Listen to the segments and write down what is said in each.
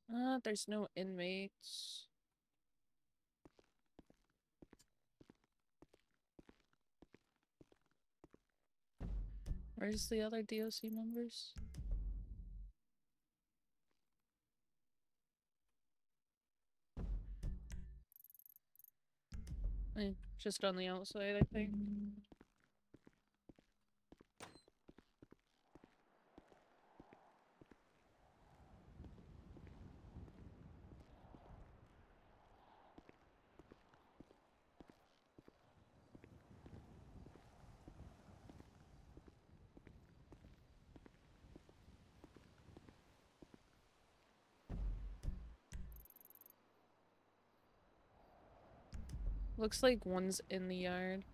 There's no inmates. Where's the other DoC members? Just on the outside, I think. Looks like one's in the yard.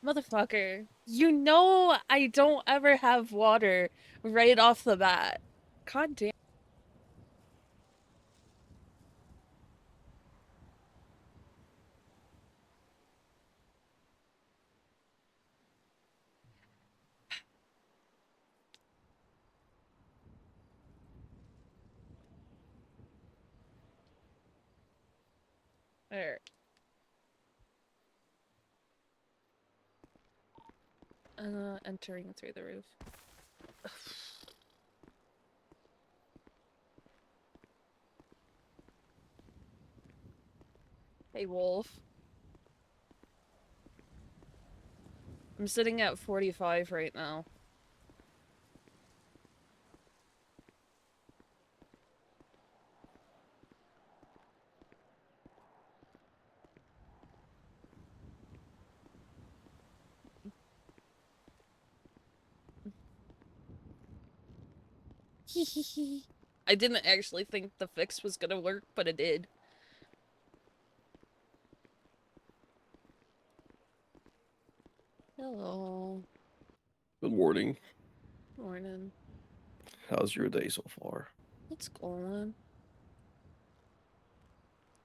Motherfucker, you know I don't ever have water right off the bat. God damn. There. Entering through the roof. Hey, Wolf. I'm sitting at 45 right now. I didn't actually think the fix was gonna work, but it did. Hello. Good morning. Morning. How's your day so far? It's going.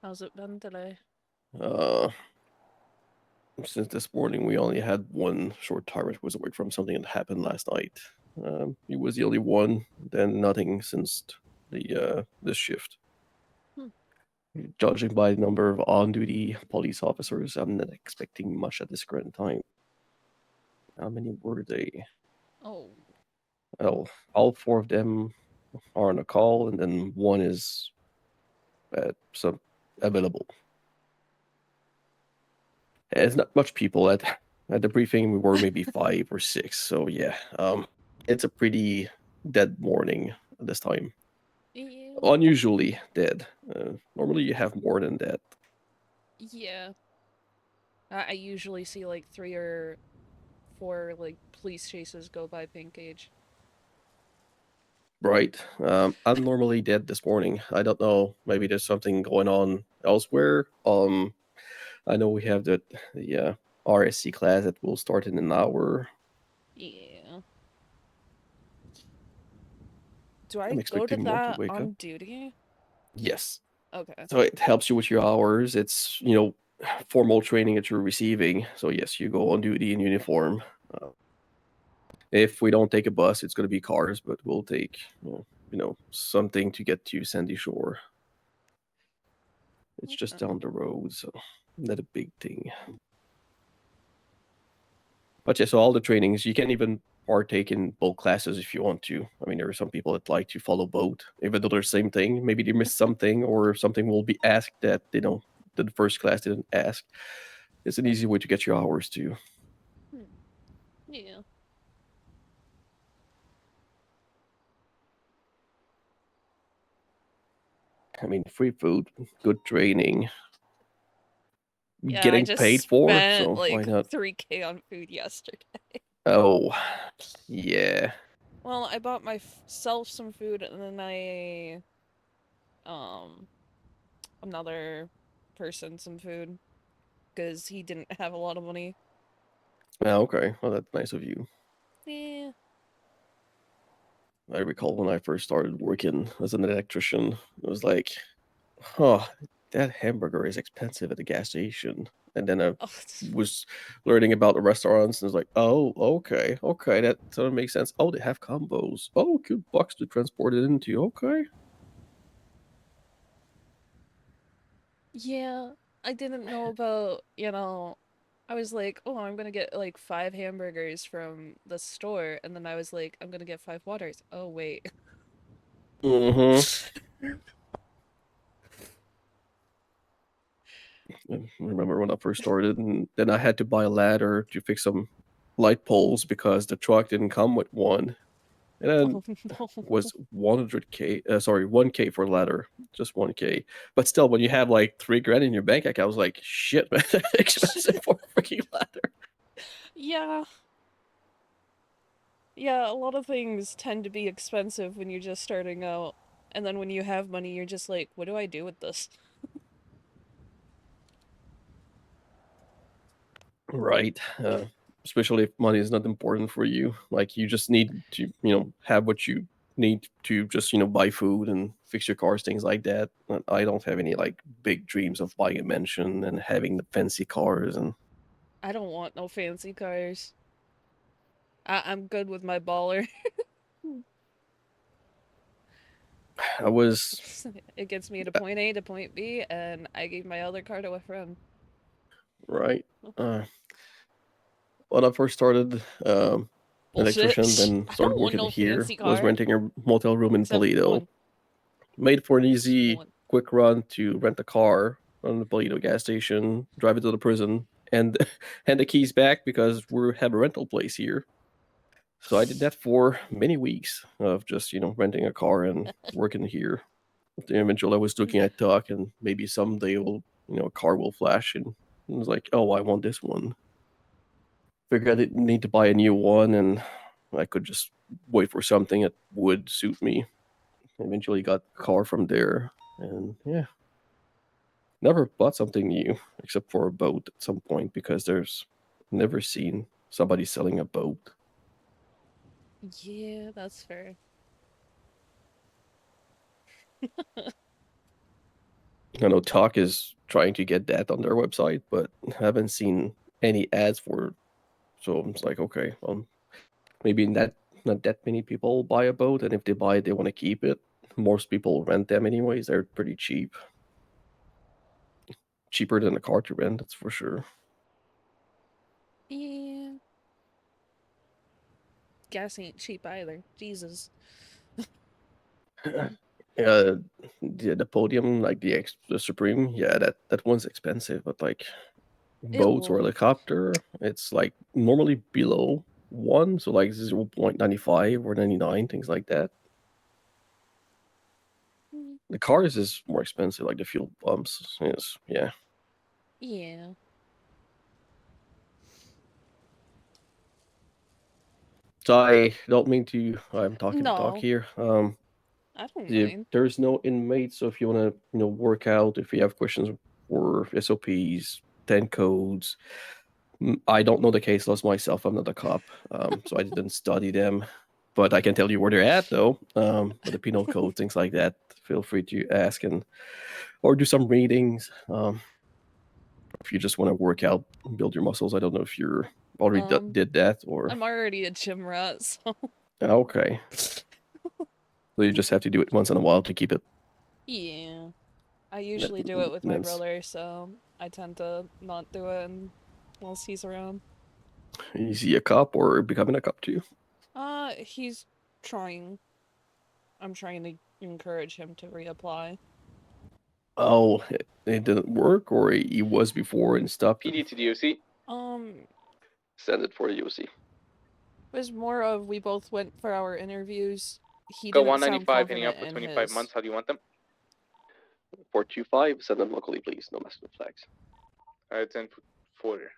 How's it been today? Uh, since this morning we only had one short timer who was awake from something that happened last night. He was the only one. Then nothing since the this shift. Hmm. Judging by the number of on-duty police officers, I'm not expecting much at this current time. How many were they? Oh. Well, all four of them are on a call, and then one is some available. It's not much people at the briefing. We were maybe 5 or 6. So yeah, it's a pretty dead morning this time. Yeah. Unusually dead. Normally you have more than that. Yeah. I usually see like 3 or 4 like police chases go by Pink Age. Right. I'm normally dead this morning. I don't know. Maybe there's something going on elsewhere. I know we have the RSC class that will start in an hour. Yeah. Do I I'm go to expecting more to that wake up. on duty? Yes. Okay. So it helps you with your hours. It's formal training that you're receiving. So yes, you go on duty in uniform. Uh, if we don't take a bus, it's going to be cars, but we'll take something to get to Sandy Shore. It's just Okay. down the road, so not a big thing. But yeah, so all the trainings, you can even partake in both classes if you want to. I mean, there are some people that like to follow both, even though they're the same thing. Maybe they missed something or something will be asked that, the first class didn't ask. It's an easy way to get your hours too. Hmm. Yeah. I mean, free food, good training, Yeah, I getting just paid for, spent so why like not? 3K on food yesterday. Oh, yeah. Well, I bought myself some food and then um another person some food because he didn't have a lot of money. Oh, okay. Well, that's nice of you. Yeah. I recall when I first started working as an electrician, it was like, huh, that hamburger is expensive at the gas station. And then I Oh, was learning about the restaurants and it was like, oh, okay, okay, that sort of makes sense. Oh, they have combos. Oh, good bucks to transport it into. Okay. yeah. I didn't know about, I was like, oh, I'm gonna get like 5 hamburgers from the store, and then I was like, I'm gonna get 5 waters. Oh, wait. Mm-hmm. I remember when I first started, and then I had to buy a ladder to fix some light poles because the truck didn't come with one. And then Oh no. was 100K, sorry, 1K for a ladder, just 1K. But still, when you have like 3 grand in your bank account, I was like, shit, man, that's expensive for a freaking ladder. Yeah. Yeah, a lot of things tend to be expensive when you're just starting out. And then when you have money, you're just like, what do I do with this? Right. Especially if money is not important for you. Like you just need to, have what you need to just, buy food and fix your cars, things like that. I don't have any like big dreams of buying a mansion and having the fancy cars. And I don't want no fancy cars. I'm good with my baller. I was It gets me to uh, point A to point B, and I gave my other car to a friend. right. Uh, when I first started electrician, Bullshit. then I started don't want working no here, fancy was car. renting a motel room in Except Polito. one. Made for an Just easy, one. quick run to rent a car, run to the Polito gas station, drive it to the prison, and hand the keys back because we have a rental place here. So I did that for many weeks of just, renting a car and working here. Then eventually I was looking at DoC and maybe someday will, a car will flash and it was like, oh, I want this one. Figured I didn't need to buy a new one and I could just wait for something that would suit me. Eventually got a car from there and yeah, never bought something new except for a boat at some point because there's never seen somebody selling a boat. Yeah, that's fair. I know Talk is trying to get that on their website, but haven't seen any ads for it. So it's like, okay, well, maybe not that many people buy a boat, and if they buy it, they want to keep it. Most people rent them anyways. They're pretty cheap, cheaper than a car to rent, that's for sure. Yeah. Gas ain't cheap either. Jesus. The podium, like the Supreme, yeah, that one's expensive, but like It boats or will. helicopter, it's like normally below one, so like 0.95 or 99, things like that. The cars is more expensive, like the fuel pumps is, yeah. Yeah. So I don't mean to. I'm talking to talk No, here. I don't mind. There's no inmates, so if you want to, work out, if you have questions for SOPs, 10 codes, I don't know the case laws myself. I'm not a cop, so I didn't study them. But I can tell you where they're at, though. With the penal code, things like that. Feel free to ask and or do some readings. If you just want to work out, and build your muscles. I don't know if you're already Um, did that or I'm already a gym rat, so okay. So you just have to do it once in a while to keep it. yeah. I That, usually do it with my that's brother, so I tend to not do it unless he's around. Is he a cop or becoming a cop too? He's trying. I'm trying to encourage him to reapply. Oh, it didn't work, or he was before and stopped. PD to DOC. Um, Send it for the UC. it was more of we both went for our interviews. He Go didn't sound 195, hitting confident up for in 25 his. months. How do you want them? 425, send them locally, please. No messing with flags. 10 footer.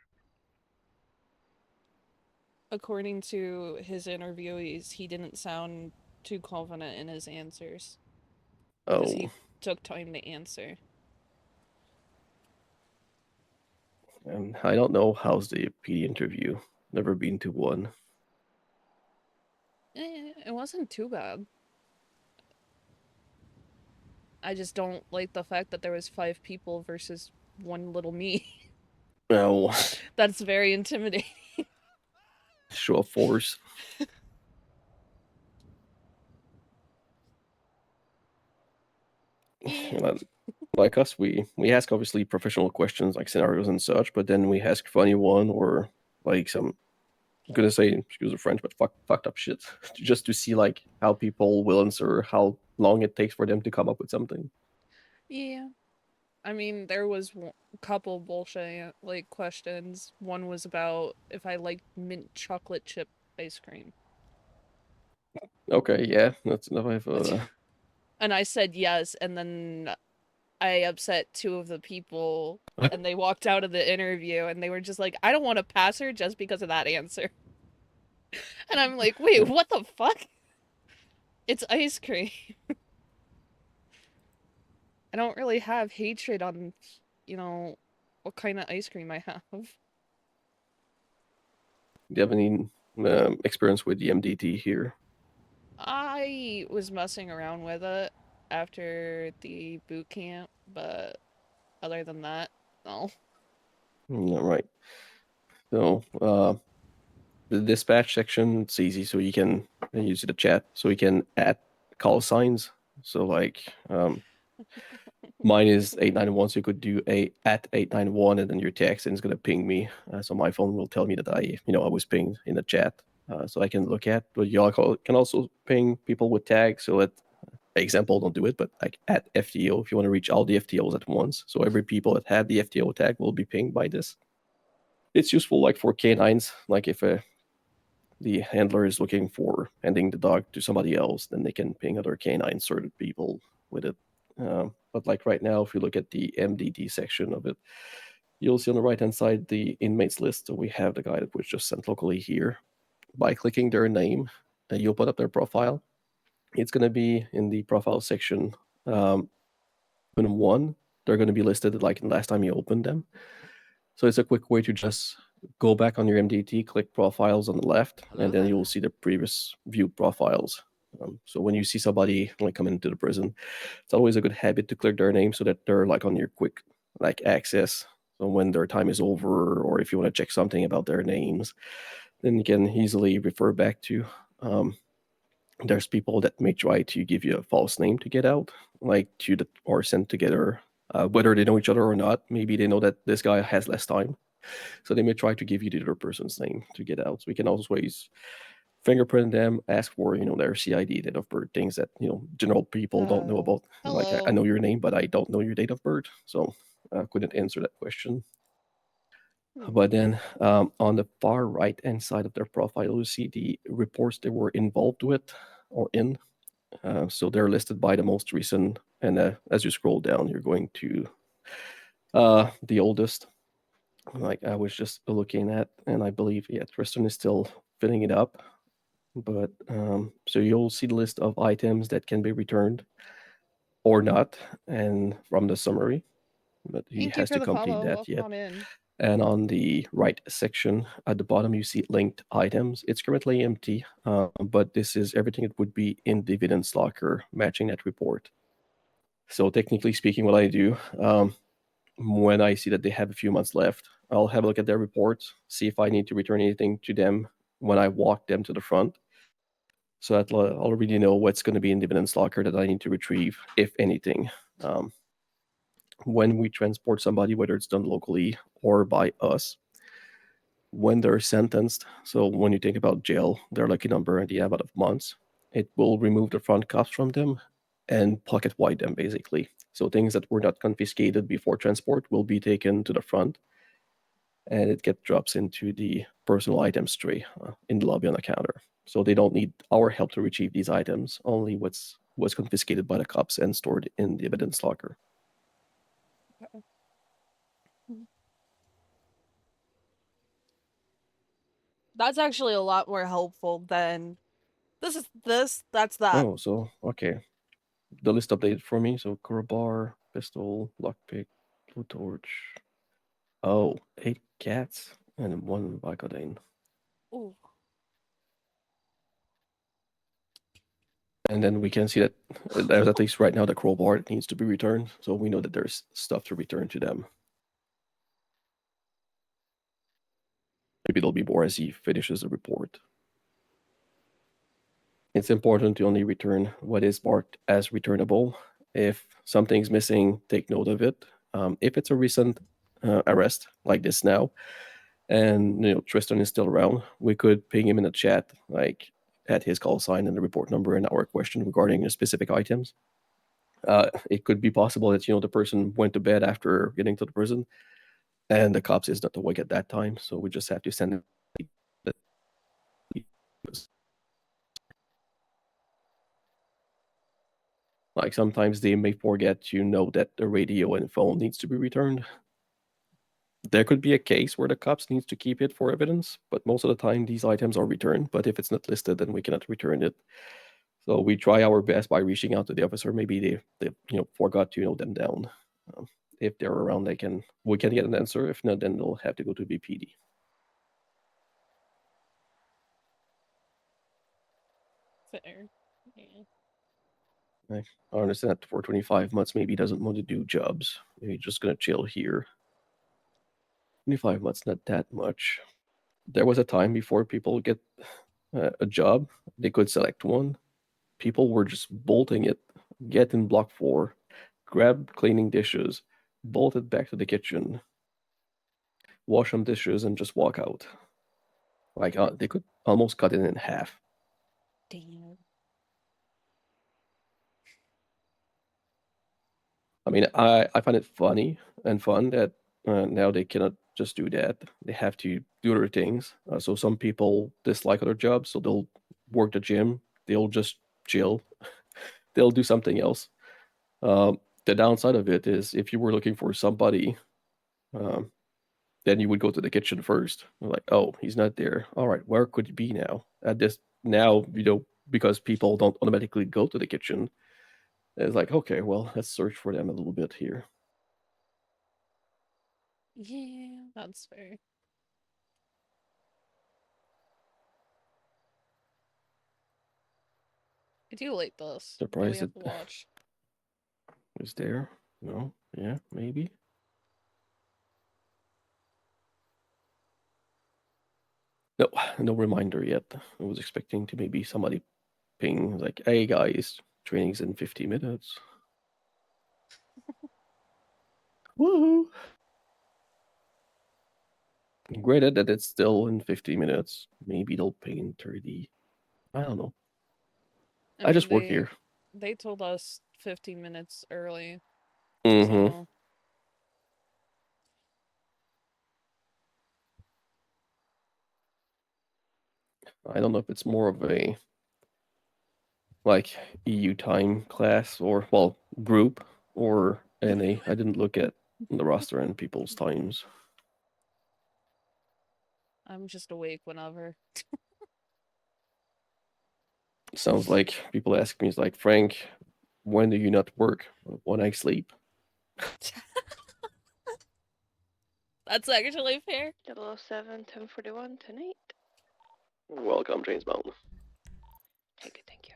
According to his interviewees, he didn't sound too confident in his answers because Oh, he took time to answer. and I don't know how's the PD interview. Never been to one. It wasn't too bad. I just don't like the fact that there was 5 people versus one little me. No, That's very intimidating. show of force. Yeah. Like us, we ask obviously professional questions like scenarios and such, but then we ask funny one or like some, I'm gonna say excuse the French, but fucked up shit, just to see like how people will answer, how long it takes for them to come up with something. Yeah. I mean, there was a couple bullshit like questions. One was about if I liked mint chocolate chip ice cream. Okay, yeah, that's enough. I've And I said yes, and then I upset 2 of the people and they walked out of the interview and they were just like, I don't want to pass her just because of that answer. And I'm like, wait, what the fuck? It's ice cream. I don't really have hatred on, you know, what kind of ice cream I have. do you have any experience with the MDT here? I was messing around with it after the boot camp, but other than that, no. All right. So the dispatch section, it's easy. So you can use the chat. So you can add call signs. So like mine is 891, so you could do a at 891 and then your text, and it's gonna ping me. So my phone will tell me that I was pinged in the chat. So I can look at. But you can also ping people with tags. So that example, don't do it, but like at FTO if you want to reach all the FTOs at once. So every people that have the FTO tag will be pinged by this. It's useful like for canines, like if the handler is looking for handing the dog to somebody else, then they can ping other canine sorted people with it. But like right now, if you look at the MDD section of it, you'll see on the right hand side the inmates list. So we have the guy that was just sent locally here. By clicking their name, you'll put up their profile. It's going to be in the profile section. In one, they're going to be listed like last time you opened them. So it's a quick way to just go back on your MDT, click profiles on the left, and then you'll see the previous viewed profiles. So when you see somebody like come into the prison, it's always a good habit to click their name so that they're like on your quick like access. So when their time is over, or if you want to check something about their names, then you can easily refer back to. There's people that may try to give you a false name to get out, like to the or send together, whether they know each other or not. Maybe they know that this guy has less time, so they may try to give you the other person's name to get out. So we can always fingerprint them, ask for their CID, date of birth, things that general people don't know about. Like I Hello. know your name, but I don't know your date of birth, so I couldn't answer that question. Hmm. But then on the far right hand side of their profile, you see the reports they were involved with or in. So they're listed by the most recent, and as you scroll down, you're going to the oldest. Like I was just looking at, and I believe Tristan is still filling it up. But so you'll see the list of items that can be returned or not, and from the summary. But he Thank you has for to the complete follow. that Welcome yet. on in. And on the right section at the bottom, you see linked items. It's currently empty, but this is everything that would be in the evidence locker matching that report. So technically speaking, what I do when I see that they have a few months left, I'll have a look at their reports, see if I need to return anything to them when I walk them to the front. So that I'll already know what's going to be in the evidence locker that I need to retrieve, if anything. Um, when we transport somebody, whether it's done locally or by us, when they're sentenced. So when you think about jail, their lucky number and the amount of months, it will remove the front cuffs from them and pocket wide them basically. So things that were not confiscated before transport will be taken to the front, and it gets drops into the personal items tray in the lobby on the counter. So they don't need our help to retrieve these items, only what's was confiscated by the cops and stored in the evidence locker. That's actually a lot more helpful than this is this, that's that. Oh, so okay. The list updated for me. So crowbar, pistol, lockpick, blue torch. Oh, 8 cats and 1 Vicodin. Ooh. And then we can see that there's at least right now the crowbar that needs to be returned. So we know that there's stuff to return to them. Maybe there'll be more as he finishes the report. It's important to only return what is marked as returnable. If something's missing, take note of it. If it's a recent arrest like this now, and Tristan is still around, we could ping him in the chat, like at his call sign and the report number and our question regarding specific items. It could be possible that the person went to bed after getting to the prison, and the cops is not awake at that time, so we just have to send him. Like sometimes they may forget to know that the radio and phone needs to be returned. There could be a case where the cops needs to keep it for evidence, but most of the time these items are returned. But if it's not listed, then we cannot return it. So we try our best by reaching out to the officer. Maybe they forgot to note them down. If they're around, we can get an answer. If not, then they'll have to go to BPD. Fair. Yeah. I understand that for 25 months, maybe he doesn't want to do jobs. Maybe he's just gonna chill here. 25 months, not that much. There was a time before people get a job, they could select one. People were just bolting it, get in block 4, grab cleaning dishes, bolt it back to the kitchen, wash some dishes, and just walk out. Like they could almost cut it in half. Damn. I mean, I find it funny and fun that now they cannot just do that. They have to do other things. So some people dislike other jobs, so they'll work the gym. They'll just chill. They'll do something else. The downside of it is if you were looking for somebody, then you would go to the kitchen first. Like, oh, he's not there. All right, where could he be now? At this now, because people don't automatically go to the kitchen. It's like, okay, well, let's search for them a little bit here. Yeah, that's fair. I do like this. Do we Surprised have it to watch? was there. No, yeah, maybe. No, no reminder yet. I was expecting to maybe somebody ping like, "Hey guys, training's in 50 minutes." Woohoo! Granted that it's still in 50 minutes. Maybe they'll ping in 30. I don't know. I just work here. They told us 15 minutes early, Mm-hmm. so I don't know if it's more of a like EU time class or group or NA. I didn't look at the roster and people's times. I'm just awake whenever. Sounds like people ask me, it's like, Frank, when do you not work? When I sleep. That's actually fair. 007, 1041 tonight. Welcome, James Mountain. Thank you, thank you.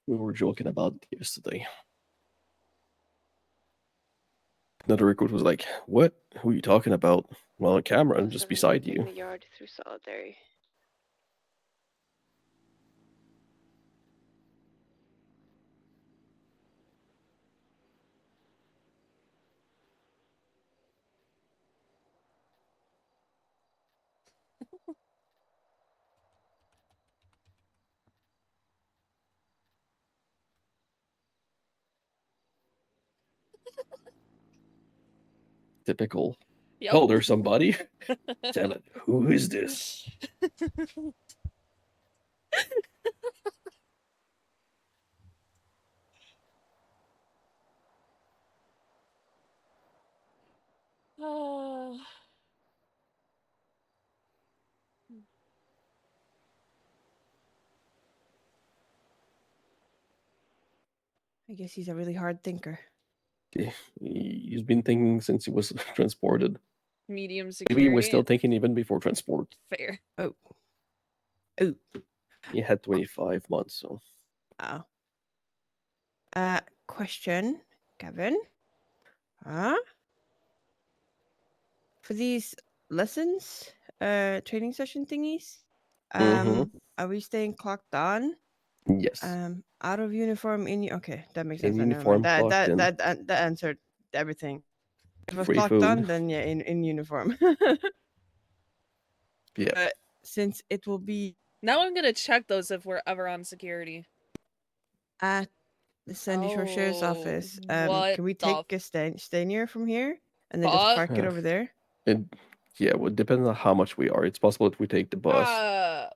We were joking about it yesterday. Another recruit was like, "What? Who are you talking about?" Well, a camera just beside you. The yard through solitary. Typical. Yep. Oh, there's somebody. Damn it. Who is this? I guess he's a really hard thinker. He's been thinking since he was transported. Medium Maybe security. he was still thinking even before transport. Fair. Oh. He had 25 months, so. Wow. Question, Kevin. For these lessons, training session thingies, are we staying clocked on? Yes. Out of uniform, okay, that makes In sense. uniform, That clocked in. that answered everything. If it was Free clocked food. on, then yeah, in uniform. Yeah. Since it will be Now I'm gonna check those if we're ever on security. at the Sandy Shore Sheriff's Oh, Office, what can we the take a Stanier from here and then just park it over there? Yeah, well, depending on how much we are. It's possible that we take the bus.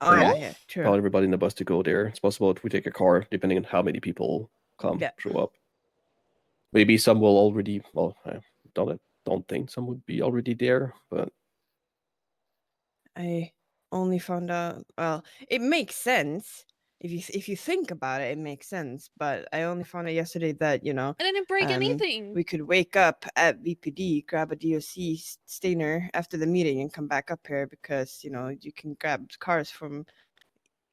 Oh Well, yeah, true. Tell everybody in the bus to go there. It's possible that we take a car, depending on how many people show up. Maybe some will already. Well, I don't think some would be already there, but I only found out. Well, it makes sense if you think about it. It makes sense. But I only found out yesterday that I didn't break anything. we could wake up at VPD, grab a DoC stainer after the meeting, and come back up here because you can grab cars from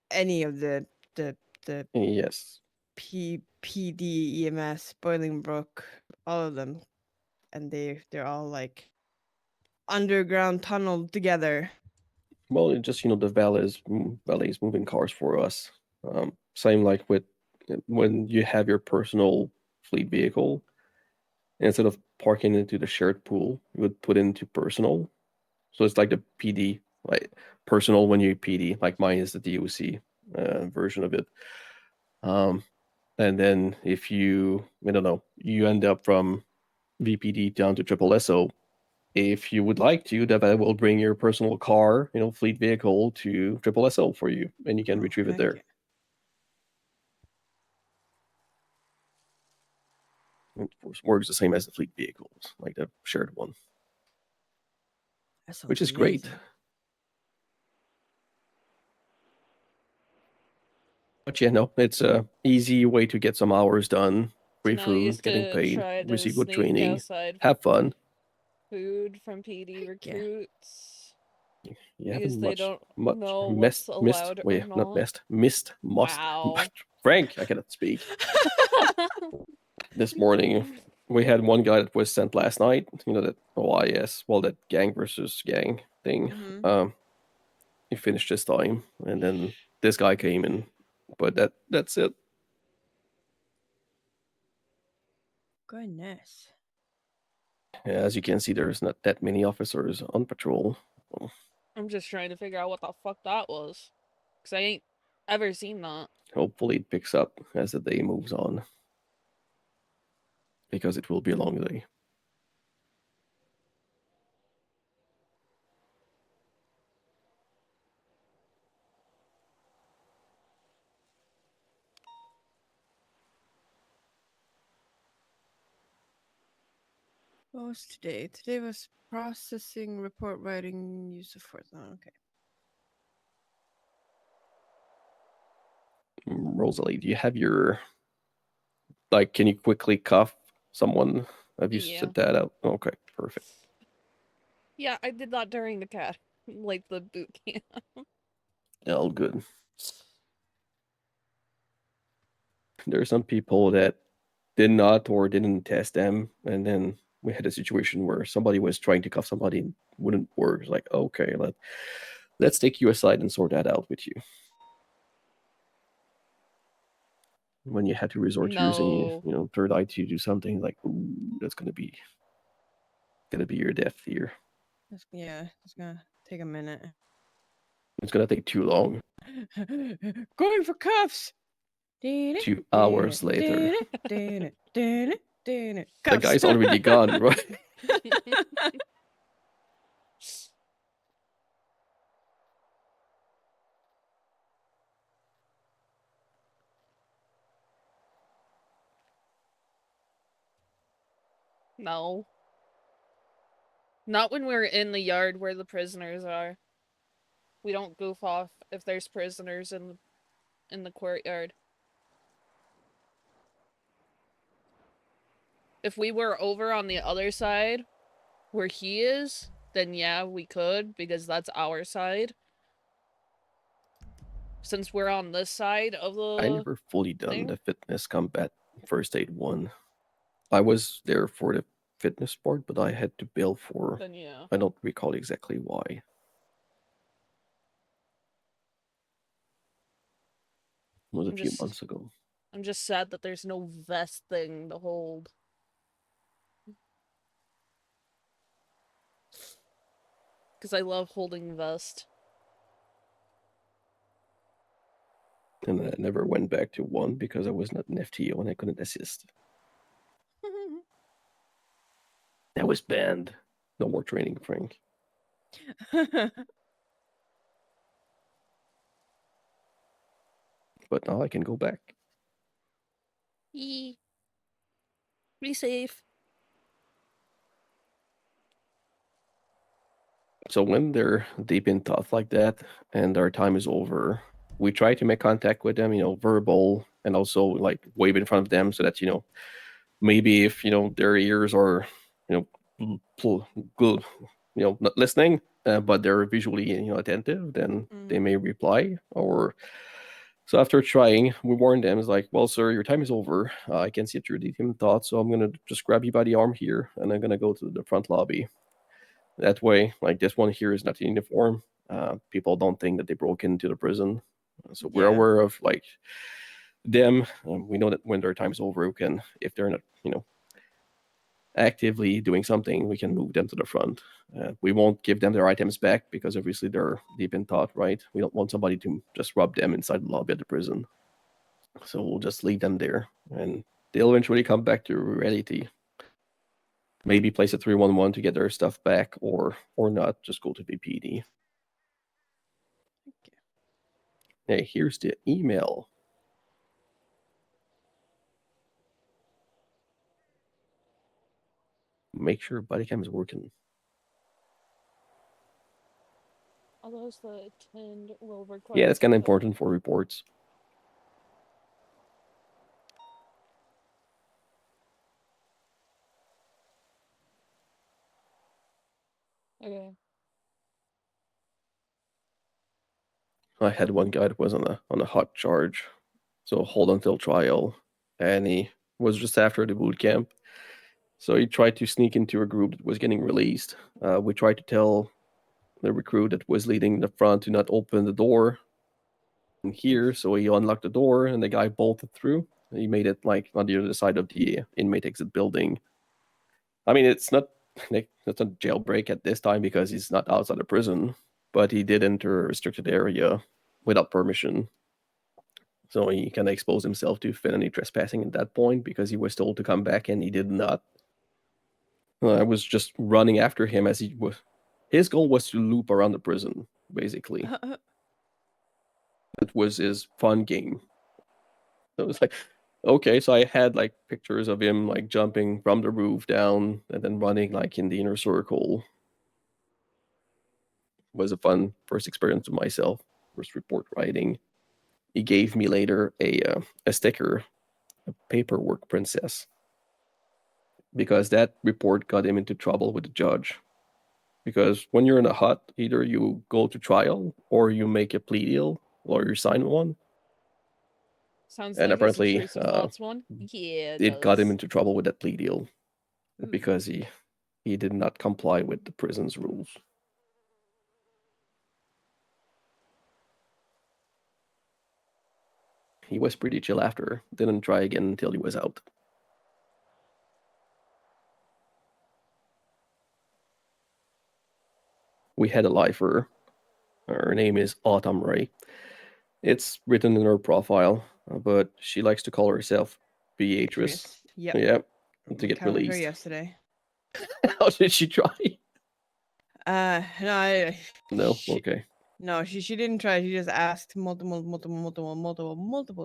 any of the yes. PD, EMS, Bolingbrook, all of them, and they're all like underground tunneled together. Well, it just the valets moving cars for us. Same like with when you have your personal fleet vehicle, instead of parking into the shared pool, you would put into personal. So it's like the PD, like personal when you PD. Like mine is the DoC version of it. And then if you, I don't know, you end up from VPD down to Triple SO, if you would like to, that will bring your personal car, fleet vehicle to Triple SO for you, and you can retrieve it there. Yeah. And of course, works the same as the fleet vehicles, like the shared one, which is great. But yeah, no, it's a easy way to get some hours done, free So now you food, just getting gotta paid, try to receive good sneak training, outside have fun. food from PD recruits. You Because haven't they don't know what's allowed or missed. Wow. Frank, I cannot speak. This morning, we had one guy that was sent last night. That OIS, that gang versus gang thing. He finished his time, and then this guy came in. But that's it. Goodness. As you can see, there's not that many officers on patrol. I'm just trying to figure out what the fuck that was. Because I ain't ever seen that. Hopefully it picks up as the day moves on. Because it will be a long day. What was today? Today was processing, report writing, use of force. Oh, okay. Rozalie, do you have your... can you quickly cuff someone? Have you set that out? Okay, perfect. Yeah, I did that during the the boot camp. All good. There are some people that did not or didn't test them, and then we had a situation where somebody was trying to cuff somebody and wouldn't work. It's like, okay, let's take you aside and sort that out with you. When you had to resort to using, third eye to do something, like, ooh, that's gonna be your death here. It's gonna take a minute. It's gonna take too long. Going for cuffs. 2 hours later. The The guy's already gone, right? No. Not when we're in the yard where the prisoners are. We don't goof off if there's prisoners in the courtyard. If we were over on the other side where he is, then yeah, we could, because that's our side. Since we're on this side of the I never fully done thing? the fitness combat first aid one. I was there for the fitness part, but I had to bill for. Then yeah. I don't recall exactly why. It was a I'm few just- months ago. I'm just sad that there's no vest thing to hold. Because I love holding vest. And I never went back to one because I was not an FTO and I couldn't assist. That was banned. No more training, Frank. But now I can go back. Be safe. So when they're deep in thought like that and their time is over, we try to make contact with them, verbal, and also like wave in front of them so that, maybe if, their ears are, good, not listening, but they're visually, attentive, then they may reply. Or so after trying, we warn them, it's like, well, sir, your time is over. I can see that you're deep in thought, so I'm going to just grab you by the arm here, and I'm going to go to the front lobby. That way, like this one here is not in uniform. People don't think that they broke into the prison. So we're Yeah. aware of like them. We know that when their time's over, we can, if they're not, actively doing something, we can move them to the front. We won't give them their items back because obviously they're deep in thought, right? We don't want somebody to just rob them inside the lobby of the prison. So we'll just leave them there, and they'll eventually come back to reality. Maybe place a 311 to get their stuff back, or not, just go to VPD. Okay. Hey, here's the email. Make sure bodycam is working. All those that attend will require. Yeah, it's kind of important for reports. Okay. I had one guy that was on a hot charge, so hold until trial, and he was just after the boot camp. So he tried to sneak into a group that was getting released. We tried to tell the recruit that was leading the front to not open the door in here, so he unlocked the door, and the guy bolted through. He made it like on the other side of the inmate exit building. I mean, it's not it's a jailbreak at this time because he's not outside the prison, but he did enter a restricted area without permission. So he kind of exposed himself to felony trespassing at that point because he was told to come back and he did not. I was just running after him as he was. His goal was to loop around the prison, basically. It was his fun game. It was like, okay, so I had like pictures of him like jumping from the roof down and then running like in the inner circle. It was a fun first experience with myself, first report writing. He gave me later a sticker, a paperwork princess, because that report got him into trouble with the judge. Because when you're in a hut, either you go to trial or you make a plea deal or you sign one. Sounds And like apparently, it's a intrusive thoughts one. Yeah, it got him does. into trouble with that plea deal Ooh. because he did not comply with the prison's rules. He was pretty chill after. Didn't try again until he was out. We had a lifer. Her name is Autumn Ray. It's written in her profile, but she likes to call herself Beatrice. Yep. Yeah. to get Counted her released. yesterday. How did she try? No, No. she, Okay. no, she didn't try. She just asked multiple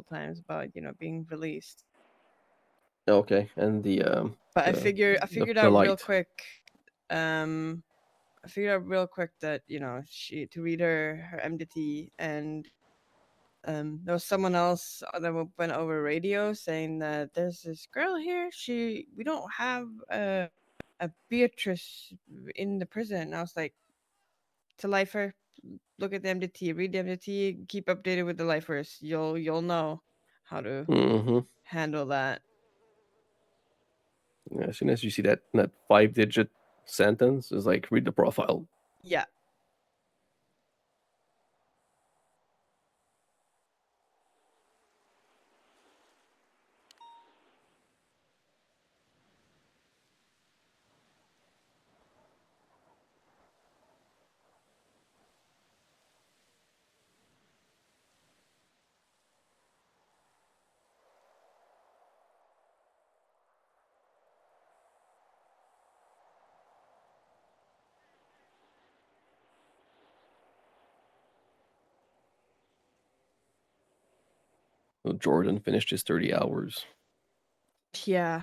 times about being released. Okay. And the But I the figured the out real light. quick. I figured out real quick that she to read her MDT, and there was someone else that went over radio saying that there's this girl here. We don't have a Beatrice in the prison. And I was like, to lifer, look at the MDT, read the MDT, keep updated with the lifers. You'll know how to Mm-hmm. handle that. Yeah, as soon as you see that 5-digit sentence, is like read the profile. Yeah. So Jordan finished his 30 hours. Yeah.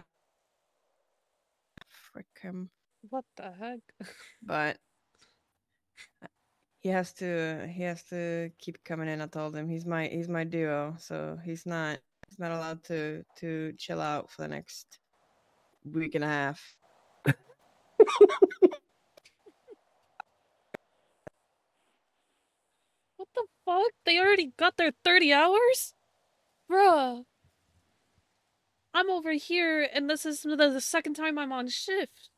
Frick him. What the heck? But he has to keep coming in. I told him he's my duo, so he's not allowed to chill out for the next week and a half. What the fuck? They already got their 30 hours? Bruh. I'm over here, and this is the second time I'm on shift.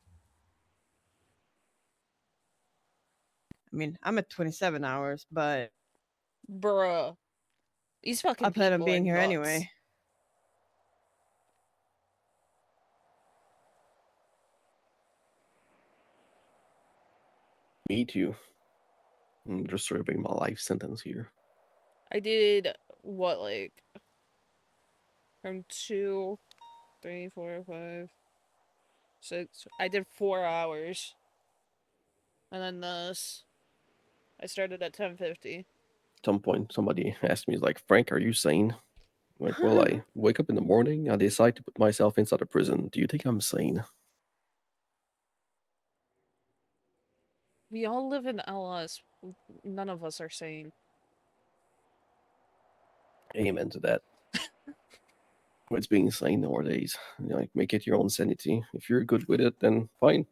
I mean, I'm at 27 hours, but Bruh. These fucking I plan on people being are here nuts. anyway. Me too. I'm just serving my life sentence here. I did, what, like, from 2, 3, 4, 5, 6. I did 4 hours. And then this. I started at 10:50. At some point, somebody asked me, like, Frank, are you sane? I'm like, well, I wake up in the morning, I decide to put myself inside a prison. Do you think I'm sane? We all live in LS. None of us are sane. Amen to that. It's being sane nowadays. Like, make it your own sanity. If you're good with it, then fine.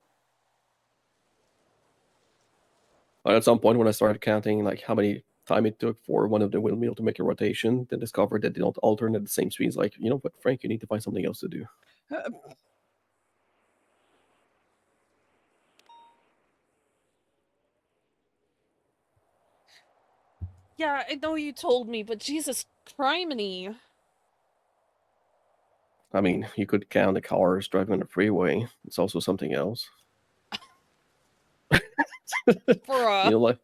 But at some point, when I started counting like how many time it took for one of the windmill to make a rotation, then discovered that they don't alternate at the same speeds. Like, you know what, Frank, you need to find something else to do. Yeah, I know you told me, but Jesus criminy. I mean, you could count the cars driving on the freeway. It's also something else. Bruh. You know, like,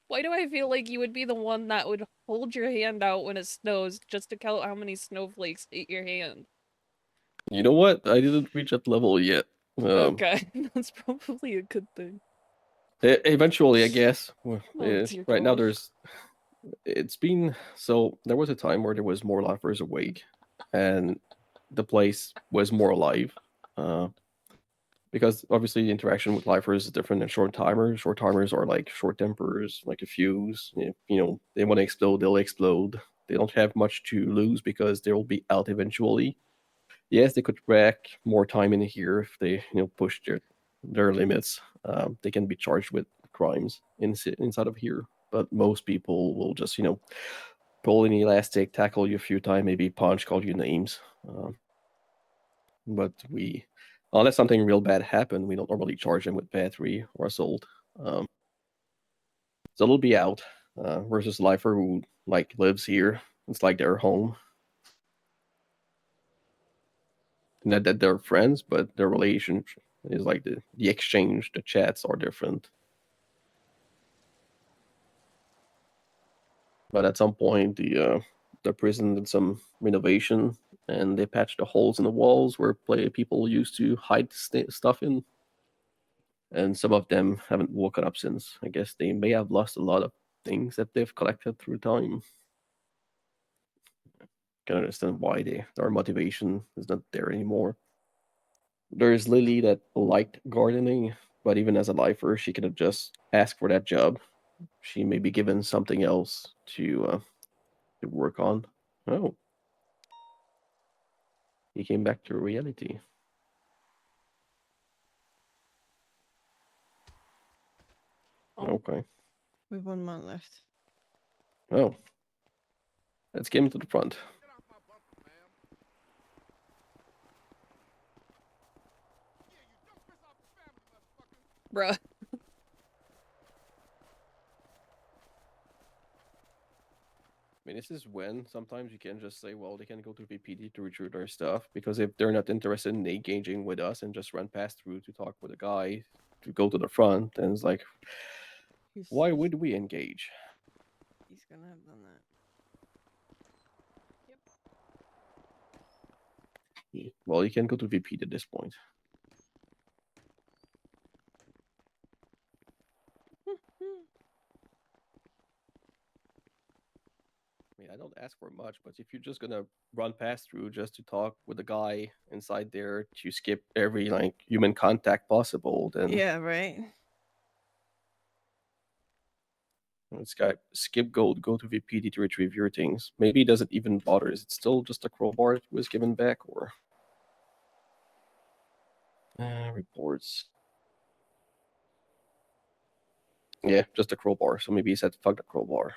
Why do I feel like you would be the one that would hold your hand out when it snows just to count how many snowflakes hit your hand? you know what? I didn't reach that level yet. Okay, that's probably a good thing. Eventually, I guess. Well, Oh, dear right now, God. it's been so. There was a time where there was more lifers awake, and the place was more alive. Because obviously the interaction with lifers is different than short timers. Short timers are like short tempers, like a fuse. They want to explode, they'll explode. They don't have much to lose because they'll be out eventually. Yes, they could rack more time in here if they push their limits. They can be charged with crimes inside of here, but most people will just pull an elastic, tackle you a few times, maybe punch, call you names. But unless something real bad happened, we don't normally charge them with battery or assault. So they'll be out. Versus lifer who like lives here. It's like their home. Not that they're friends, but their relationship is like the exchange, the chats are different. But at some point, the prison did some renovation, and they patched the holes in the walls where people used to hide stuff in. And some of them haven't woken up since. I guess they may have lost a lot of things that they've collected through time. Can understand why their motivation is not there anymore. There's Lily that liked gardening, but even as a lifer, she could have just asked for that job. She may be given something else to work on. Oh, he came back to reality. Oh. Okay. We have 1 month left. Oh, let's get him to the front. Bruh. I mean, this is when sometimes you can just say, well, they can go to VPD to retrieve their stuff, because if they're not interested in engaging with us and just run past through to talk with a guy to go to the front, then it's like, why would we engage? He's gonna have done that. Well, you can go to VPD at this point. I mean, I don't ask for much, but if you're just gonna run past through just to talk with a guy inside there to skip every human contact possible, then Yeah, right. this guy skip gold, go to VPD to retrieve your things. Maybe it doesn't even bother. Is it still just a crowbar that was given back, or reports? Yeah, just a crowbar. So maybe he said, "Fuck the crowbar."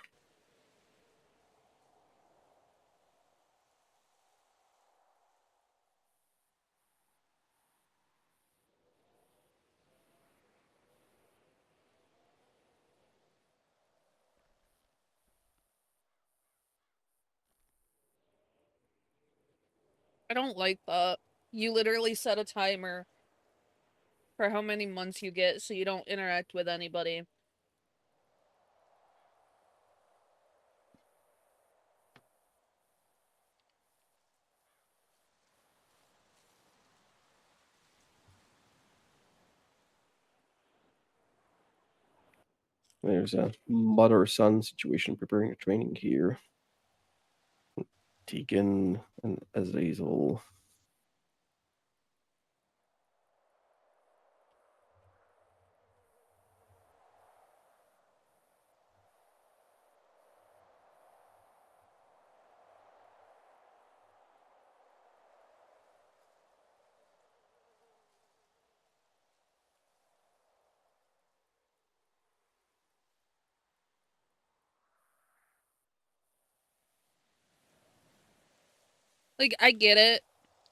I don't like that. You literally set a timer for how many months you get so you don't interact with anybody. There's a mother-son situation preparing a training here. Tegan and Azazel. Like, I get it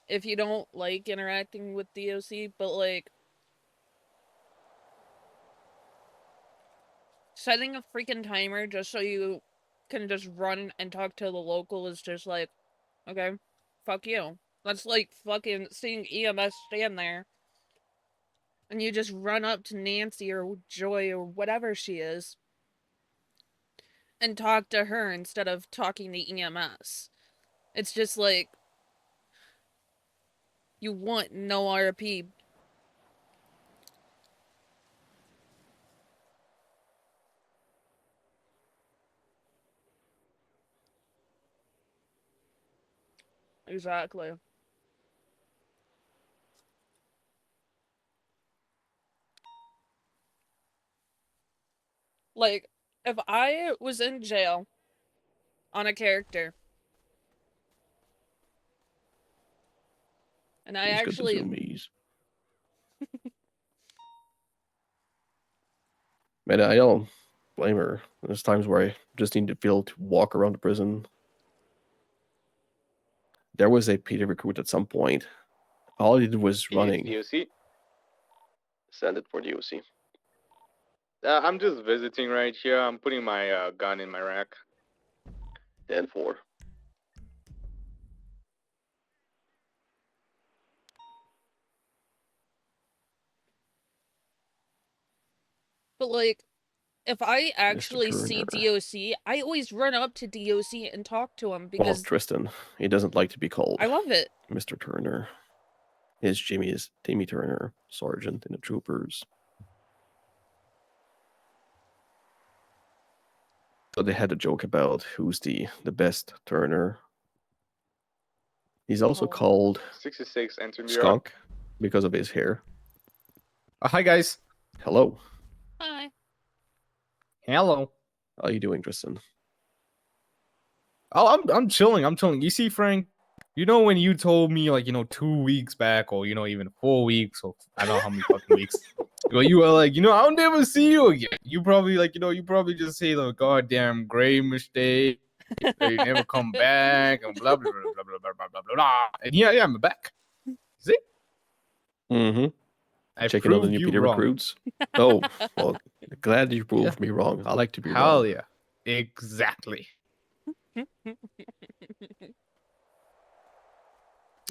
if you don't like interacting with DoC, but like, setting a freaking timer just so you can just run and talk to the local is just like, okay, fuck you. That's like fucking seeing EMS stand there and you just run up to Nancy or Joy or whatever she is and talk to her instead of talking to EMS. It's just like, you want no RP. Exactly. Like, if I was in jail on a character and I He's got the actually zoomies. Man, I don't blame her. There's times where I just need to feel to walk around the prison. There was a PD recruit at some point. All he did was running. It's DOC. Send it for the OC. I'm just visiting right here. I'm putting my gun in my rack. 10-4. but like if I actually see Turner. DoC, I always run up to DoC and talk to him Well, because Tristan, he doesn't like to be called I love it. Mr. Turner. His Jimmy is Timmy Turner, sergeant in the troopers. So they had a joke about who's the best Turner. He's also Oh. called 66 entering the yard. Skunk because of his hair. Hi guys. Hello. Hi. Hello. How are you doing, Tristan? Oh, I'm chilling. I'm chilling. You see, Frank, you know when you told me like 2 weeks back, or even 4 weeks, or I don't know how many fucking weeks. Well, you were like, I'll never see you again. You probably you probably just say the goddamn grave mistake. They never come back, and blah blah blah blah blah blah blah blah blah. And yeah, I'm back. See? Mm-hmm. I Checking on the proved new you PD wrong. recruits. Oh, well, glad you proved me wrong. I like to be Hell wrong. yeah. Exactly.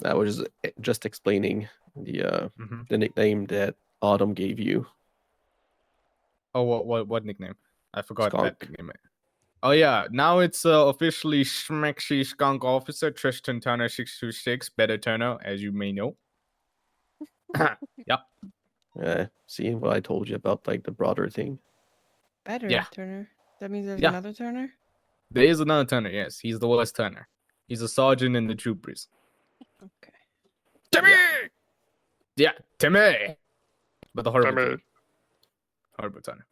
I was just explaining the nickname that Autumn gave you. Oh, what nickname? I forgot that Skunk. nickname. Oh yeah, now it's officially Schmexy Skunk Officer Tristan Turner 626, better Turner, as you may know. Yep. See what I told you about like the brother thing. Better Yeah. Turner. That means there's Yeah. another Turner? There is another Turner, yes. He's the worst Turner. He's a sergeant in the troopers. Okay. Timmy! Yeah, Timmy! But the horrible Timmy. Turner. Horrible Turner.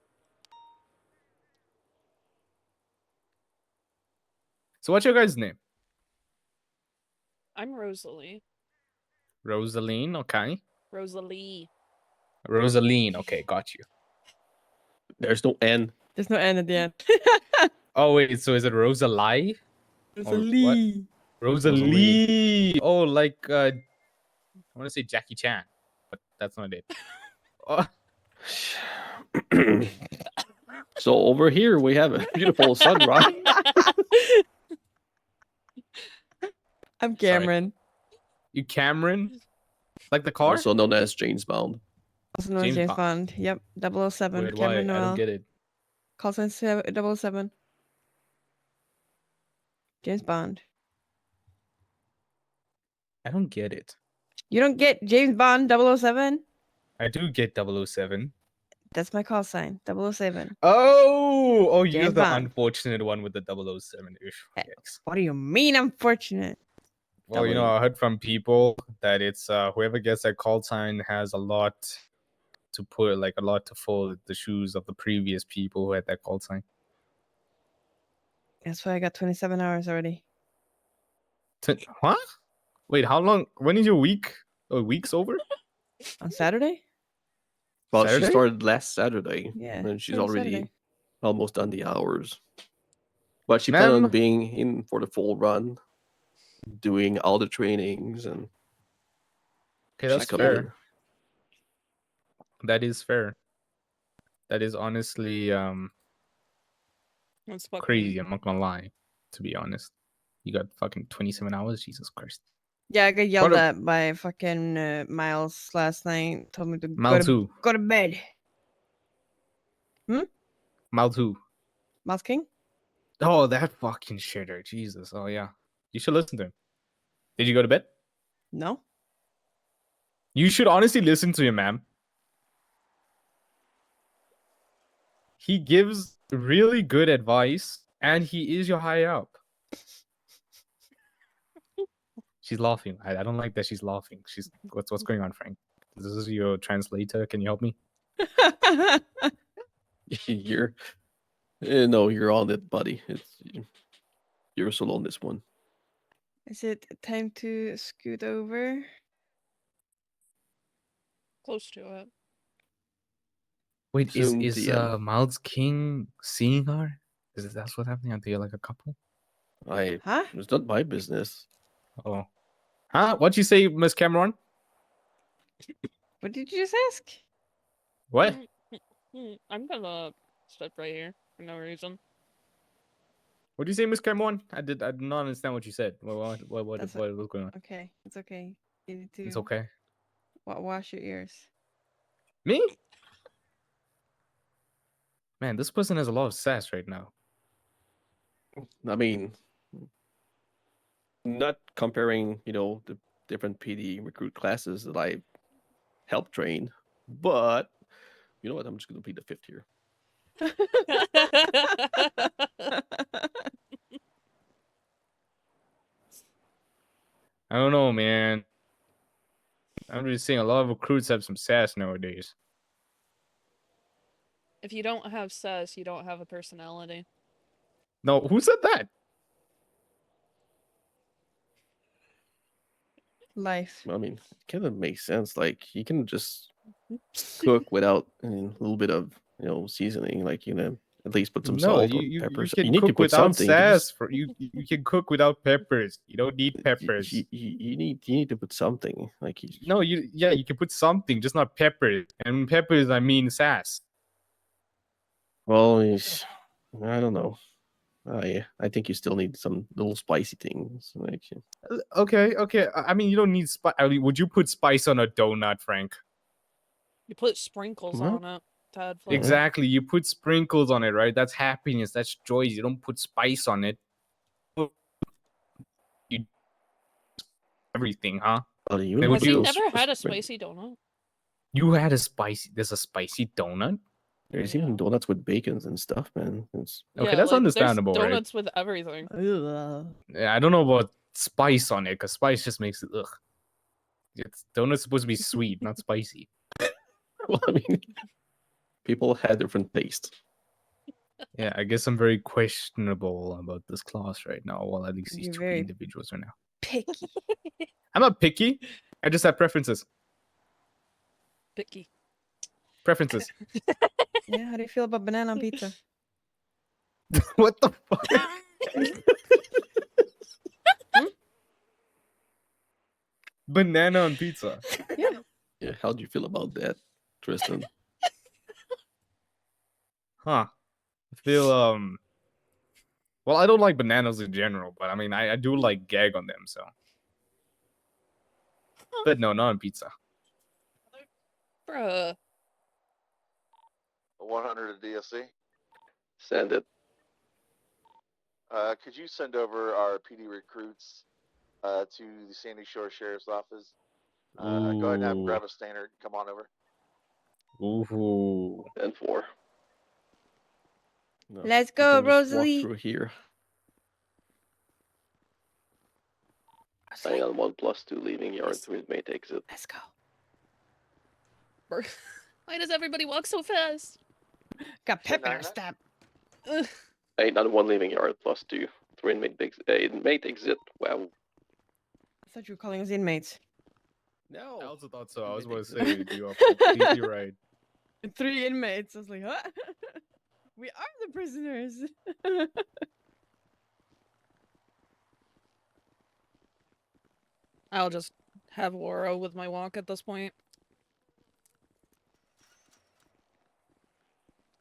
So what's your guys' name? I'm Rozalie. Rosaline, okay. Rozalie. Rosaline, okay, got you. There's no N. There's no N at the end. Oh wait, so is it Rosalie? There's Or a what? Lee. Rosalie. Oh, like I want to say Jackie Chan, but that's not it. Oh, So over here we have a beautiful sunrise. I'm Sorry. Cameron. you Cameron? Like the car? Also known as James Bond. Also known as James James Bond. Bond. Yep. 007. Wait, why? Cameron I don't Noel. get it. Call sign 007. James Bond. I don't get it. You don't get James Bond 007? I do get 007. That's my call sign. 007. Oh, you're James the Bond. unfortunate one with the 007 ish. Eh, Yikes. What do you mean unfortunate? Well, I heard from people that it's whoever gets that call sign has a lot to put, like a lot to fill the shoes of the previous people who had that call sign. That's why I got 27 hours already. Huh? Wait, how long? When is your week? Oh, week's over? On Saturday? Well, Saturday? she started last Saturday. Yeah. And she's started already Saturday. almost done the hours. But she planned on Ma'am? being in for the full run, doing all the trainings and Okay, that's she's fair. coming. That is fair. That is honestly That's fucking crazy. I'm not gonna lie. To be honest, you got fucking 27 hours. Jesus Christ. Yeah, I got yelled What a- at by fucking Miles last night. Told me to Miles who? go to bed. Miles who? Miles King? Oh, that fucking shitter. Jesus. Oh yeah. You should listen to him. Did you go to bed? No. You should honestly listen to him, ma'am. He gives really good advice, and he is your high up. She's laughing. I don't like that she's laughing. She's what's going on, Frank? This is your translator. Can you help me? You're no, you're on it, buddy. You're solo on this one. Is it time to scoot over? close to it. Wait, Soon is DM. Miles King seeing her? Is that what's happening? Are they like a couple? Huh? It's not my business. Oh, huh? What'd you say, Miss Cameron? What did you just ask? What? I'm gonna step right here for no reason. What did you say, Miss Cameron? I did not understand what you said. What That's was going on? Okay, it's okay. You need to It's okay. wash your ears. Me? Man, this person has a lot of sass right now. I mean, not comparing, the different PD recruit classes that I helped train, but you know what? I'm just gonna plead the fifth here. I don't know, man. I'm just saying a lot of recruits have some sass nowadays. If you don't have sus, you don't have a personality. No, who said that? Life. I mean, it kind of makes sense. Like you can just cook without a little bit of seasoning. Like at least put some No, salt or you pepper. You can need to cook put without something. sass. You can cook without peppers. You don't need peppers. You need to put something. Like No, you can put something, just not peppers. And peppers, I mean sass. well, I don't know. I think you still need some little spicy things. Like Okay. I mean, you don't need spice. I mean, would you put spice on a donut, Frank? You put sprinkles What? on it to add flavor. Exactly. You put sprinkles on it, right? That's happiness. That's joy. You don't put spice on it. You everything, huh? well, you Then would Has he you- never had a spicy donut? You had a spicy. There's a spicy donut. There's Yeah. even donuts with bacons and stuff, man. It's Okay, Yeah, that's like, understandable, there's right? donuts with everything. Ugh. Yeah, I don't know about spice on it, because spice just makes it ugh. Donut's supposed to be sweet, not spicy. well, I mean, people had different tastes. Yeah, I guess I'm very questionable about this class right now. Well, at least these You're two very individuals are now. picky. I'm not picky. I just have preferences. Picky. Preferences. Yeah, how do you feel about banana on pizza? What the fuck? Banana on pizza. Yeah, how do you feel about that, Tristan? Huh. I feel well, I don't like bananas in general, but I mean I do like gag on them, so. But no, not on pizza. Bruh. 100 at DSC. Send it. Could you send over our PD recruits to the Sandy Shore Sheriff's Office? Go ahead and Ooh. grab a standard. Come on over. Ooh. And 4. No, Let's you go, can just walk Rozalie. through here. Signing on 1+2 leaving yard Yes. through inmate exit. Let's go. Why does everybody walk so fast? Got pep in our 10-9. step. Ugh. 891 leaving yard +2 through inmate exit. Wow. I thought you were calling us inmates. No. I also thought so. I was Inmate going to exit. say you are completely right. 3 inmates. I was like, what? We are the prisoners. I'll just have Laura with my walk at this point.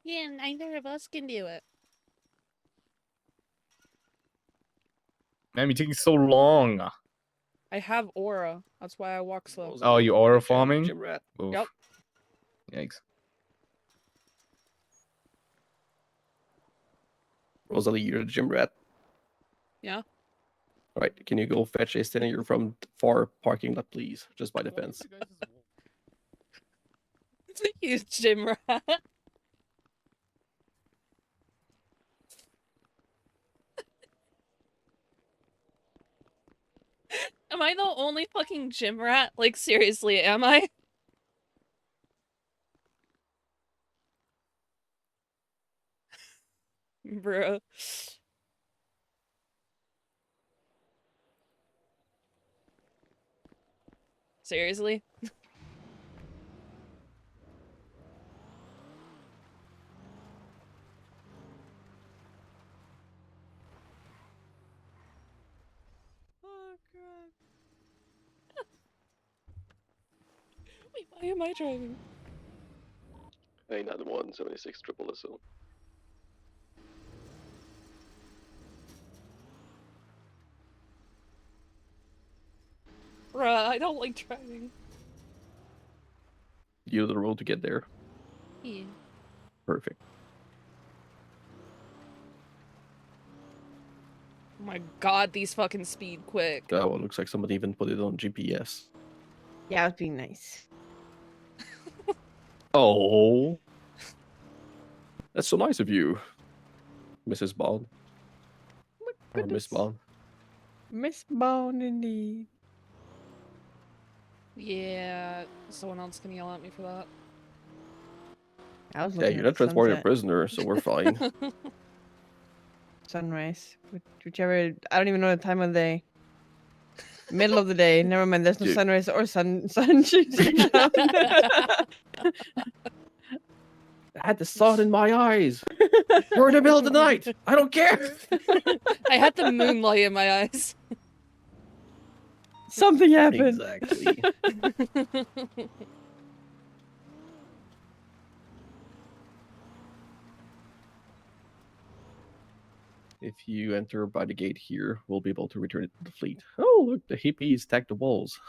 Yeah, neither of us can do it. Man, you're taking so long. I have aura. That's why I walk slow. Oh, you aura Gym farming? Gym rat. Oof. Yep. Yikes. Rozalie, you're a gym rat. Yeah. All right, can you go fetch a senator from far parking lot, please? Just by the fence. You gym rat. Am I the only fucking gym rat? Like, seriously, am I? Bruh. Seriously? Oh, crap. Wait, why am I driving? 891 76 triple SO. Bruh, I don't like driving. You know the road to get there. Yeah. Perfect. Oh my god, these fucking speed quick. Oh, it looks like somebody even put it on GPS. Yeah, I was being nice. Oh, that's so nice of you, Mrs. Bond. Or Miss Bond. Miss Bone indeed. Yeah, someone else can yell at me for that. I was Yeah, looking you're at not the transporting a sunset, prisoner, so we're fine. sunrise, whichever. I don't even know the time of day. Middle of the day. Never mind. There's no Dude. sunrise or sun shooting down. I had the sun in my eyes. We're in the middle of the night. I don't care. I had the moonlight in my eyes. Something happened. Exactly. If you enter by the gate here, we'll be able to return it to the fleet. Oh, look, the hippies tagged the walls.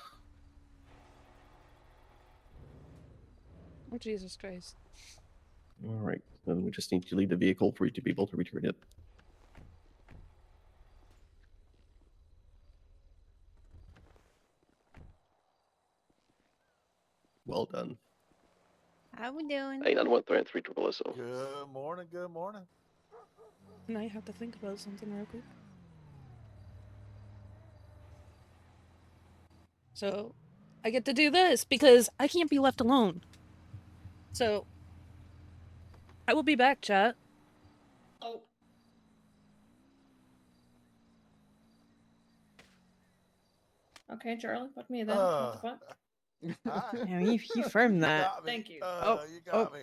Oh, Jesus Christ. All right, then we just need to leave the vehicle for you to be able to return it. Well done. How we doing? 911 3 SO. Good morning, good morning. Now you have to think about something real quick. So, I get to do this because I can't be left alone. So, I will be back, chat. Oh. Okay, Charlie, fuck me then. What the fuck? Hi. Yeah, he firmed You that. got me. Thank you. You got me.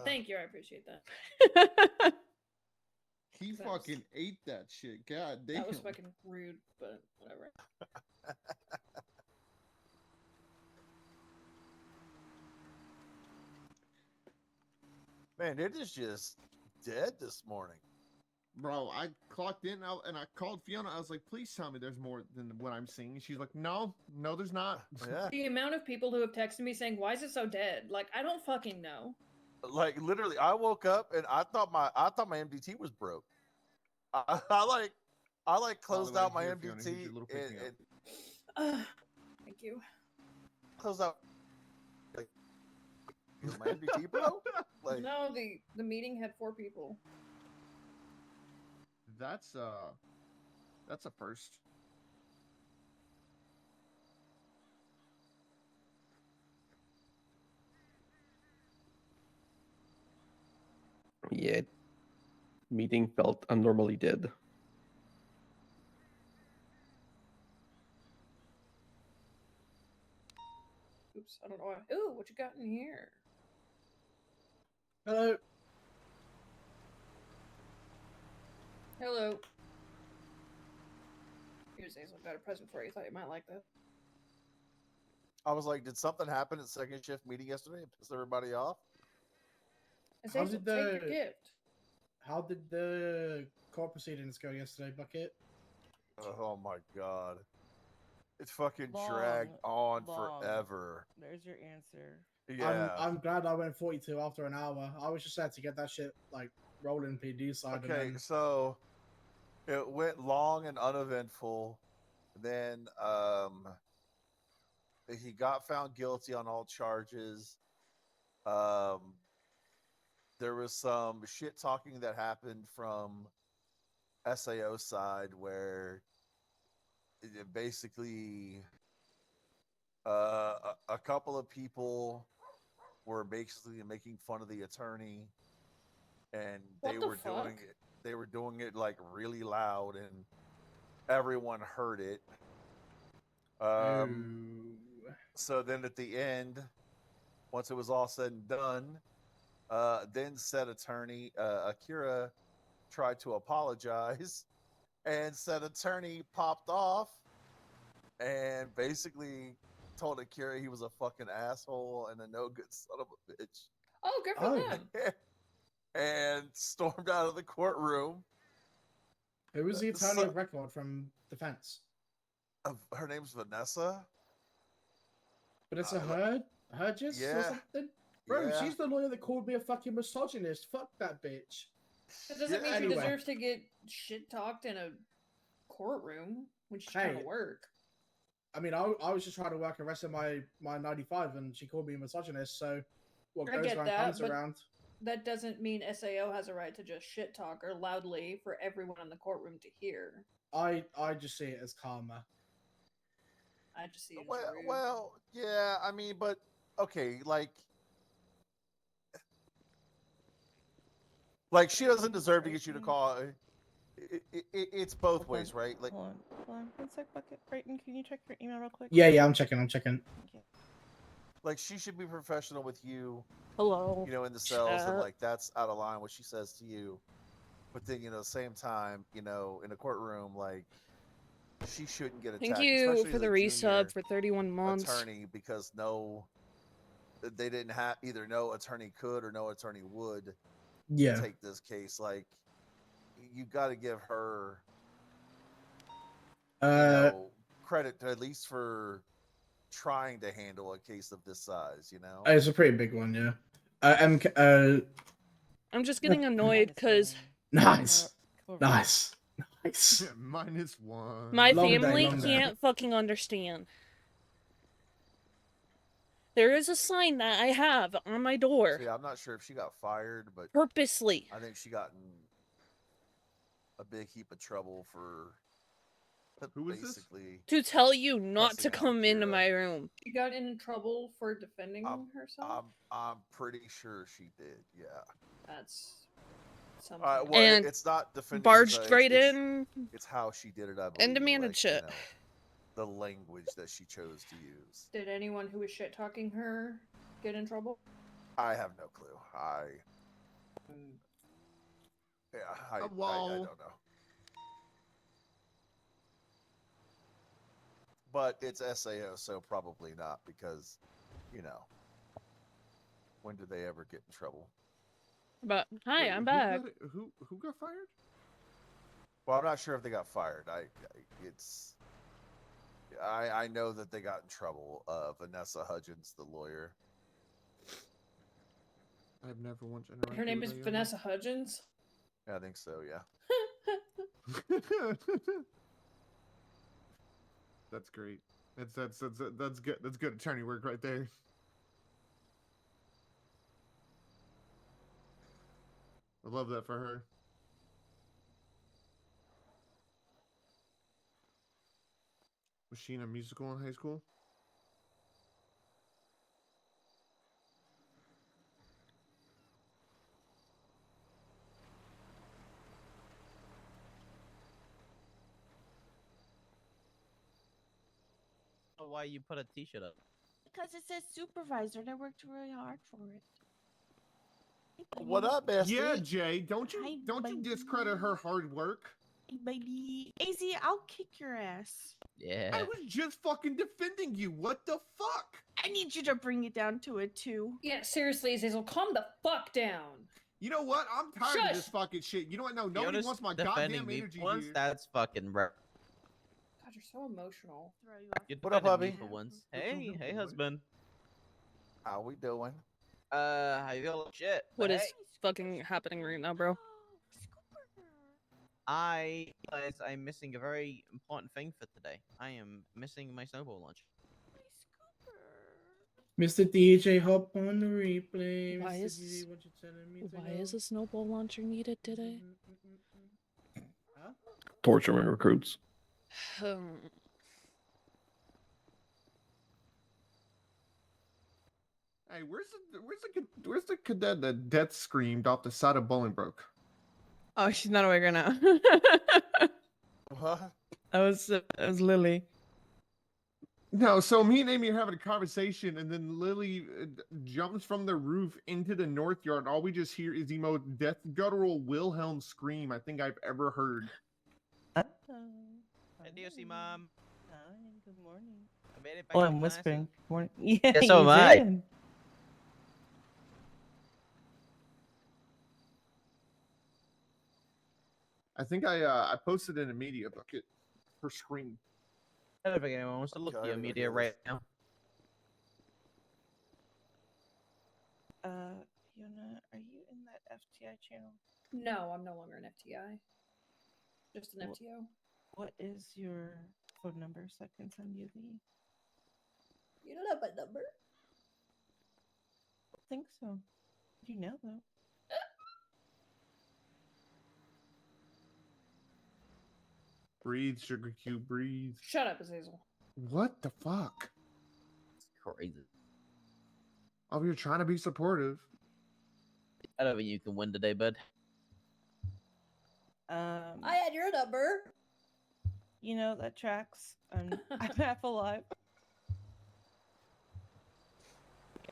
Thank you, I appreciate that. He That was- fucking ate that shit. God damn. That was fucking rude, but whatever. Man, it is just dead this morning. Bro, I clocked in and I called Fiona. I was like, please tell me there's more than what I'm seeing. And she's like, no, there's not. Yeah. The amount of people who have texted me saying, "Why is it so dead?" Like, I don't fucking know. Like literally, I woke up and I thought my MDT was broke. I closed way, out my here, Fiona, here's MDT your little pick me up. and Thank you. closed out. Like, is my MDT bro? Like, No, the meeting had 4 people. That's a first. Yeah. Meeting felt abnormally dead. Oops, I don't know why. Ooh, what you got in here? Hello. Hello. Here's Hazel. Got a present for you. Thought you might like that. I was like, did something happen at second shift meeting yesterday and piss everybody off? Hazel, take your gift. How did the court proceedings go yesterday, Bucket? Oh my god. It fucking Long, dragged on long. forever. There's your answer. Yeah. I'm glad I went 42 after an hour. I was just sad to get that shit like rolling PD side. Okay, And then... so it went long and uneventful. Then he got found guilty on all charges. There was some shit talking that happened from SAO side where it basically a couple of people were basically making fun of the attorney, and What the fuck? they were doing it like really loud, and everyone heard it. So then at the end, once it was all said and done, then said attorney Akira tried to apologize, and said attorney popped off and basically told Akira he was a fucking asshole and a no good son of a bitch. Oh, good for them. And stormed out of the courtroom. Who was the attorney of record from defense? Her name's Vanessa. But it's a Hergis yeah. or something? Bro, Yeah. she's the lawyer that called me a fucking misogynist. Fuck that bitch. That doesn't mean Anyway. she deserves to get shit talked in a courtroom when she's trying Hey. to work. I mean, I was just trying to work the rest of my 95, and she called me a misogynist. So what I goes get around that, comes but around. that doesn't mean SAO has a right to just shit talk her loudly for everyone in the courtroom to hear. I just see it as karma. I just see it as Well, rude. well, yeah. I mean, but okay, like she doesn't deserve to get you to call. It's both Hold on, ways, right? Like, hold on. 1 sec, Bucket. Brayton, can you check your email real quick? Yeah, I'm checking. Okay. like she should be professional with you, Hello. you know, in the cells, and Chat. like that's out of line what she says to you. But then, you know, same time, you know, in a courtroom, like she shouldn't get Thank attacked, you especially for as the a resub junior for 31 months. attorney, because they didn't have either no attorney could or no attorney would Yeah. take this case. Like, you got to give her, you know, credit at least for trying to handle a case of this size. You know, It's a pretty big one, yeah. I'm just getting annoyed because Nice. Nice. -1. my Long day, family long day. can't fucking understand. There is a sign that I have on my door so yeah, I'm not sure if she got fired, but purposely I think she got in a big heap of trouble for Who is this? basically to tell you not cussing to out come into Kira. my room. She got in trouble for defending herself. I'm pretty sure she did. Yeah. That's something. Well, And it's not defending barged herself, right it's, in It's how she did it. I believe. and demanded like, shit. You know, the language that she chose to use. Did anyone who was shit talking her get in trouble? I have no clue. I don't know. But it's SAO, so probably not, because, you know, when did they ever get in trouble? But hi, Wait, I'm back. Who got fired? Well, I'm not sure if they got fired. I know that they got in trouble. Vanessa Hudgens, the lawyer. I've never once interacted Her name with is a young Vanessa Hudgens. Yeah, I think so. Yeah. That's great. That's good. That's good attorney work right there. I love that for her. Was she in a musical in high school? Why you put a t-shirt up? Because it says supervisor, and I worked really hard for it. What up, Bestie? Yeah, Jay. Don't you baby. discredit her hard work? Hey, baby. AZ, I'll kick your ass. Yeah. I was just fucking defending you. What the fuck? I need you to bring it down to it, too. Yeah, seriously, Azazel, calm the fuck down. You know what? I'm tired of this fucking shit. You know what? No, nobody Fiona's wants my defending goddamn me energy once. here. That's fucking rare. God, you're so emotional. You're What up, defending me hubby? for once. Hey, husband. How we doing? How you feeling? Shit. What but is hey, fucking happening right now, bro? I realize I'm missing a very important thing for today. I am missing my snowball launch. Mr. DJ, hop on the replay. Why Mr. is DJ, what you telling me to why go? is a snowball launcher needed today? Huh? Torture my recruits. Hey, where's the cadet that death screamed off the side of Bolingbroke? Oh, she's not awake right now. What? That was Lily. No, so me and Amy are having a conversation, and then Lily jumps from the roof into the north yard. All we just hear is the most death guttural Wilhelm scream I think I've ever heard. Hey, DoC, Mom. Hi, good morning. I made it back Oh, to I'm class. whispering. Good morning. Yeah, Yeah, so you am I. did. I think I posted in a media bucket her scream. I don't think anyone wants to look at your media right now. Fiona, are you in that FTI channel? No, I'm no longer an FTI. Just an Wh- FTO. What is your phone number so I can send you the? You don't have my number. I think so. You know though. Breathe, Sugar Cube, breathe. Shut up, Azazel. What the fuck? It's crazy. Oh, you're trying to be supportive. I don't think you can win today, bud. I had your number. You know that tracks. I'm half alive.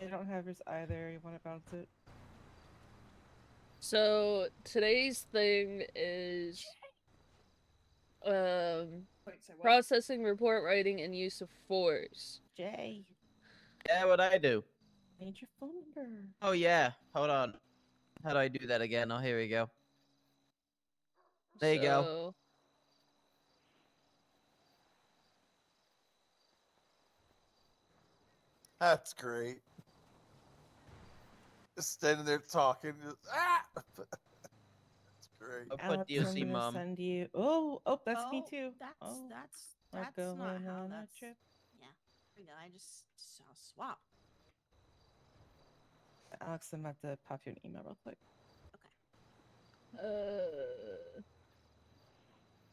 I don't have yours either. You want to bounce it? So today's thing is Wait, say what? processing, report writing, and use of force. Jay, Yeah, what I do? I need your phone number. Oh yeah, hold on. How do I do that again? Oh, here we go. There you go. So, That's great. Just standing there talking. Just, That's great. I'll Alex, put DoC, I'm gonna mom. send you. Oh, that's me Oh, too. That's Oh, that's we're not going how on that's. a trip. Yeah, I just saw swap. Alex, I'm about to pop you an email real quick.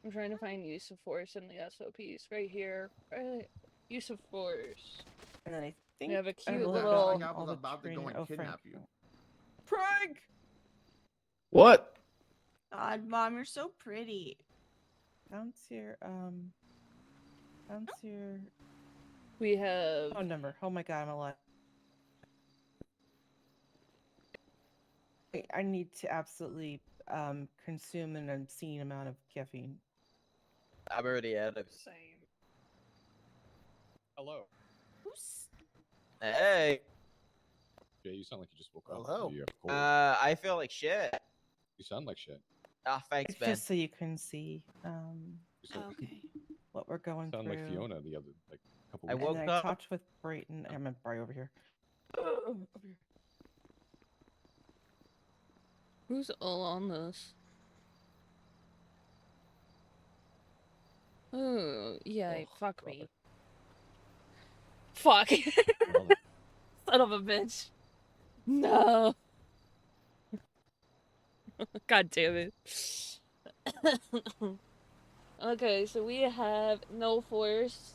I'm trying to find use of force in the SOPs right here. Use of force. And then I think We have a I cute will have little. gotten I all was the about to go training- and Frank. kidnap you. Frank! What? God, mom, you're so pretty. Bounce your We have. phone number. Oh my god, I'm alive. I need to absolutely consume an obscene amount of caffeine. I'm already at it. Same. Hello. Who's? Hey. Jay, you sound like you just woke up. Hello. You have a cold. I feel like shit. You sound like shit. Ah, thanks, It's Ben. just so you can see You sound, Okay. what we're going sound through. like Fiona the other couple I weeks. woke And then I up. talked with Brayton. I'm right over here. Over here. Who's all on this? Oh, yeah, Oh, fuck God. me. Fuck. Well, Son of a bitch. No. God damn it. Okay, so we have no force,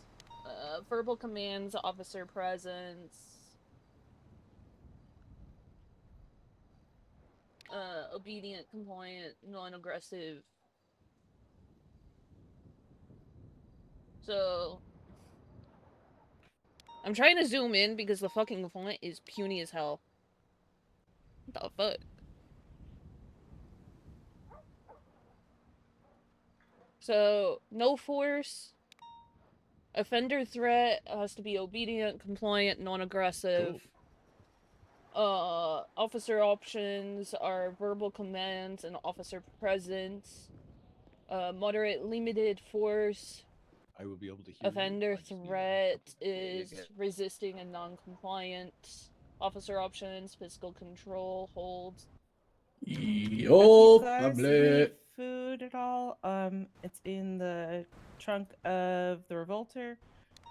verbal commands, officer presence, obedient, compliant, non-aggressive. So I'm trying to zoom in because the fucking font is puny as hell. What the fuck? So, no force. Offender threat has to be obedient, compliant, non-aggressive. Officer options are verbal commands and officer presence. Moderate limited force. I will be able to hear you. Offender I just need a threat couple- is good. resisting and non-compliant. Officer options, physical control, holds. If Yo, you guys need food at all, it's in the trunk of the Revolter.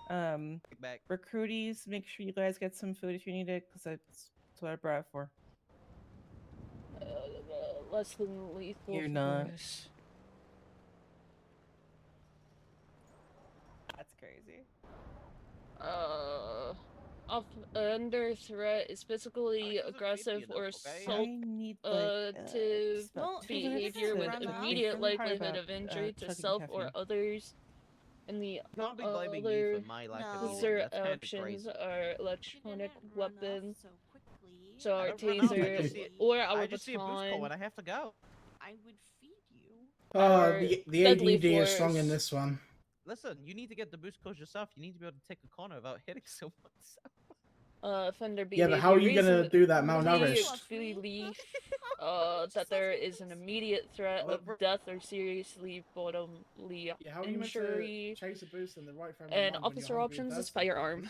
Back. Recruities, make sure you guys get some food if you need it, because that's what I brought it for. Less than lethal You're not. force. That's crazy. Under threat is physically doesn't aggressive fit me or enough, okay? I need like assaultive about 2 minutes behavior to with run off. immediate think hard likelihood about, of injury to chugging self or caffeine. others. And the You can't be blaming me other for my lack of No. eating. officer That's kind of options crazy. are She electronic didn't run off weapons. so quickly. So I our don't run off, I taser just see- or our I just see a boost call baton. and I have to go. I would feed you. Our The deadly ADD is strong in force. this one. Listen, you need to get the boost calls yourself. You need to be able to take a corner without hitting someone. Offender Yeah, behavior. but how are you gonna Reason- do that Belief malnourished? that there is an immediate threat of death or seriously bodily Yeah, how are you meant to injury. chase a boost in the right frame of And mind when officer you're hungry and options is thirsty? firearm.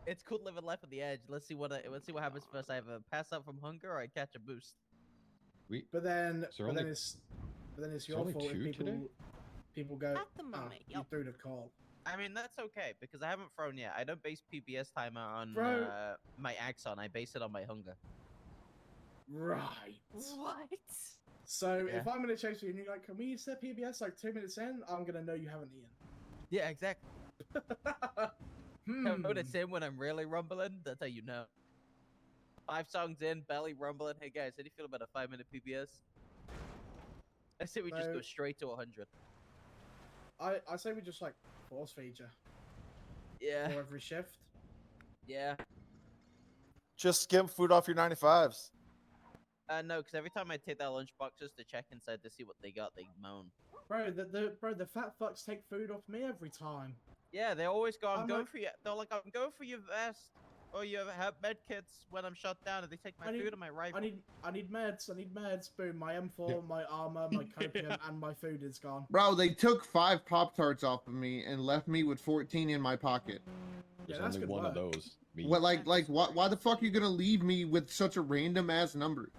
It's called living life on the edge. Let's see what happens first. I either pass out from hunger or I catch a boost. But then, Is there but then only- it's Is there your only fault if 2 people. today? people go, At the "Oh, moment, you threw the call." I mean, that's okay because I haven't thrown yet. I don't base PBS timer on Bro. my Axon. I base it on my hunger. Right. What? So Yeah. if I'm gonna chase you and you're like, "Can we set PBS like 2 minutes in?" I'm gonna know you haven't eaten. Yeah, exactly. Hmm. Notice in when I'm really rumbling. That's how you know. 5 songs in, belly rumbling. Hey guys, how do you feel about a 5-minute PBS? I say we just go No. straight to 100. I say we just like force feature Yeah. for every shift. Yeah. Just skim food off your 95s. No, because every time I take their lunch boxes to check inside to see what they got, they moan. Bro, the fat fucks take food off me every time. Yeah, they always go, I'm I'm going like- for you. They're like, I'm going for your vest or your med kits when I'm shut down, and they take my I need- food and my rifle. I need meds. I need meds. Boom, my M4, my armor, my copium, and my food is gone. Bro, they took 5 Pop-Tarts off of me and left me with 14 in my pocket. Yeah, There's that's only good one of work. those. Me. What, like, why the fuck are you gonna leave me with such a random ass number?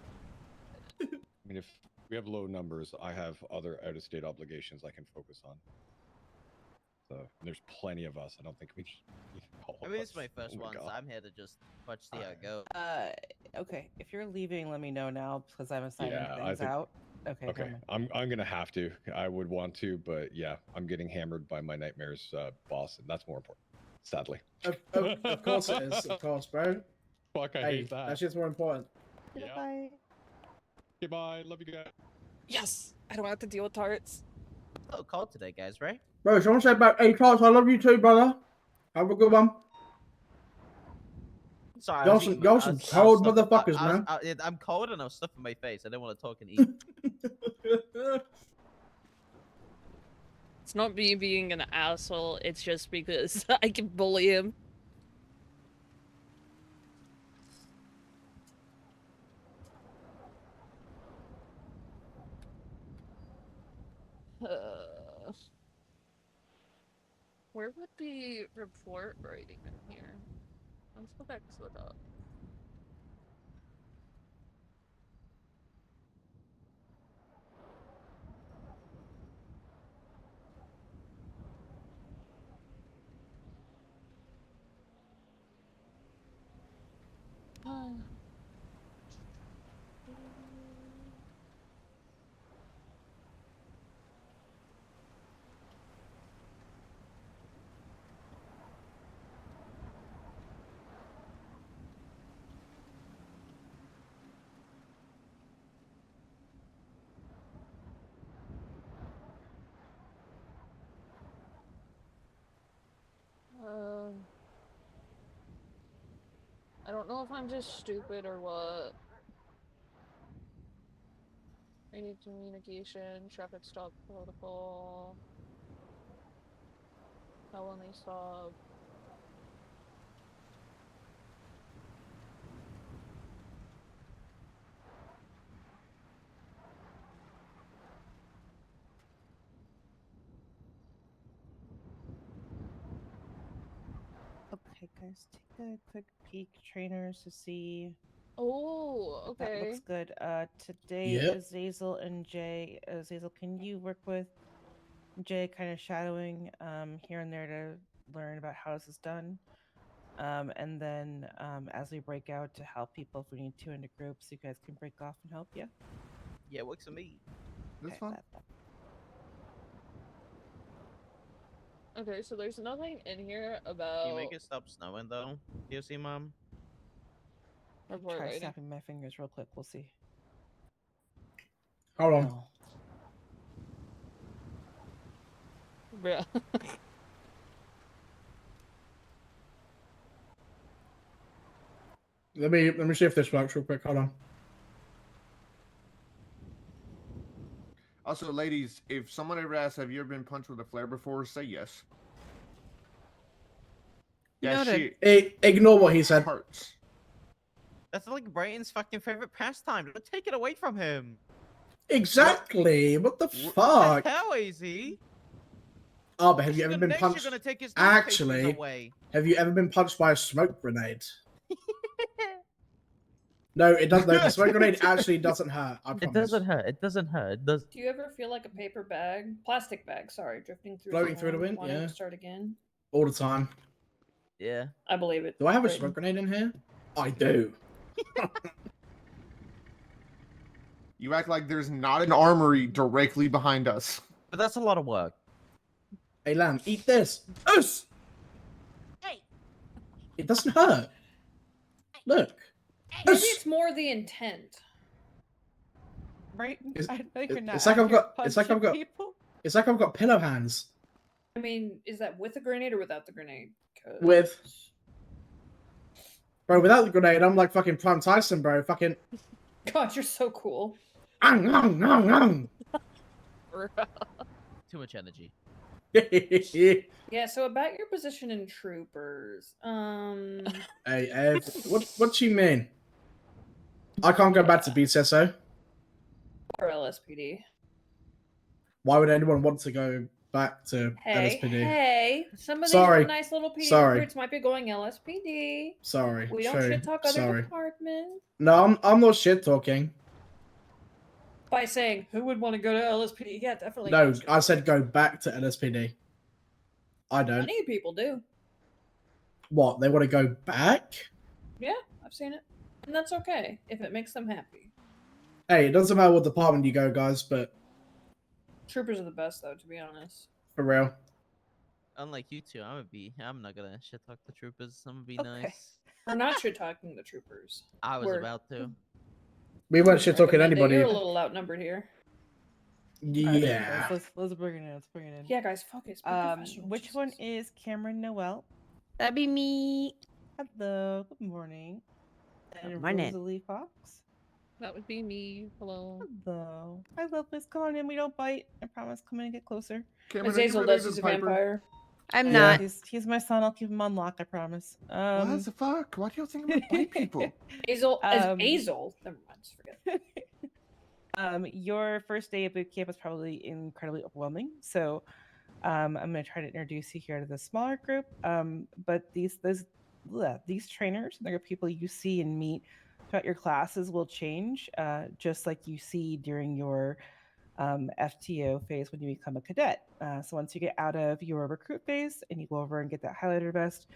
I mean, if we have low numbers, I have other out-of-state obligations I can focus on. So there's plenty of us. I don't think we should. I mean, it's my first Oh my one, so God. I'm here to just watch the how it goes. Okay. If you're leaving, let me know now because I'm assigning Yeah, I things think- out. Okay. Okay, never mind. I'm gonna have to. I would want to, but yeah, I'm getting hammered by my nightmares boss, and that's more important. Sadly. Of course it is. Of course, bro. Fuck, I Hey, hate that. that shit's more important. Yeah. Bye. Okay, bye. Love you guys. Yes, I don't have to deal with tarts. Oh, call today, guys, right? Bro, someone said about 8 tarts. I love you too, brother. Have a good one. Sorry, Y'all I was some- eating y'all my- I some was cold stuffing- motherfuckers, I was- man. I'm cold and I was stuffing my face. I didn't want to talk and eat. It's not me being an asshole, it's just because I can bully him. Where would be report writing in here? Let's go back to the top. I don't know if I'm just stupid or what. I need communication, traffic stop protocol. How will they stop? Okay, guys, take a quick peek, trainers, to see. Oh, if That okay. looks good. Today Yep. Azazel and Jay. Azazel, can you work with Jay, kind of shadowing here and there to learn about how this is done? And then as we break out to help people, if we need to into groups, you guys can break off and help. Yeah. Yeah, works for me. That's Okay, fine. Okay, so there's nothing in here Can about you make it stop snowing though? POC mom. report Try writing. snapping my fingers real quick. We'll see. Hold on. No. Bruh. Let me see if this works real quick. Hold on. Also, ladies, if someone ever asks, have you ever been punched with a flare before, say yes. That Noted. shit Ignore what he said. hurts. That's like Brayton's fucking favorite pastime. Don't take it away from him. Exactly. What the What fuck? the hell, AZ? Oh, but have you You're ever gonna- been next punched? You're gonna take his newspapers Actually, away. have you ever been punched by a smoke grenade? No, it doesn't. No, the smoke grenade actually doesn't hurt. I promise. It doesn't hurt. It doesn't hurt. It does. Do you ever feel like a paper bag, plastic bag, sorry, drifting through Floating through the wind? wanting Yeah. to start again? All the time. Yeah. I believe it. Do I have a Brayden. smoke grenade in here? I do. You act like there's not an armory directly behind us. But that's a lot of work. Hey, Lamb, eat this. Us. Hey. It doesn't hurt. Look. Maybe it's more the intent. Right? It's, I know you're not it's like out I've here got. It's like I've punching got. people. It's like I've got pillow hands. I mean, is that with a grenade or without the grenade? 'Cause- With. Bro, without the grenade, I'm like fucking Prime Tyson, bro. Fucking. God, you're so cool. Ang. Too much energy. Yeah, so about your position in troopers. Hey, Ev, what you mean? I can't go back to BTSO. Or LSPD. Why would anyone want to go back to Hey, LSPD? hey, some of Sorry. these nice little PD Sorry. recruits might be going LSPD. Sorry. We don't True. shit talk other Sorry. departments No, I'm not shit talking. by saying who would want to go to LSPD. Yeah, definitely. No, not shit I said go back to LSPD. I don't. Many people do. What? They want to go back? Yeah, I've seen it, and that's okay if it makes them happy. Hey, it doesn't matter what department you go, guys, but Troopers are the best, though, to be honest. for real. Unlike you two, I'm not gonna shit talk the troopers. I'm gonna be Okay. nice. We're not shit talking the troopers. I was We're- about to. We weren't shit talking recommend it. anybody. You're a little outnumbered here. Alright, Yeah. let's bring it in. Let's bring it in. Yeah, guys, focus. Be professional, Which Jesus. one is Cameron Noel? That'd be me. Hello. Good morning. And morning. Rosalie Fox. That would be me. Hello. Hello. I love this. Come on in. We don't bite. I promise. Come in and get closer. Cameron, are you Azazel related does. to He's a Piper? vampire. I'm Yeah. not. He's my son. I'll keep him on lock. I promise. What the fuck? Why do you think I'm gonna bite people? Azel, Um, Azel. Never mind. Just forget. Your first day of boot camp is probably incredibly overwhelming. So, I'm going to try to introduce you here to the smaller group. But these trainers, they're people you see and meet throughout your classes will change, just like you see during your FTO phase when you become a cadet. So once you get out of your recruit phase and you go over and get that highlighter vest,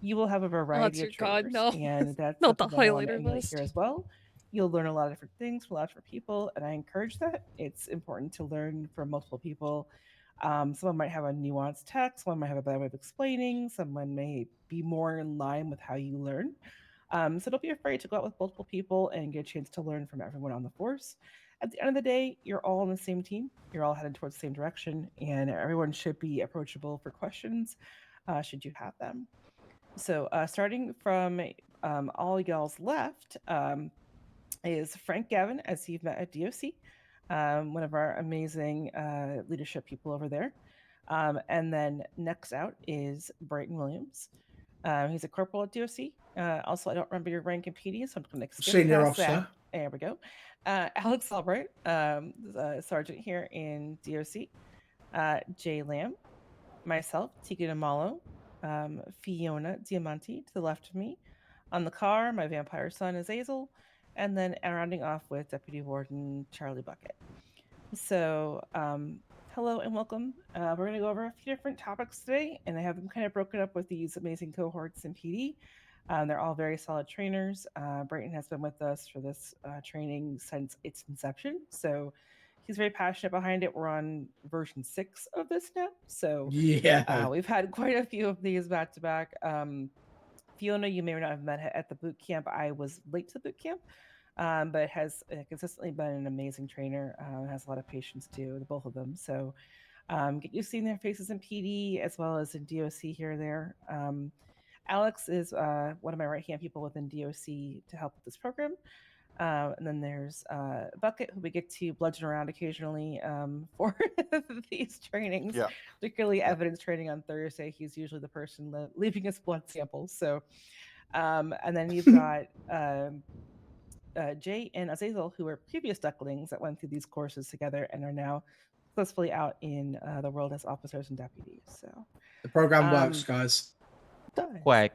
you will have a variety dear of God, trainers, no. and that's Not the something that I wanna highlighter emulate vest. here as well. You'll learn a lot of different things from a lot of different people, and I encourage that. It's important to learn from multiple people. Someone might have a nuanced text, one might have a better way of explaining, someone may be more in line with how you learn. So don't be afraid to go out with multiple people and get a chance to learn from everyone on the force. At the end of the day, you're all on the same team. You're all headed towards the same direction, and everyone should be approachable for questions, should you have them. So starting from all y'all's left is Frank Gavin, as you've met at DoC, one of our amazing leadership people over there. And then next out is Brayton Williams. He's a corporal at DoC. Also, I don't remember your rank in PD, so I'm going to skip Senior past that. officer. There we go. Alex Albright, sergeant here in DoC. Jay Lamb, myself, Tegan Amalo, Fiona Diamanti to the left of me. On the car, my vampire son is Azazel, and then rounding off with Deputy Warden Charlie Bucket. So, hello and welcome. We're going to go over a few different topics today, and I have them kind of broken up with these amazing cohorts in PD. They're all very solid trainers. Brayton has been with us for this training since its inception, so he's very passionate behind it. We're on version 6 of this now, so Yeah. we've had quite a few of these back to back. Fiona, you may or not have met at the boot camp. I was late to the boot camp, but has consistently been an amazing trainer. Has a lot of patience too, the both of them. So get used to seeing their faces in PD as well as in DoC here or there. Alex is one of my right-hand people within DoC to help with this program. And then there's Bucket, who we get to bludgeon around occasionally for these trainings, Yeah. particularly evidence training on Thursday. He's usually the person leaving us blood samples. So, and then you've got Jay and Azazel, who are previous ducklings that went through these courses together and are now successfully out in the world as officers and deputies. So The program works, guys. done. Quack.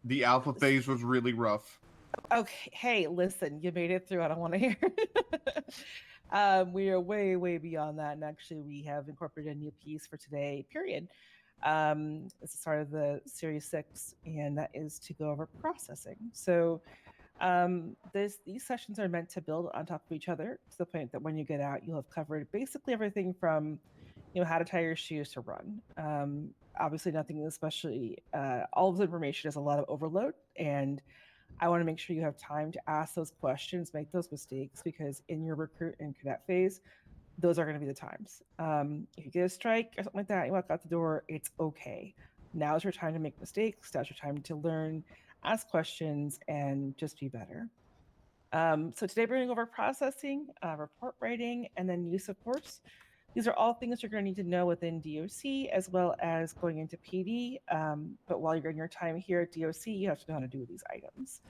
The alpha phase was really rough. Okay, hey, listen, you made it through. I don't want to hear. We are way, way beyond that, and actually, we have incorporated a new piece for today. Period. It's the start of the Series 6, and that is to go over processing. So, these sessions are meant to build on top of each other to the point that when you get out, you'll have covered basically everything from, how to tie your shoes to run. Obviously, nothing especially. All of the information is a lot of overload, and I want to make sure you have time to ask those questions, make those mistakes, because in your recruit and cadet phase, those are going to be the times. If you get a strike or something like that, you walk out the door, it's okay. Now's your time to make mistakes. Now's your time to learn, ask questions, and just be better. So today we're going over processing, report writing, and then use of force. These are all things you're going to need to know within DoC as well as going into PD. But while you're in your time here at DoC, you have to know how to do these items.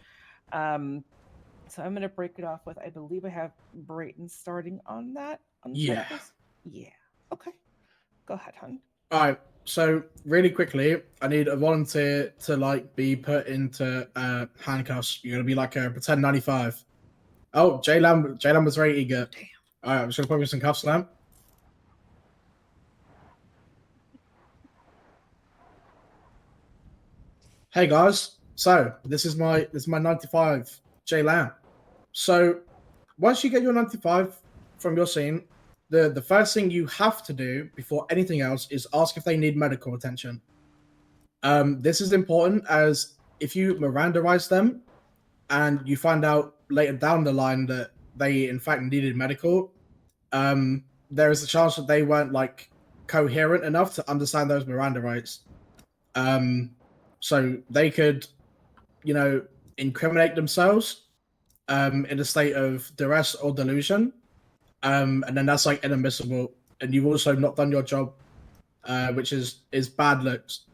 So I'm going to break it off with, I believe I have Brayton starting on that. Yeah. Yeah. Okay. Go ahead, hon. All right. So really quickly, I need a volunteer to be put into handcuffs. You're gonna be like a pretend 95. Oh, J Lam was very eager. Damn. All right, I'm just gonna put you some cuffs now. Hey guys, so this is my 95, J Lam. So once you get your 95 from your scene, the first thing you have to do before anything else is ask if they need medical attention. This is important as if you Mirandarize them and you find out later down the line that they in fact needed medical, there is a chance that they weren't coherent enough to understand those Miranda rights. So they could, incriminate themselves in a state of duress or delusion. And then that's inadmissible. And you've also not done your job, which is bad looks.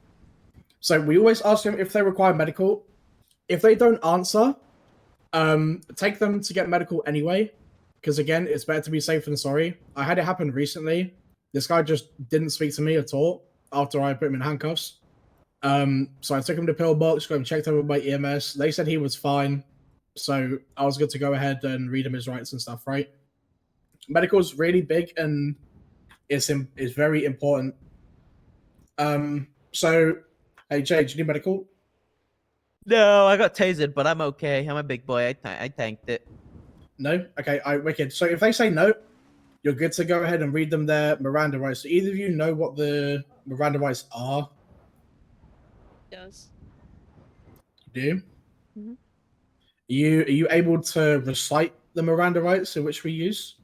So we always ask them if they require medical. If they don't answer, take them to get medical anyway. Because again, it's better to be safe than sorry. I had it happen recently. This guy just didn't speak to me at all after I put him in handcuffs. So I took him to pillbox, got him checked over by EMS. They said he was fine. So I was good to go ahead and read him his rights and stuff, right? Medical is really big and it's very important. So, hey Jay, do you need medical? No, I got tasered, but I'm okay. I'm a big boy. I tanked it. No? Okay, wicked. So if they say no, you're good to go ahead and read them their Miranda rights. So either of you know what the Miranda rights are? Yes. You do? Mhm. Are you able to recite the Miranda rights in which we use?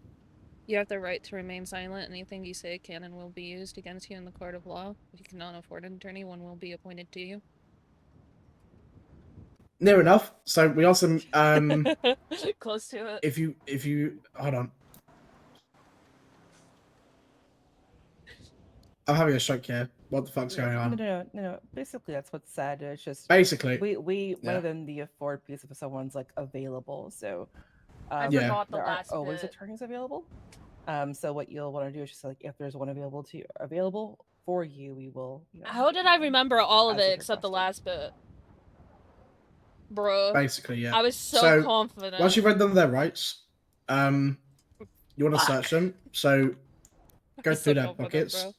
You have the right to remain silent. Anything you say can and will be used against you in the court of law. If you cannot afford an attorney, one will be appointed to you. Near enough. So we also Close to it. if you hold on. I'm having a stroke here. What the fuck's going on? No. Basically, that's what's sad. It's just Basically, we yeah. one of them the afford piece if someone's available. So I Yeah. forgot the there last aren't always bit. attorneys available. So what you'll want to do is just if there's one available for you, we will. How did I remember all of as it is except the requested. last bit? Bruh. Basically, yeah. I was so confident. Once you've read them their rights, you want to search them. So go was through so their confident, pockets. bro.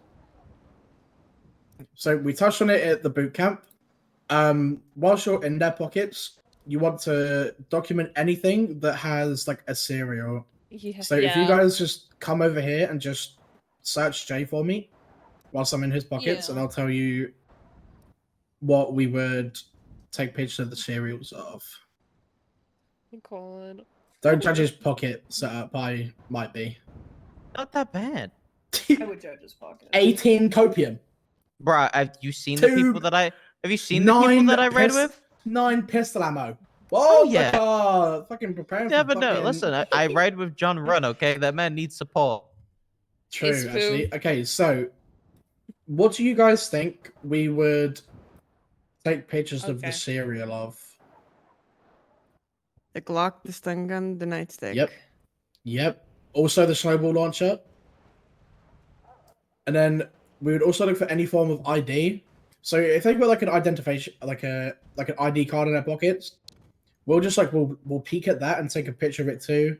So we touched on it at the boot camp. Whilst you're in their pockets, you want to document anything that has a serial. Yeah. So if you guys just come over here and just search Jay for me whilst I'm in his pockets, and I'll tell you what we would take pictures of the serials of. God. Don't judge his pocket setup. I might be. Not that bad. I would judge his pocket. 18 copium. Bruh, have you seen the people that I ride with? 9 pistol ammo. Oh, Oh yeah. yeah. Fucking preparing Never for know. fucking... Listen, I ride with John Run, okay? That man needs support. True, actually. Okay, so what do you guys think we would take pictures of the serial of? The Glock, the stun gun, the nightstick. Yep. Also the snowball launcher. And then we would also look for any form of ID. So if they've got an identification, like an ID card in their pockets, we'll just like we'll peek at that and take a picture of it too.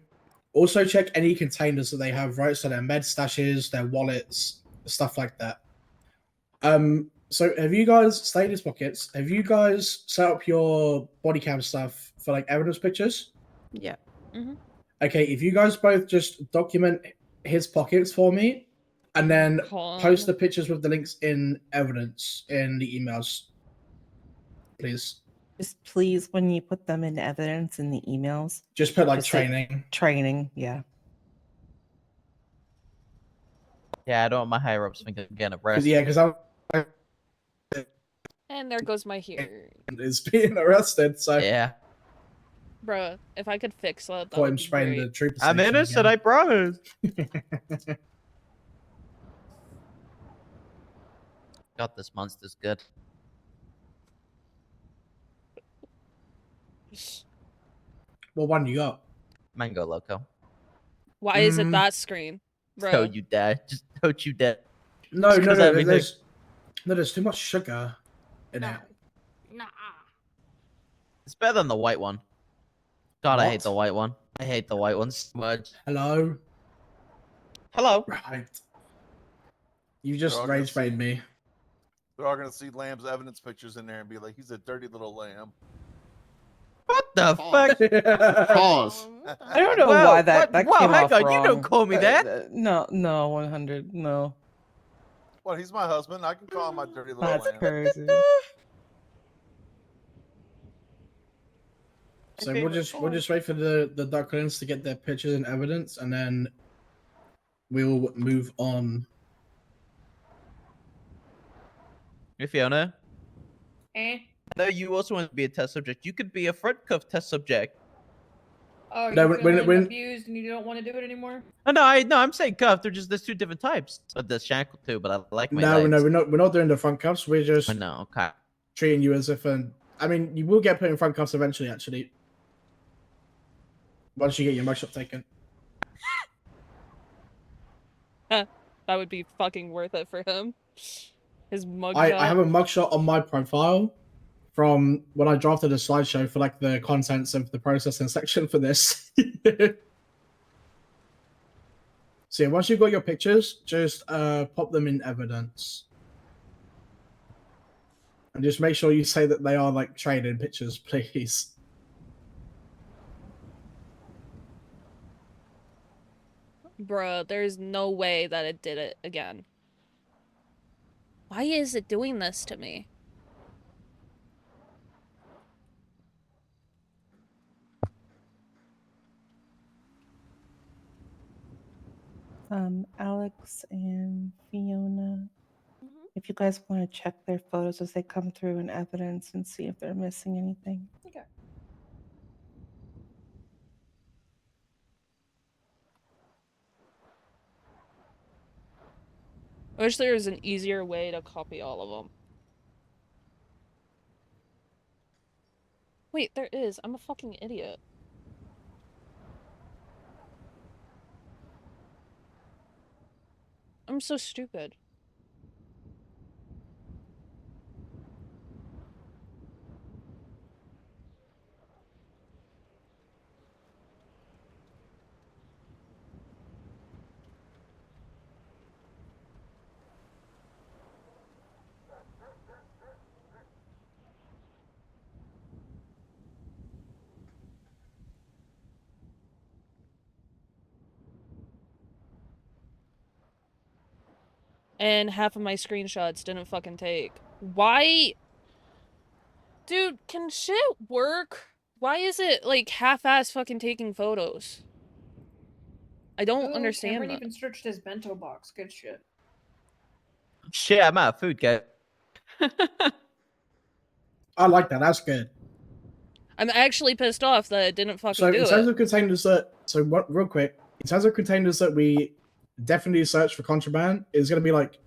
Also check any containers that they have, right? So their med stashes, their wallets, stuff like that. So have you guys status pockets? Have you guys set up your body cam stuff for like evidence pictures? Yeah. Okay, if you guys both just document his pockets for me, and then post the pictures with the links in evidence in the emails, please. Just please, when you put them in evidence in the emails, Just put like say training. training, yeah. Yeah, I don't want my higher ups thinking again at rest. Yeah, because And there goes my hearing. is being arrested. So yeah, Bruh, if I could fix that, that caught would him be spraying great. the trooper. I'm section innocent. again. I promise. God, this monster's good. What one you got? Mango Loco. Why is it that screen? Bruh. Don't you dare. Just don't you dare. No, Just no, 'cause no. everything- There's too much sugar in it. It's better than the white one. God, I hate What? the white one. I hate the white one so much. Hello. Hello. Right. You just They're all gonna rage baited see- me. They're all gonna see Lamb's evidence pictures in there and be like, "He's a dirty little lamb." What the fuck? Pause. I don't know Whoa, why that what? came Whoa, hang off on, wrong. you don't call me that. No, 100, no. Well, he's my husband. I can call him my dirty little That's lamb. crazy. So we'll just wait for the ducklings to get their pictures and evidence, and then we'll move on. Hey, Fiona. Eh? I know you also want to be a test subject. You could be a front cuff test subject. Oh, No, you're when- feeling when- abused and you don't want to do it anymore? Oh, no, I'm saying cuff. There's two different types. But there's shankle too, but I like my No, legs. we're not doing the front cuffs. We're just I know, okay. treating you as if I mean, you will get put in front cuffs eventually. Actually, once you get your mugshot taken. That would be fucking worth it for him. His mugshot. I have a mugshot on my profile from when I drafted a slideshow for like the contents of the processing section for this. So yeah, once you've got your pictures, just pop them in evidence. And just make sure you say that they are like training pictures, please. Bruh, there's no way that it did it again. Why is it doing this to me? Alex and Fiona, if you guys want to check their photos as they come through in evidence and see if they're missing anything. Okay. I wish there was an easier way to copy all of them. Wait, there is. I'm a fucking idiot. I'm so stupid. And half of my screenshots didn't fucking take. Why? Dude, can shit work? Why is it, like, half-ass fucking taking photos? I don't Ooh, understand Cameron that. even searched his bento box. Good shit. Shit, I'm out of food, guys. I like that. That's good. I'm actually pissed off that it didn't fucking So do in terms it. of containers that, so what? Real quick, in terms of containers that we definitely search for contraband is going to be like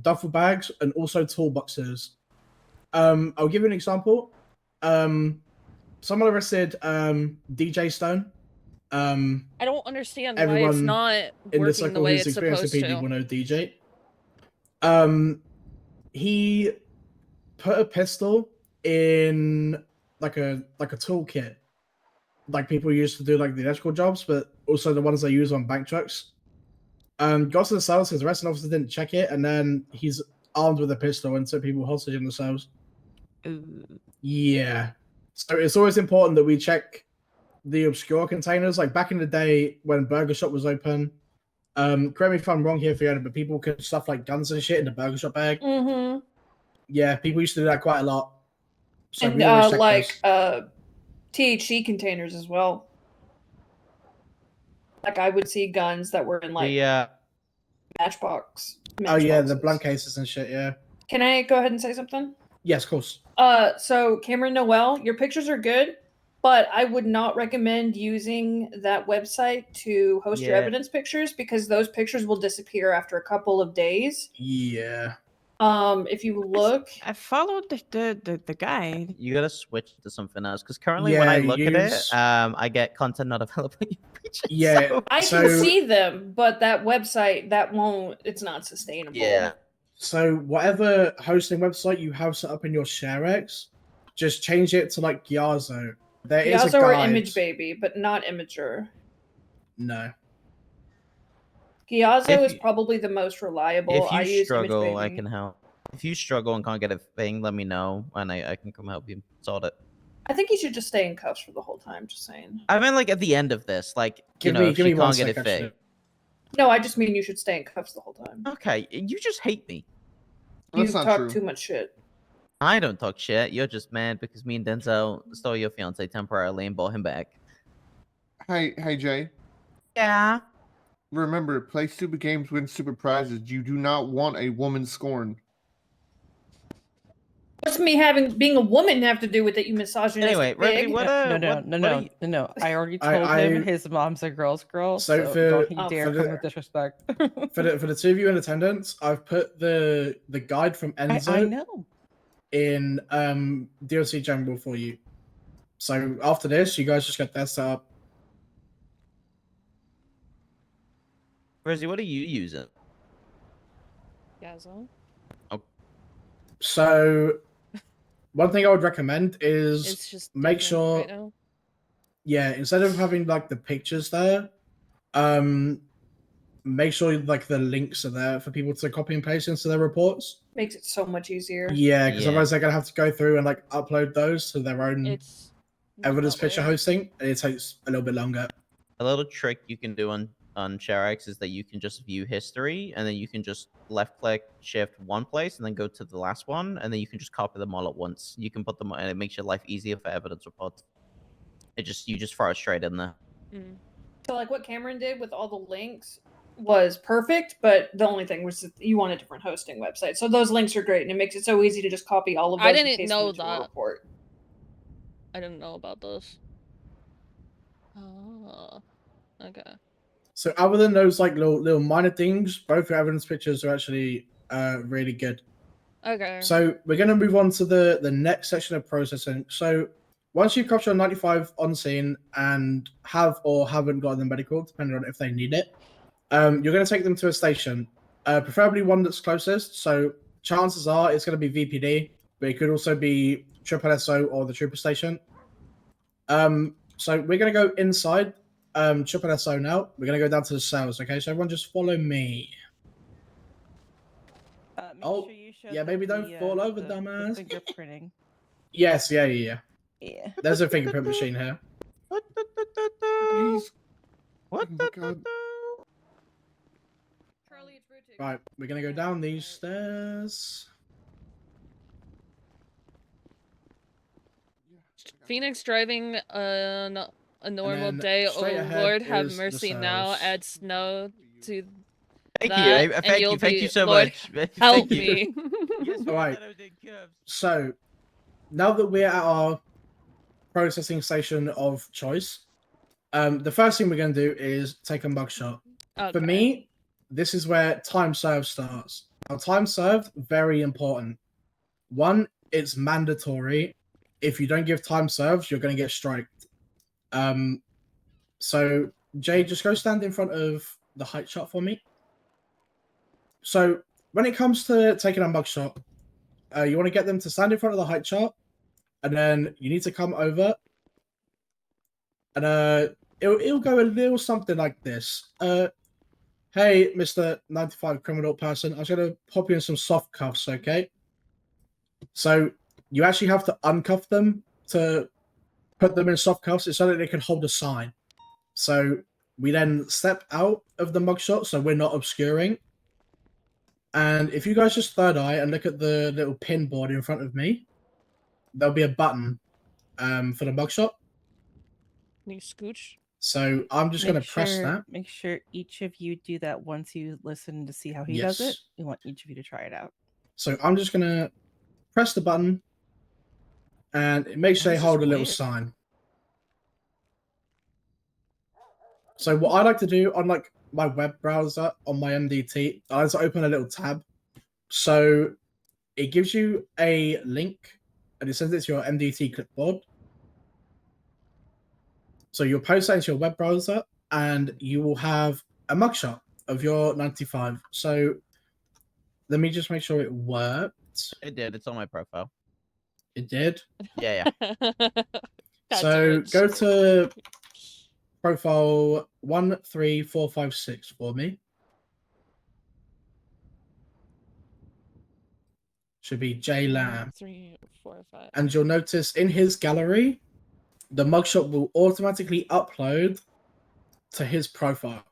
duffel bags and also toolboxes. I'll give you an example. Someone arrested DJ Stone. I don't understand why Everyone it's not in the working the circle way who's it's experienced supposed the PD to. will know DJ. He put a pistol in like a toolkit like people used to do like the electrical jobs, but also the ones they use on bank trucks. Got to the cells because the rest of the officers didn't check it, and then he's armed with a pistol and took people hostage in the cells. Yeah. So it's always important that we check the obscure containers. Like back in the day when Burger Shop was open, correct me if I'm wrong here, Fiona, but people could stuff like guns and shit in the Burger Shop bag. Mm-hmm. Yeah, people used to do that quite a lot. So And we always check those. THC containers as well. Like I would see guns that were in like matchbox. Oh yeah, the matchboxes. blunt cases and shit. Yeah. Can I go ahead and say something? Yes, of course. So Cameron Noel, your pictures are good, but I would not recommend using that website to host your Yeah. evidence pictures because those pictures will disappear after a couple of days. Yeah. If you look, I followed the guide. You gotta switch to something else because currently when I Yeah, look at it, use- I get content not available. Yeah. So- I can see them, but that website that won't. It's not sustainable. Yeah. So whatever hosting website you have set up in your ShareX, just change it to like Gyazo. There is a Piazza or guide. Image Baby, but not Imager. No. If Gyazo is you- probably the most reliable. If you I use struggle, Image I Baby. can help. If you struggle and can't get a thing, let me know and I can come help you sort it. I think you should just stay in cuffs for the whole time. Just saying. I mean, like at the end of this, like Give you me- know, if give she me one can't get sec, it actually. fixed. No, I just mean you should stay in cuffs the whole time. Okay, you just hate me. You That's not talk true. too much shit. I don't talk shit. You're just mad because me and Denzel stole your fiance temporarily and bought him back. Hey, Jay. Yeah. Remember, play stupid games, win stupid prizes. You do not want a woman scorned. What's me being a woman have to do with it? You misogynist. Anyway, Remy, pig? what No. I already I- told him I- his mom's a girl's girl, So so for- don't you Oh, dare for come the- with disrespect. For the two of you in attendance, I've put the guide from Enzo I know. in DoC Jungle for you. So after this, you guys just get that set up. Rosie, what are you using? Yazo. So one thing I would recommend is It's just make different sure right now. yeah, instead of having like the pictures there, make sure like the links are there for people to copy and paste into their reports. Makes it so much easier. Yeah, because Yeah. otherwise they're gonna have to go through and like upload those to their own It's not evidence that picture way. hosting, and it takes a little bit longer. A little trick you can do on ShareX is that you can just view history and then you can just left click shift one place and then go to the last one and then you can just copy them all at once. You can put them and it makes your life easier for evidence reports. You just throw it straight in there. Mm. So like what Cameron did with all the links was perfect, but the only thing was that you want a different hosting website. So those links are great, and it makes it so easy to just copy all of those. I and didn't paste them know into a that. report. I didn't know about this. Oh, okay. So other than those like little minor things, both your evidence pictures are actually really good. Okay. So we're going to move on to the next section of processing. So once you've captured 95 on scene and have or haven't gotten the medical, depending on if they need it, you're going to take them to a station, preferably one that's closest. So chances are it's going to be VPD, but it could also be Triple SO or the Trooper Station. So we're going to go inside Triple SO now. We're going to go down to the cells, okay? So everyone just follow me. Make sure you show yeah, them maybe don't the, fall over, the dumbass. fingerprinting. Yes, yeah. Yeah. There's a fingerprint machine here. He's... What? Oh my God. Right, we're gonna go down these stairs. Phoenix driving a normal then day. Oh straight ahead Lord, have is the mercy now. cells. Add snow to Thank that, you. and Thank you'll you. Thank be- you so Lord, much. Help Thank you. me. All right. So now that we're at our processing station of choice, the first thing we're gonna do is take a mugshot. For Okay. me, this is where time served starts. Now, time served, very important. One, it's mandatory. If you don't give time served, you're going to get striked. So, Jay, just go stand in front of the height shot for me. So, when it comes to taking a mugshot, you want to get them to stand in front of the height chart, and then you need to come over and it'll go a little something like this. Hey, Mr. 95 criminal person, I was gonna pop you in some soft cuffs, okay? So you actually have to uncuff them to put them in soft cuffs. It's so that they can hold a sign. So we then step out of the mugshot, so we're not obscuring. And if you guys just third eye and look at the little pin board in front of me, there'll be a button for the mugshot. Can you scooch? So I'm just going to press that. Make sure each of you do that once you listen to see how he does it. Yes. We want each of you to try it out. So I'm just going to press the button, and it makes sure they This is hold a little weird. sign. So what I like to do on like my web browser on my MDT, I like to open a little tab. So it gives you a link, and it sends it to your MDT clipboard. So you'll post that into your web browser, and you will have a mugshot of your 95. So let me just make sure it worked. It did. It's on my profile. It did. Yeah, So go to profile 13456 for me. Should be J Lamb. 3, 4, 5. And you'll notice in his gallery, the mugshot will automatically upload to his profile.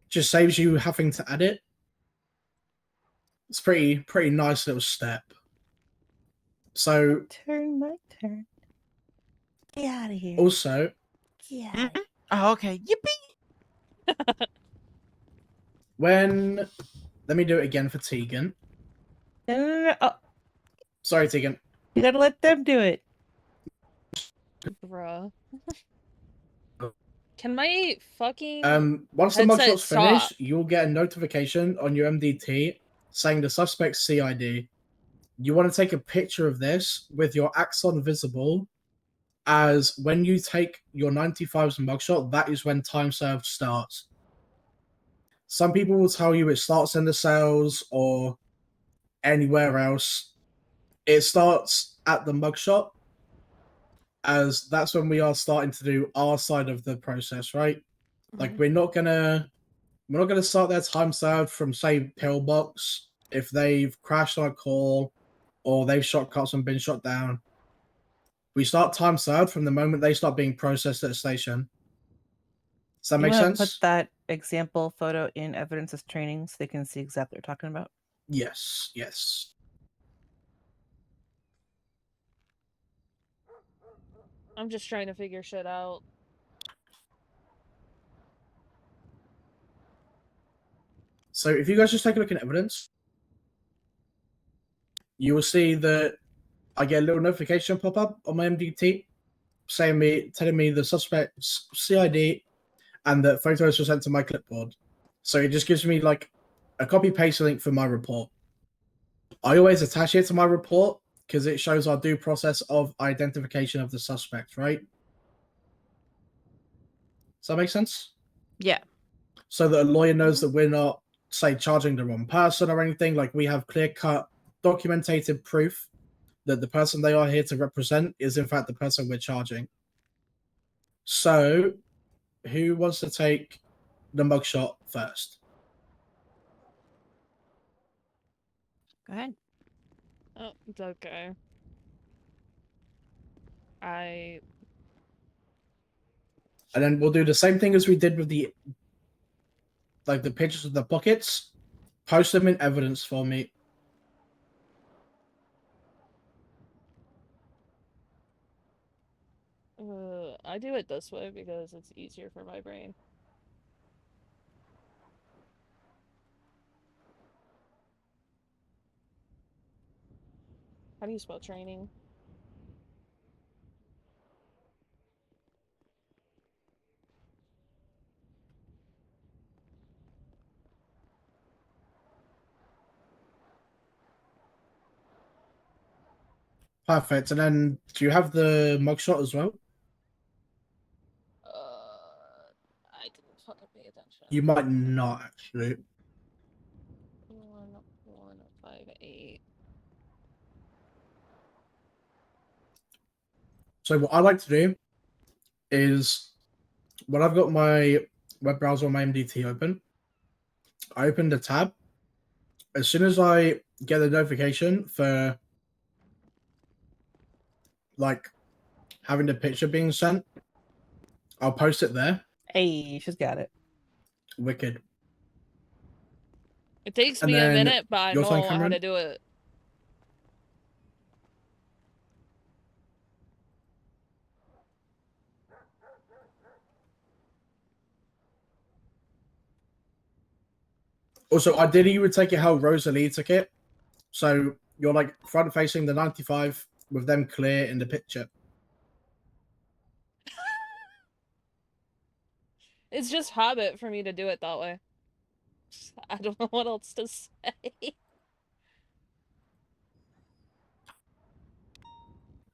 Just saves you having to add it. It's pretty nice little step. So my turn. Get out of here. Also, Yeah. Oh, okay. Yippee! when let me do it again for Tegan. No. Oh, Sorry, Tegan. you gotta let them do it. Bruh. Can my fucking Once the headset mugshot's stop? finished, you'll get a notification on your MDT saying the suspect's CID. You want to take a picture of this with your axon visible, as when you take your 95's mugshot, that is when time served starts. Some people will tell you it starts in the cells or anywhere else. It starts at the mugshot, as that's when we are starting to do our side of the process, right? Like we're not gonna start their time served from say pillbox if they've crashed on a call or they've shot cops and been shot down. We start time served from the moment they start being processed at a station. Does that make sense? Put that example photo in evidence as training so they can see exactly what you're talking about. Yes, yes. I'm just trying to figure shit out. So if you guys just take a look at evidence, you will see that I get a little notification pop up on my MDT telling me the suspect's CID and that photos were sent to my clipboard. So it just gives me like a copy paste link for my report. I always attach it to my report because it shows our due process of identification of the suspect, right? Does that make sense? Yeah. So that a lawyer knows that we're not, say, charging the wrong person or anything. Like we have clear-cut, documented proof that the person they are here to represent is in fact the person we're charging. So, who wants to take the mugshot first? Go ahead. Oh, it's okay. I And then we'll do the same thing as we did with the pictures of the pockets. Post them in evidence for me. I do it this way because it's easier for my brain. How do you spell training? Perfect. And then, do you have the mugshot as well? I didn't fucking pay attention. You might not actually. 1158. So what I like to do is when I've got my web browser on my MDT open, I open the tab. As soon as I get a notification for like having the picture being sent, I'll post it there. Hey, she's got it. Wicked. It takes And me a then minute, but I your turn, know how Cameron? to do it. Also, ideally, you would take it how Rozalie took it. So you're like front facing the 95 with them clear in the picture. It's just habit for me to do it that way. I don't know what else to say.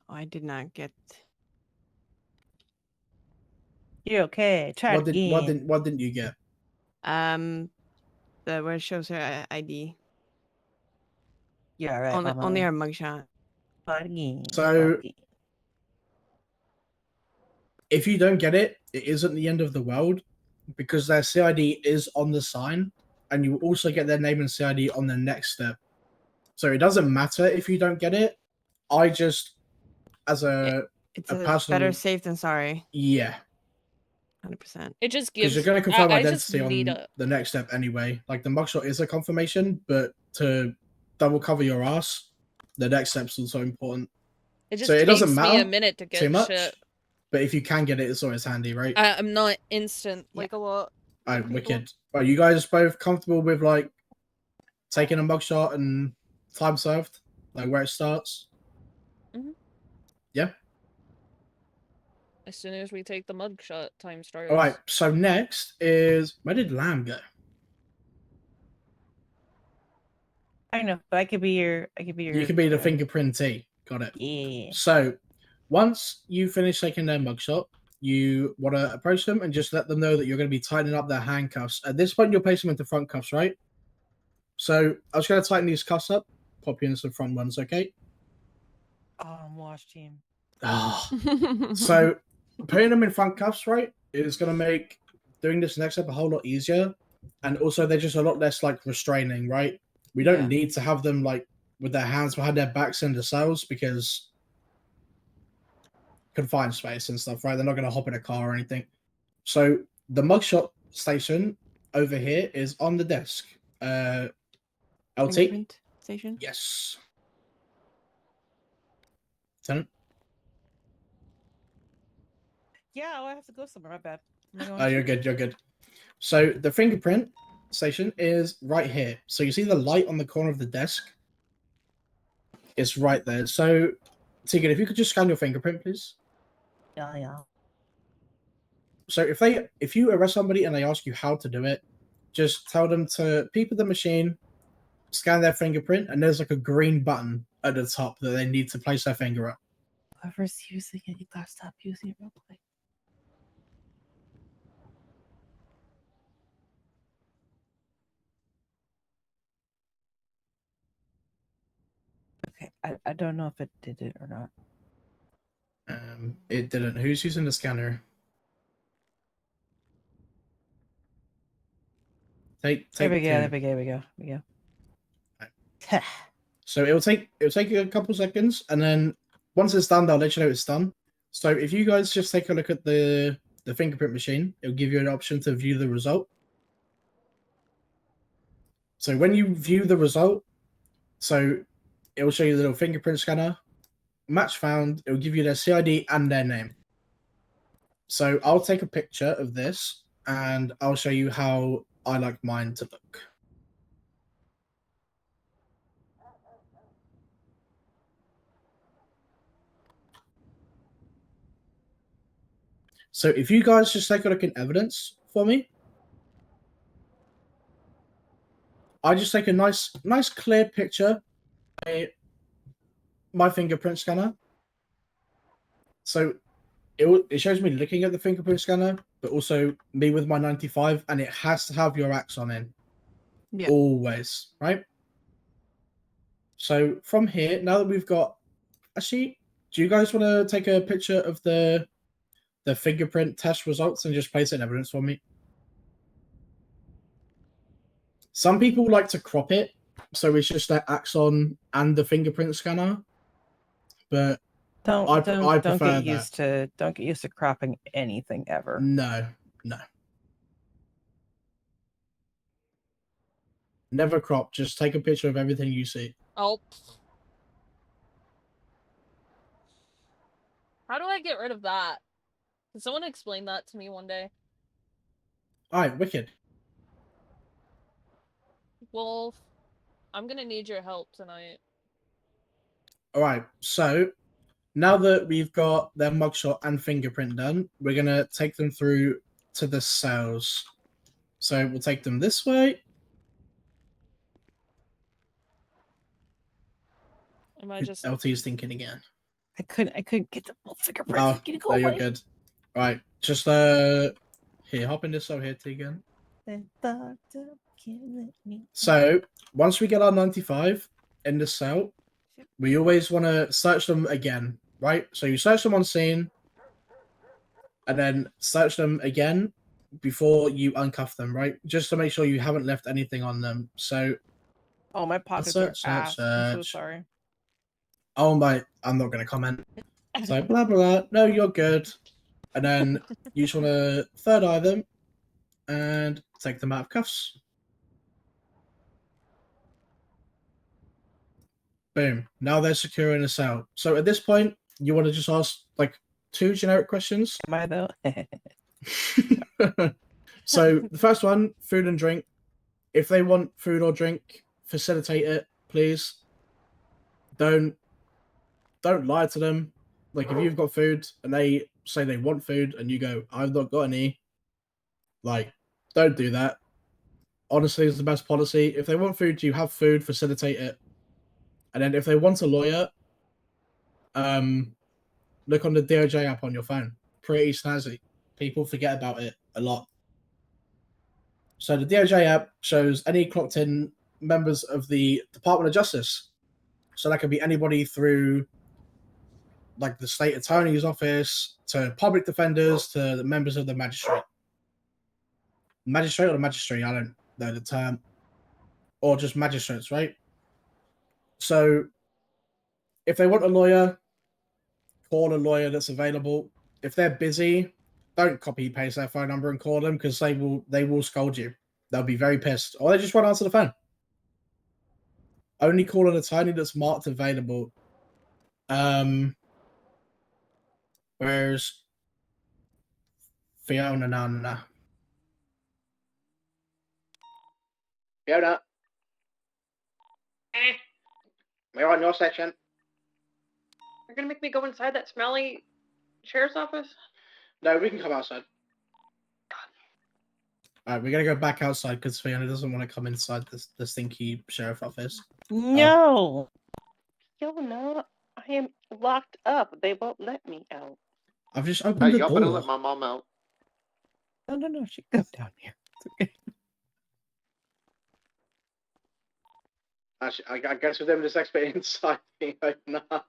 Oh, I did not get. You're okay. Try it again. What didn't you get? The where it shows her ID. You're all right, Only Mama. her mugshot. Try it again. So if you don't get it, it isn't the end of the world because their CID is on the sign, and you will also get their name and CID on the next step. So it doesn't matter if you don't get it. I just, as It's a a personal, better safe than sorry. yeah, 100%. It just because gives. you're going to confirm I just identity need on a. the next step anyway. Like the mugshot is a confirmation, but to double cover your ass, the next step's also important. It just So it takes doesn't me matter a minute to too get much, shit. but if you can get it, it's always handy, right? I'm not instant like a lot. Oh, of people. wicked. Are you guys both comfortable with like taking a mugshot and time served, like where it starts? Mhm. Yeah. As soon as we take the mugshot, time starts. All right. So next is where did Lamb go? I know, but I could be your. You can be the fingerprintee. Got it. Yeah. So once you finish taking their mugshot, you want to approach them and just let them know that you're going to be tightening up their handcuffs. At this point, you'll place them into front cuffs, right? So I was going to tighten these cuffs up, pop you into some front ones, okay? Oh, I'm watch team. Oh. So putting them in front cuffs, right, is going to make doing this next step a whole lot easier. And also, they're just a lot less like restraining, right? We don't need to have them like with their hands behind their backs in the cells because confined space and stuff, right? They're not going to hop in a car or anything. So the mugshot station over here is on the desk. LT? Fingerprint station? Yes. Tenant? Yeah, I have to go somewhere. My bad. Oh, you're good. You're good. So the fingerprint station is right here. So you see the light on the corner of the desk? It's right there. So, Tegan, if you could just scan your fingerprint, please. Yeah. So if you arrest somebody and they ask you how to do it, just tell them to peep at the machine, scan their fingerprint, and there's like a green button at the top that they need to place their finger up. Whoever's using it, you gotta stop using it real quick. Okay, I don't know if it did it or not. It didn't. Who's using the scanner? Take There we go. two. There we go. So it'll take a couple seconds, and then once it's done, they'll let you know it's done. So if you guys just take a look at the fingerprint machine, it'll give you an option to view the result. So when you view the result, so it'll show you the little fingerprint scanner, match found. It'll give you their CID and their name. So I'll take a picture of this, and I'll show you how I like mine to look. So if you guys just take a look at evidence for me, I just take a nice clear picture of my fingerprint scanner. So it shows me looking at the fingerprint scanner, but also me with my 95, and it has to have your axon in. Yeah. Always, right? So from here, now that we've got, actually, do you guys want to take a picture of the fingerprint test results and just place it in evidence for me? Some people like to crop it, so it's just their axon and the fingerprint scanner. But I Don't prefer get used to cropping anything ever. No. Never crop. Just take a picture of everything you see. Oh. How do I get rid of that? Can someone explain that to me one day? All right, wicked. Wolf, I'm gonna need your help tonight. All right, so now that we've got their mugshot and fingerprint done, we're gonna take them through to the cells. So we'll take them this way. Am I just LT is thinking again. I couldn't get the full fingerprints. Oh, Go no, you're away. good. Right, just here, hop in this cell here, Tegan. So once we get our 95 in the cell, we always want to search them again, right? So you search them on scene, and then search them again before you uncuff them, right? Just to make sure you haven't left anything on them. So, Oh, my pockets search, are ass. I'm so search. sorry. Oh my, I'm not going to comment. So blah blah blah. No, you're good. And then you just want to third eye them and take them out of cuffs. Boom. Now they're secure in a cell. So at this point, you want to just ask like 2 generic questions. Am I though? So the first one, food and drink. If they want food or drink, facilitate it, please. Don't lie to them. Like if you've got food and they say they want food and you go, I've not got any, like, don't do that. Honestly, it's the best policy. If they want food, you have food, facilitate it. And then if they want a lawyer, look on the DOJ app on your phone. Pretty snazzy. People forget about it a lot. So the DOJ app shows any clocked in members of the Department of Justice. So that could be anybody through like the state attorney's office to public defenders to the members of the magistrate. Magistrate or the magistrate, I don't know the term. Or just magistrates, right? So if they want a lawyer, call a lawyer that's available. If they're busy, don't copy paste their phone number and call them because they will scold you. They'll be very pissed. Or they just won't answer the phone. Only call an attorney that's marked available. Where's Fiona? No. Fiona. We're on your section. You're gonna make me go inside that smelly sheriff's office? No, we can come outside. Alright, we're gonna go back outside because Fiona doesn't want to come inside the stinky sheriff office. No. Fiona, I am locked up. They won't let me out. I've just opened the y'all door. better let my mom out. No. She can come down here. It's okay. Actually, I guess with them just expert inside being open up.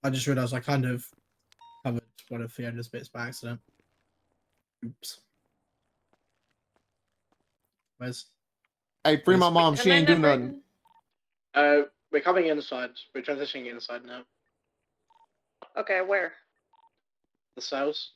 I just realized I kind of covered one of Fiona's bits by accident. Oops. Where's? Hey, free my mom. She ain't do nothing. We're coming inside. We're transitioning inside now. Okay, where? The cells.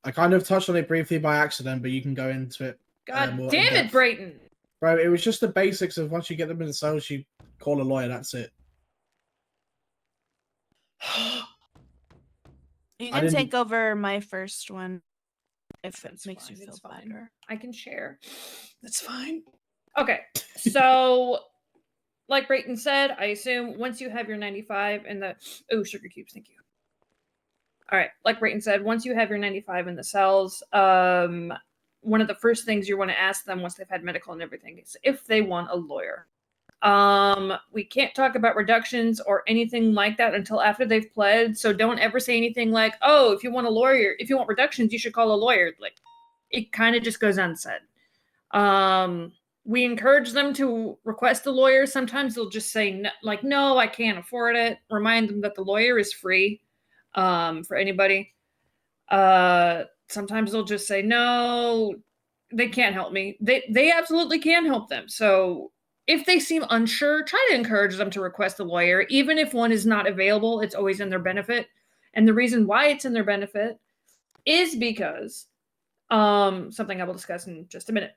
I kind of touched on it briefly by accident, but you can go into it. God more damn it, in-depth. Brayton! Bro, it was just the basics of once you get them in the cells, you call a lawyer. That's it. You I can didn't- take over my first one if it makes you fine, feel it's fine. better. I can share. That's fine. Okay, so like Brayton said, I assume once you have your 95 and the sugar cubes, thank you. All right, like Brayton said, once you have your 95 in the cells, one of the first things you want to ask them once they've had medical and everything is if they want a lawyer. We can't talk about reductions or anything like that until after they've pled. So don't ever say anything like, "Oh, if you want reductions, you should call a lawyer." Like, it kind of just goes unsaid. We encourage them to request a lawyer. Sometimes they'll just say no, I can't afford it. Remind them that the lawyer is free, for anybody. Sometimes they'll just say no, they can't help me. They absolutely can help them. So if they seem unsure, try to encourage them to request a lawyer. Even if one is not available, it's always in their benefit. And the reason why it's in their benefit is because something I will discuss in just a minute.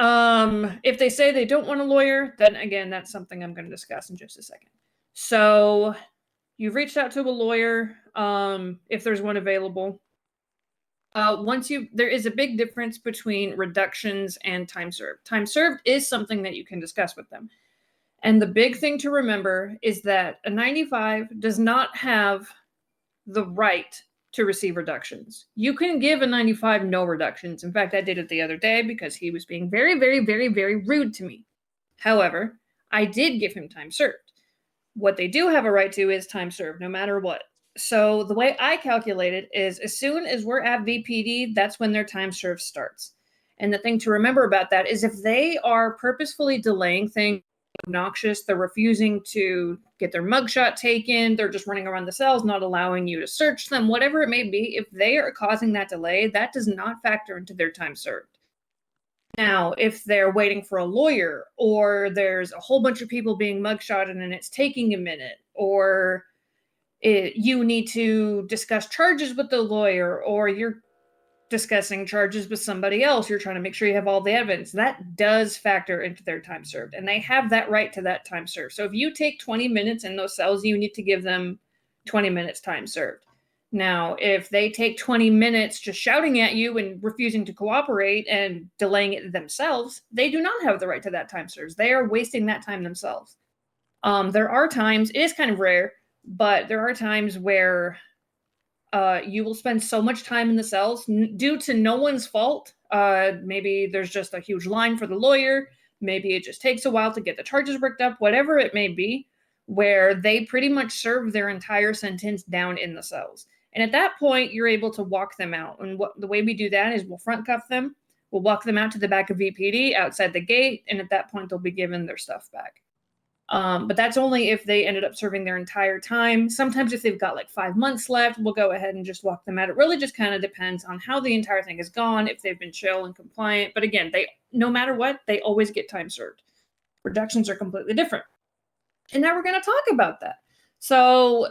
If they say they don't want a lawyer, then again, that's something I'm going to discuss in just a second. So you've reached out to a lawyer, if there's one available. There is a big difference between reductions and time served. Time served is something that you can discuss with them. And the big thing to remember is that a 95 does not have the right to receive reductions. You can give a 95 no reductions. In fact, I did it the other day because he was being very, very, very, very rude to me. However, I did give him time served. What they do have a right to is time served, no matter what. So the way I calculate it is as soon as we're at VPD, that's when their time served starts. And the thing to remember about that is if they are purposefully delaying things, obnoxious, they're refusing to get their mugshot taken, they're just running around the cells, not allowing you to search them, whatever it may be, if they are causing that delay, that does not factor into their time served. Now, if they're waiting for a lawyer, or there's a whole bunch of people being mugshotted and it's taking a minute, or you need to discuss charges with the lawyer, or you're discussing charges with somebody else, you're trying to make sure you have all the evidence, that does factor into their time served. And they have that right to that time served. So if you take 20 minutes in those cells, you need to give them 20 minutes time served. Now, if they take 20 minutes just shouting at you and refusing to cooperate and delaying it themselves, they do not have the right to that time served. They are wasting that time themselves. There are times, it is kind of rare, but there are times where you will spend so much time in the cells due to no one's fault. Maybe there's just a huge line for the lawyer. Maybe it just takes a while to get the charges worked up, whatever it may be, where they pretty much serve their entire sentence down in the cells. And at that point, you're able to walk them out. And the way we do that is we'll front cuff them. We'll walk them out to the back of VPD outside the gate. And at that point, they'll be given their stuff back. But that's only if they ended up serving their entire time. Sometimes if they've got like 5 months left, we'll go ahead and just walk them out. It really just kind of depends on how the entire thing has gone, if they've been chill and compliant. But again, no matter what, they always get time served. Reductions are completely different. And now we're going to talk about that. So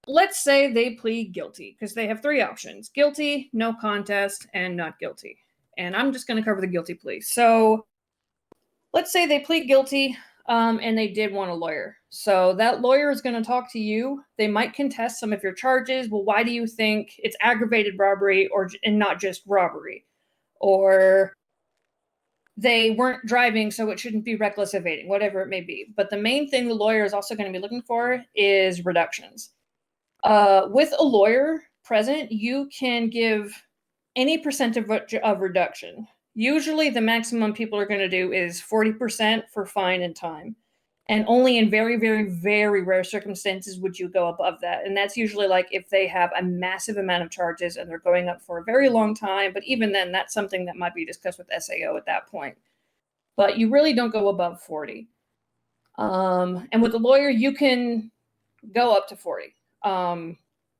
let's say they plead guilty, because they have 3 options: guilty, no contest, and not guilty. And I'm just going to cover the guilty plea. So let's say they plead guilty. And they did want a lawyer. So that lawyer is going to talk to you. They might contest some of your charges. Well, why do you think it's aggravated robbery and not just robbery? Or they weren't driving, so it shouldn't be reckless evading, whatever it may be. But the main thing the lawyer is also going to be looking for is reductions. With a lawyer present, you can give any percent of reduction. Usually the maximum people are going to do is 40% for fine and time. And only in very, very, very rare circumstances would you go above that. And that's usually like if they have a massive amount of charges and they're going up for a very long time. But even then, that's something that might be discussed with SAO at that point. But you really don't go above 40. And with the lawyer, you can go up to 40.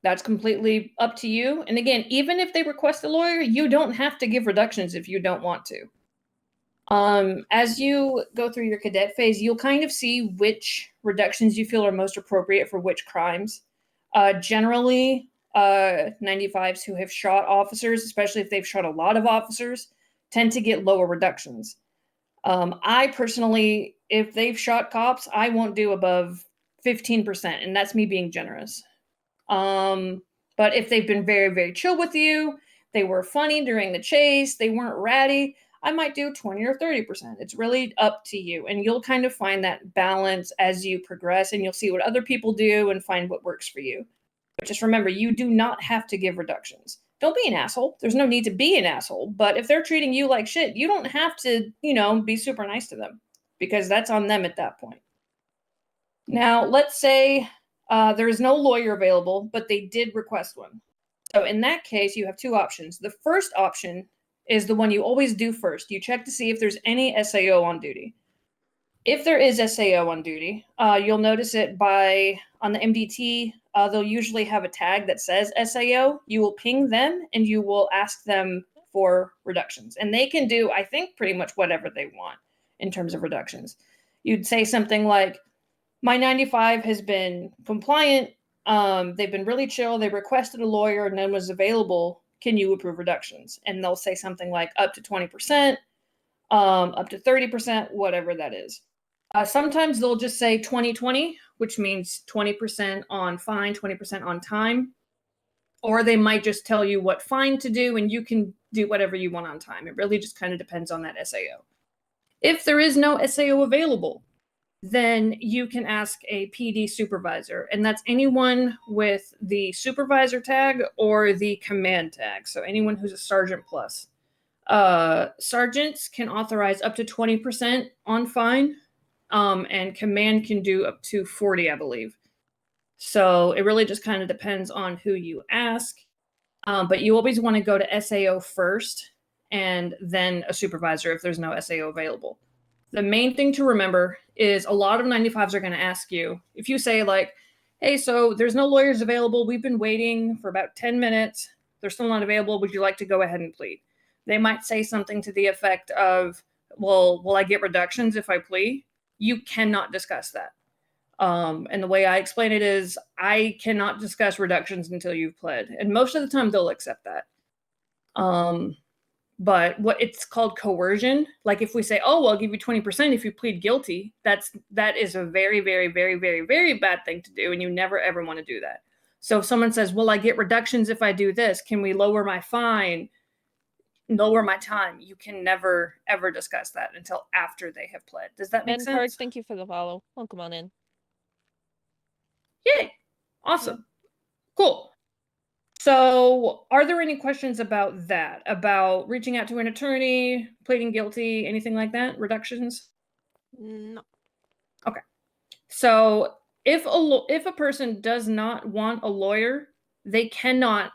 That's completely up to you. And again, even if they request a lawyer, you don't have to give reductions if you don't want to. As you go through your cadet phase, you'll kind of see which reductions you feel are most appropriate for which crimes. Generally, 95s who have shot officers, especially if they've shot a lot of officers, tend to get lower reductions. I personally, if they've shot cops, I won't do above 15%, and that's me being generous. But if they've been very, very chill with you, they were funny during the chase, they weren't ratty, I might do 20 or 30%. It's really up to you. And you'll kind of find that balance as you progress, and you'll see what other people do and find what works for you. But just remember, you do not have to give reductions. Don't be an asshole. There's no need to be an asshole. But if they're treating you like shit, you don't have to, be super nice to them. because that's on them at that point. Now, let's say there is no lawyer available, but they did request one. So in that case, you have two options. The first option is the one you always do first. You check to see if there's any SAO on duty. If there is SAO on duty, you'll notice it on the MDT, they'll usually have a tag that says SAO. You will ping them and you will ask them for reductions. And they can do, I think, pretty much whatever they want in terms of reductions. You'd say something like, my 95 has been compliant. They've been really chill. They requested a lawyer, none was available. Can you approve reductions? And they'll say something like up to 20%, up to 30%, whatever that is. Sometimes they'll just say 20-20, which means 20% on fine, 20% on time. Or they might just tell you what fine to do, and you can do whatever you want on time. It really just kind of depends on that SAO. If there is no SAO available, then you can ask a PD supervisor, and that's anyone with the supervisor tag or the command tag. So anyone who's a sergeant plus. Sergeants can authorize up to 20% on fine, and command can do up to 40, I believe. So it really just kind of depends on who you ask. But you always want to go to SAO first and then a supervisor if there's no SAO available. The main thing to remember is a lot of 95s are going to ask you, if you say like, hey, so there's no lawyers available. We've been waiting for about 10 minutes. They're still not available. Would you like to go ahead and plead? They might say something to the effect of, well, will I get reductions if I plea? You cannot discuss that. And the way I explain it is I cannot discuss reductions until you've pled. And most of the time they'll accept that. But what it's called coercion. Like if we say, oh, well, I'll give you 20% if you plead guilty, that is a very, very, very, very, very bad thing to do. And you never, ever want to do that. So if someone says, well, I get reductions if I do this, can we lower my fine, lower my time? You can never, ever discuss that until after they have pled. Does that make And sense? Cards, thank you for the follow. Welcome on in. Yay. Awesome. Cool. So are there any questions about that? About reaching out to an attorney, pleading guilty, anything like that? Reductions? No. Okay. So if a person does not want a lawyer, they cannot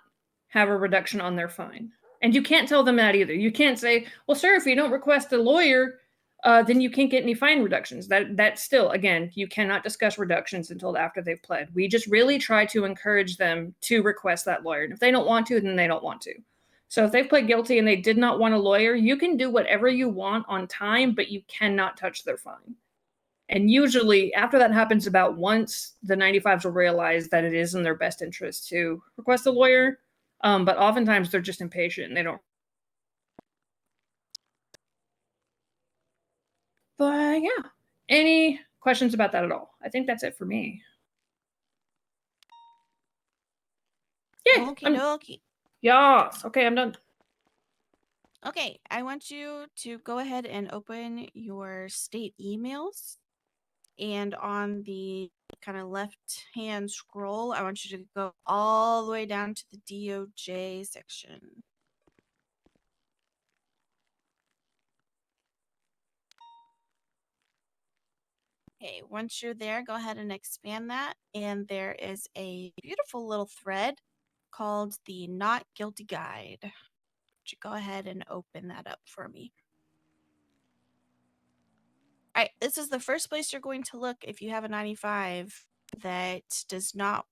have a reduction on their fine. And you can't tell them that either. You can't say, well, sir, if you don't request a lawyer, then you can't get any fine reductions. That's still, again, you cannot discuss reductions until after they've pled. We just really try to encourage them to request that lawyer. And if they don't want to, then they don't want to. So if they've pled guilty and they did not want a lawyer, you can do whatever you want on time, but you cannot touch their fine. And usually after that happens about once, the 95s will realize that it is in their best interest to request a lawyer. But oftentimes they're just impatient and they don't. But yeah, any questions about that at all? I think that's it for me. Yeah. Okie dokie. Yes. Okay, I'm done. Okay, I want you to go ahead and open your state emails. And on the kind of left-hand scroll, I want you to go all the way down to the DOJ section. Okay, once you're there, go ahead and expand that. And there is a beautiful little thread called the Not Guilty Guide. Would you go ahead and open that up for me? All right, this is the first place you're going to look if you have a 95 that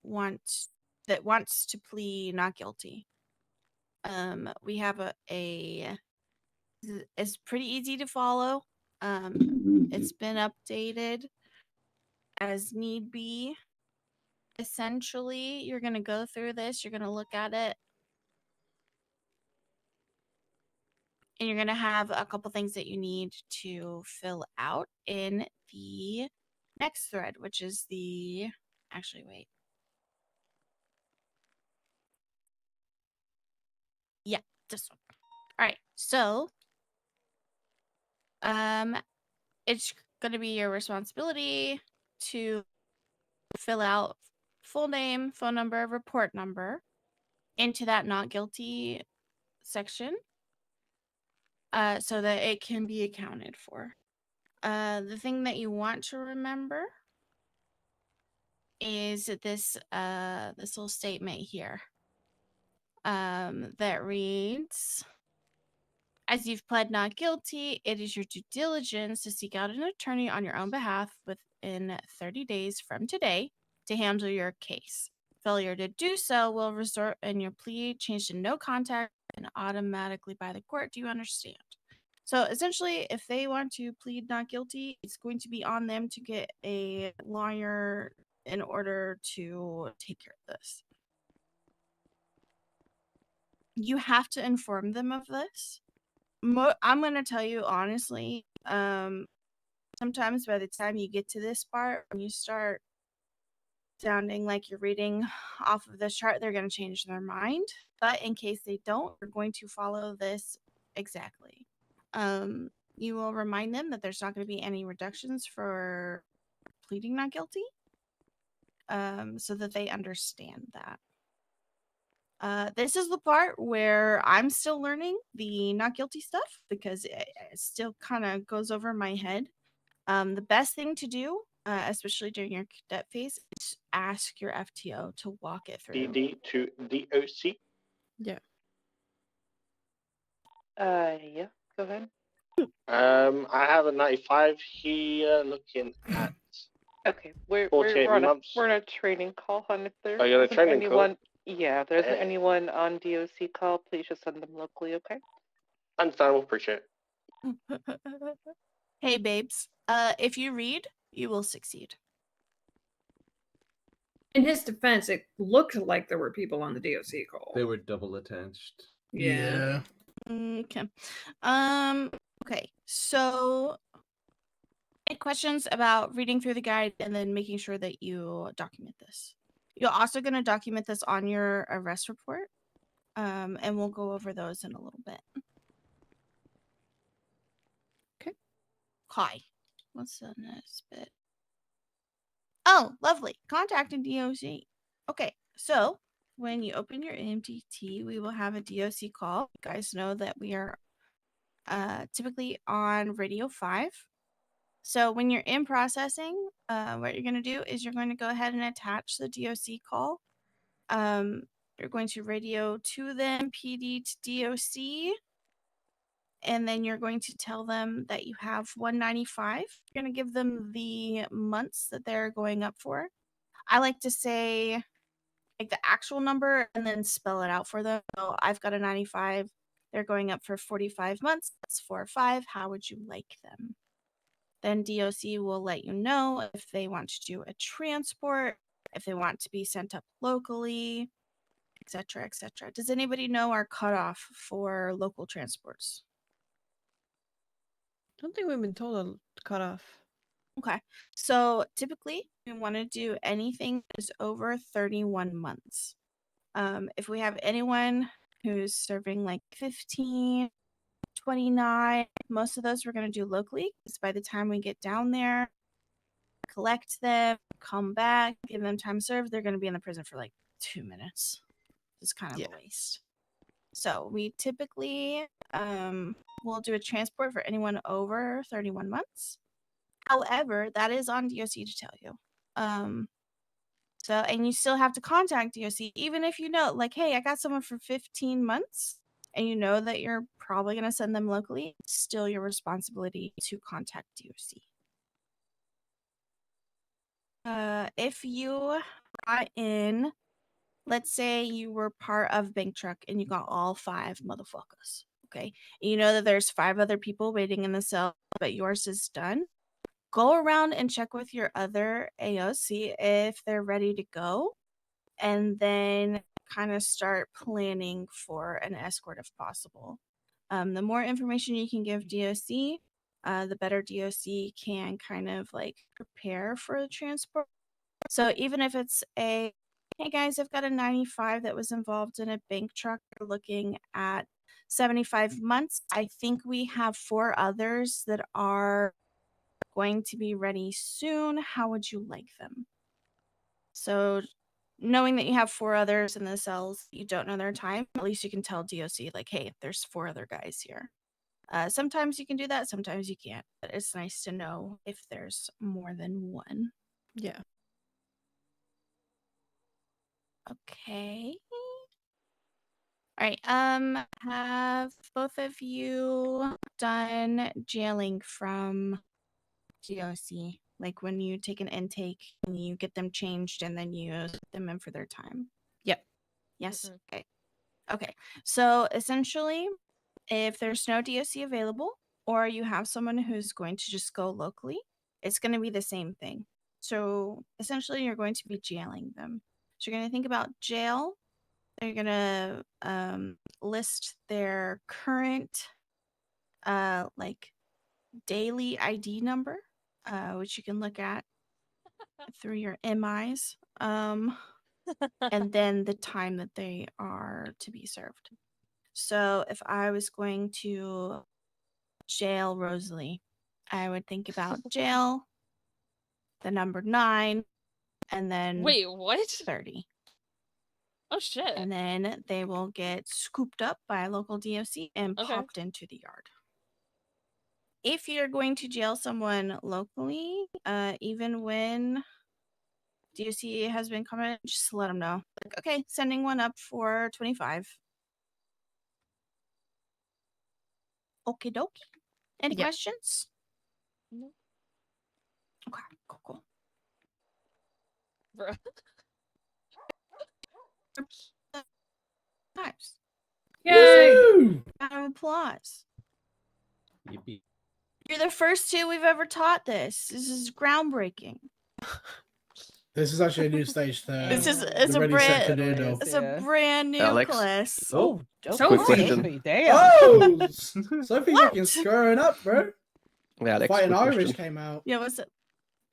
wants to plead not guilty. We have it's pretty easy to follow. It's been updated as need be. Essentially, you're going to go through this, you're going to look at it, and you're going to have a couple things that you need to fill out in the next thread, which is actually, wait. Yeah, this one. All right, so it's going to be your responsibility to fill out full name, phone number, report number into that not guilty section so that it can be accounted for. The thing that you want to remember is this little statement here. That reads, as you've pled not guilty, it is your due diligence to seek out an attorney on your own behalf within 30 days from today to handle your case. Failure to do so will result in your plea changed to no contact and automatically by the court. Do you understand? So essentially, if they want to plead not guilty, it's going to be on them to get a lawyer in order to take care of this. You have to inform them of this. I'm going to tell you honestly, sometimes by the time you get to this part, when you start sounding like you're reading off of this chart, they're going to change their mind. But in case they don't, we're going to follow this exactly. You will remind them that there's not going to be any reductions for pleading not guilty, so that they understand that. This is the part where I'm still learning the not guilty stuff because it still kind of goes over my head. The best thing to do, especially during your cadet phase, is ask your FTO to walk it through. DD to DOC. Yeah. Yeah, go ahead. I have a 95 here looking at Okay, we're 48 on months. we're on a training call, hon. If there Oh, you're on a isn't training call? anyone, yeah, if there isn't anyone on DOC call, please just send them locally, okay? Understandable, appreciate it. Hey, babes. If you read, you will succeed. In his defense, it looked like there were people on the DOC call. They were double attached. Yeah. Okay. Okay. So, any questions about reading through the guide and then making sure that you document this? You're also going to document this on your arrest report, and we'll go over those in a little bit. Okay. Hi. What's the next bit? Oh, lovely. Contacting DOC. Okay, so when you open your MDT, we will have a DOC call. You guys know that we are typically on Radio 5. So when you're in processing, what you're going to do is you're going to go ahead and attach the DOC call. You're going to radio to them, PD to DOC, and then you're going to tell them that you have 195. You're going to give them the months that they're going up for. I like to say like the actual number and then spell it out for them. So I've got a 95. They're going up for 45 months. That's 4 or 5. How would you like them? Then DOC will let you know if they want to do a transport, if they want to be sent up locally, etc., etc. Does anybody know our cutoff for local transports? I don't think we've been told a cutoff. Okay. So typically we want to do anything that is over 31 months. If we have anyone who's serving like 15, 29, most of those we're going to do locally because by the time we get down there, collect them, come back, give them time served, they're going to be in the prison for like 2 minutes. It's kind of a waste. So we typically will do a transport for anyone over 31 months. However, that is on DOC to tell you. So, and you still have to contact DOC, even if you know, like, hey, I got someone for 15 months, and you know that you're probably going to send them locally, it's still your responsibility to contact DOC. If you brought in, let's say you were part of Bank Truck and you got all 5 motherfuckers, okay? And you know that there's 5 other people waiting in the cell, but yours is done. Go around and check with your other AOC if they're ready to go, and then kind of start planning for an escort if possible. The more information you can give DOC, the better DOC can kind of like prepare for the transport. So even if it's a, hey guys, I've got a 95 that was involved in a bank truck, we're looking at 75 months. I think we have 4 others that are going to be ready soon. How would you like them? So knowing that you have 4 others in the cells, you don't know their time, at least you can tell DOC like, hey, there's 4 other guys here. Sometimes you can do that, sometimes you can't. But it's nice to know if there's more than one. Yeah. Okay. All right. Have both of you done jailing from DoC? Like when you take an intake and you get them changed and then you put them in for their time? Yep. Yes. Okay. Okay. So essentially, if there's no DoC available, or you have someone who's going to just go locally, it's going to be the same thing. So essentially, you're going to be jailing them. So you're going to think about jail. They're going to list their current like daily ID number, which you can look at through your MIs, and then the time that they are to be served. So if I was going to jail Rozalie, I would think about jail, the number 9, and then Wait, what? 30. Oh shit. And then they will get scooped up by a local DoC and Okay. popped into the yard. If you're going to jail someone locally, even when DoC has been coming, just let them know. Like, okay, sending one up for 25. Okie dokie. Any Yep. questions? No. Okay, cool. Bro. Nice. Yay! Woo! Round of applause. Yippee. You're the first 2 we've ever taught this. This is groundbreaking. This is actually a new stage to It's the a Ready Set brand Canoodle. it's a brand new Alex? class. Oh, So Quick great. question. Damn. Oh, Sophie looking screwing up, bro. Alex, Fighting quick Irish question. came out. Yeah, what's it?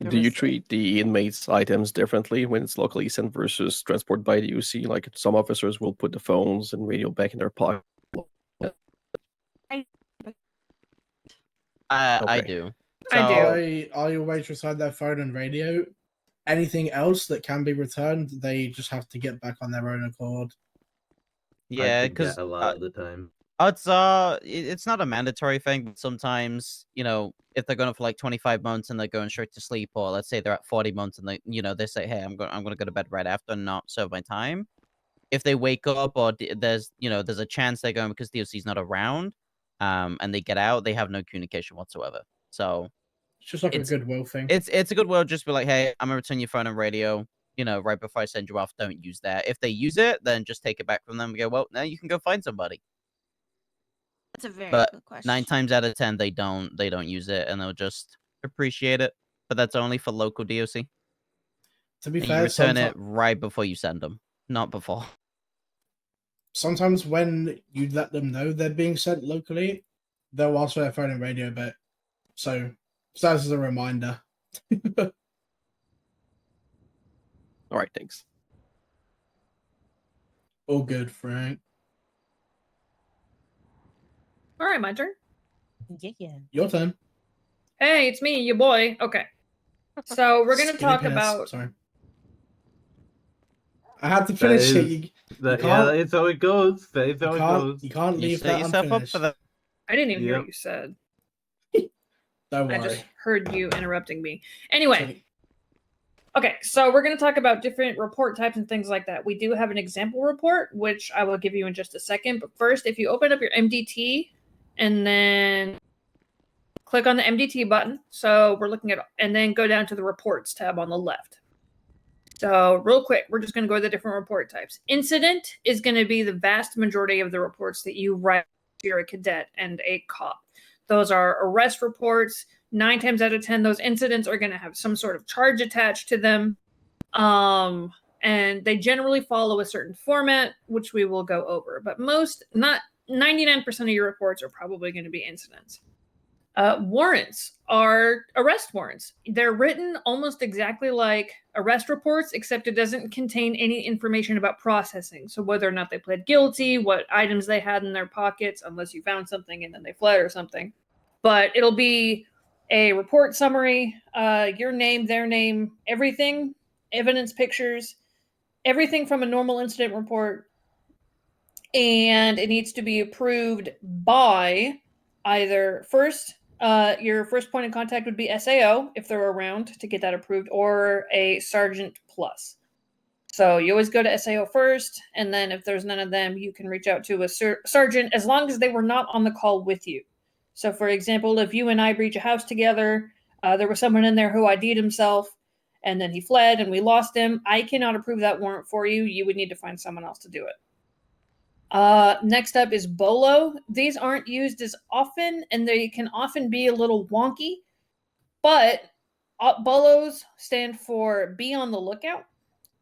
Do you treat the inmates' items differently when it's locally sent versus transport by the UC? Like some officers will put the phones and radio back in their pocket. I Okay. do. I do. I always return their phone and radio. Anything else that can be returned, they just have to get back on their own accord. Yeah, I because forget a lot of the time. it's not a mandatory thing, but sometimes, if they're going for like 25 months and they're going straight to sleep, or let's say they're at 40 months and they say, hey, I'm gonna go to bed right after and not serve my time. If they wake up or there's a chance they're going because DOC's not around, and they get out, they have no communication whatsoever. So It's just like a goodwill thing. it's a goodwill. Just be like, hey, I'm gonna return your phone and radio. Right before I send you off, don't use that. If they use it, then just take it back from them and go, well, now you can go find somebody. That's a very But good question. 9 times out of 10, they don't use it, and they'll just appreciate it. But that's only for local DOC. To be And fair, you return it right before you send them, not before. sometimes when you let them know they're being sent locally, they'll ask for their phone and radio back. So as a reminder. All right, thanks. All good, Frank. All right, my turn. Yeah. Your turn. Hey, it's me, your boy. Okay. So we're gonna Skinny talk pants. about. Sorry. I had to finish it. You Yeah, can't, that's how it goes. That's how it goes. you can't leave set that yourself up unfinished. for that. I didn't even hear Yep. what you said. Don't I worry. just heard you interrupting me. Anyway. Okay, so we're going to talk about different report types and things like that. We do have an example report, which I will give you in just a second. But first, if you open up your MDT and then click on the MDT button. So we're looking at, and then go down to the reports tab on the left. So real quick, we're just going to go to the different report types. Incident is going to be the vast majority of the reports that you write if you're a cadet and a cop. Those are arrest reports. 9 times out of 10, those incidents are going to have some sort of charge attached to them. And they generally follow a certain format, which we will go over. But not 99% of your reports are probably going to be incidents. Warrants are arrest warrants. They're written almost exactly like arrest reports, except it doesn't contain any information about processing. So whether or not they pled guilty, what items they had in their pockets, unless you found something and then they fled or something. But it'll be a report summary, your name, their name, everything, evidence pictures, everything from a normal incident report. And it needs to be approved by either first, your first point of contact would be SAO if they're around to get that approved, or a Sergeant Plus. So you always go to SAO first, and then if there's none of them, you can reach out to a sergeant as long as they were not on the call with you. So, for example, if you and I breach a house together, there was someone in there who ID'd himself, and then he fled, and we lost him, I cannot approve that warrant for you. You would need to find someone else to do it. Next up is BOLO. These aren't used as often, and they can often be a little wonky, but BOLOs stand for Be on the Lookout.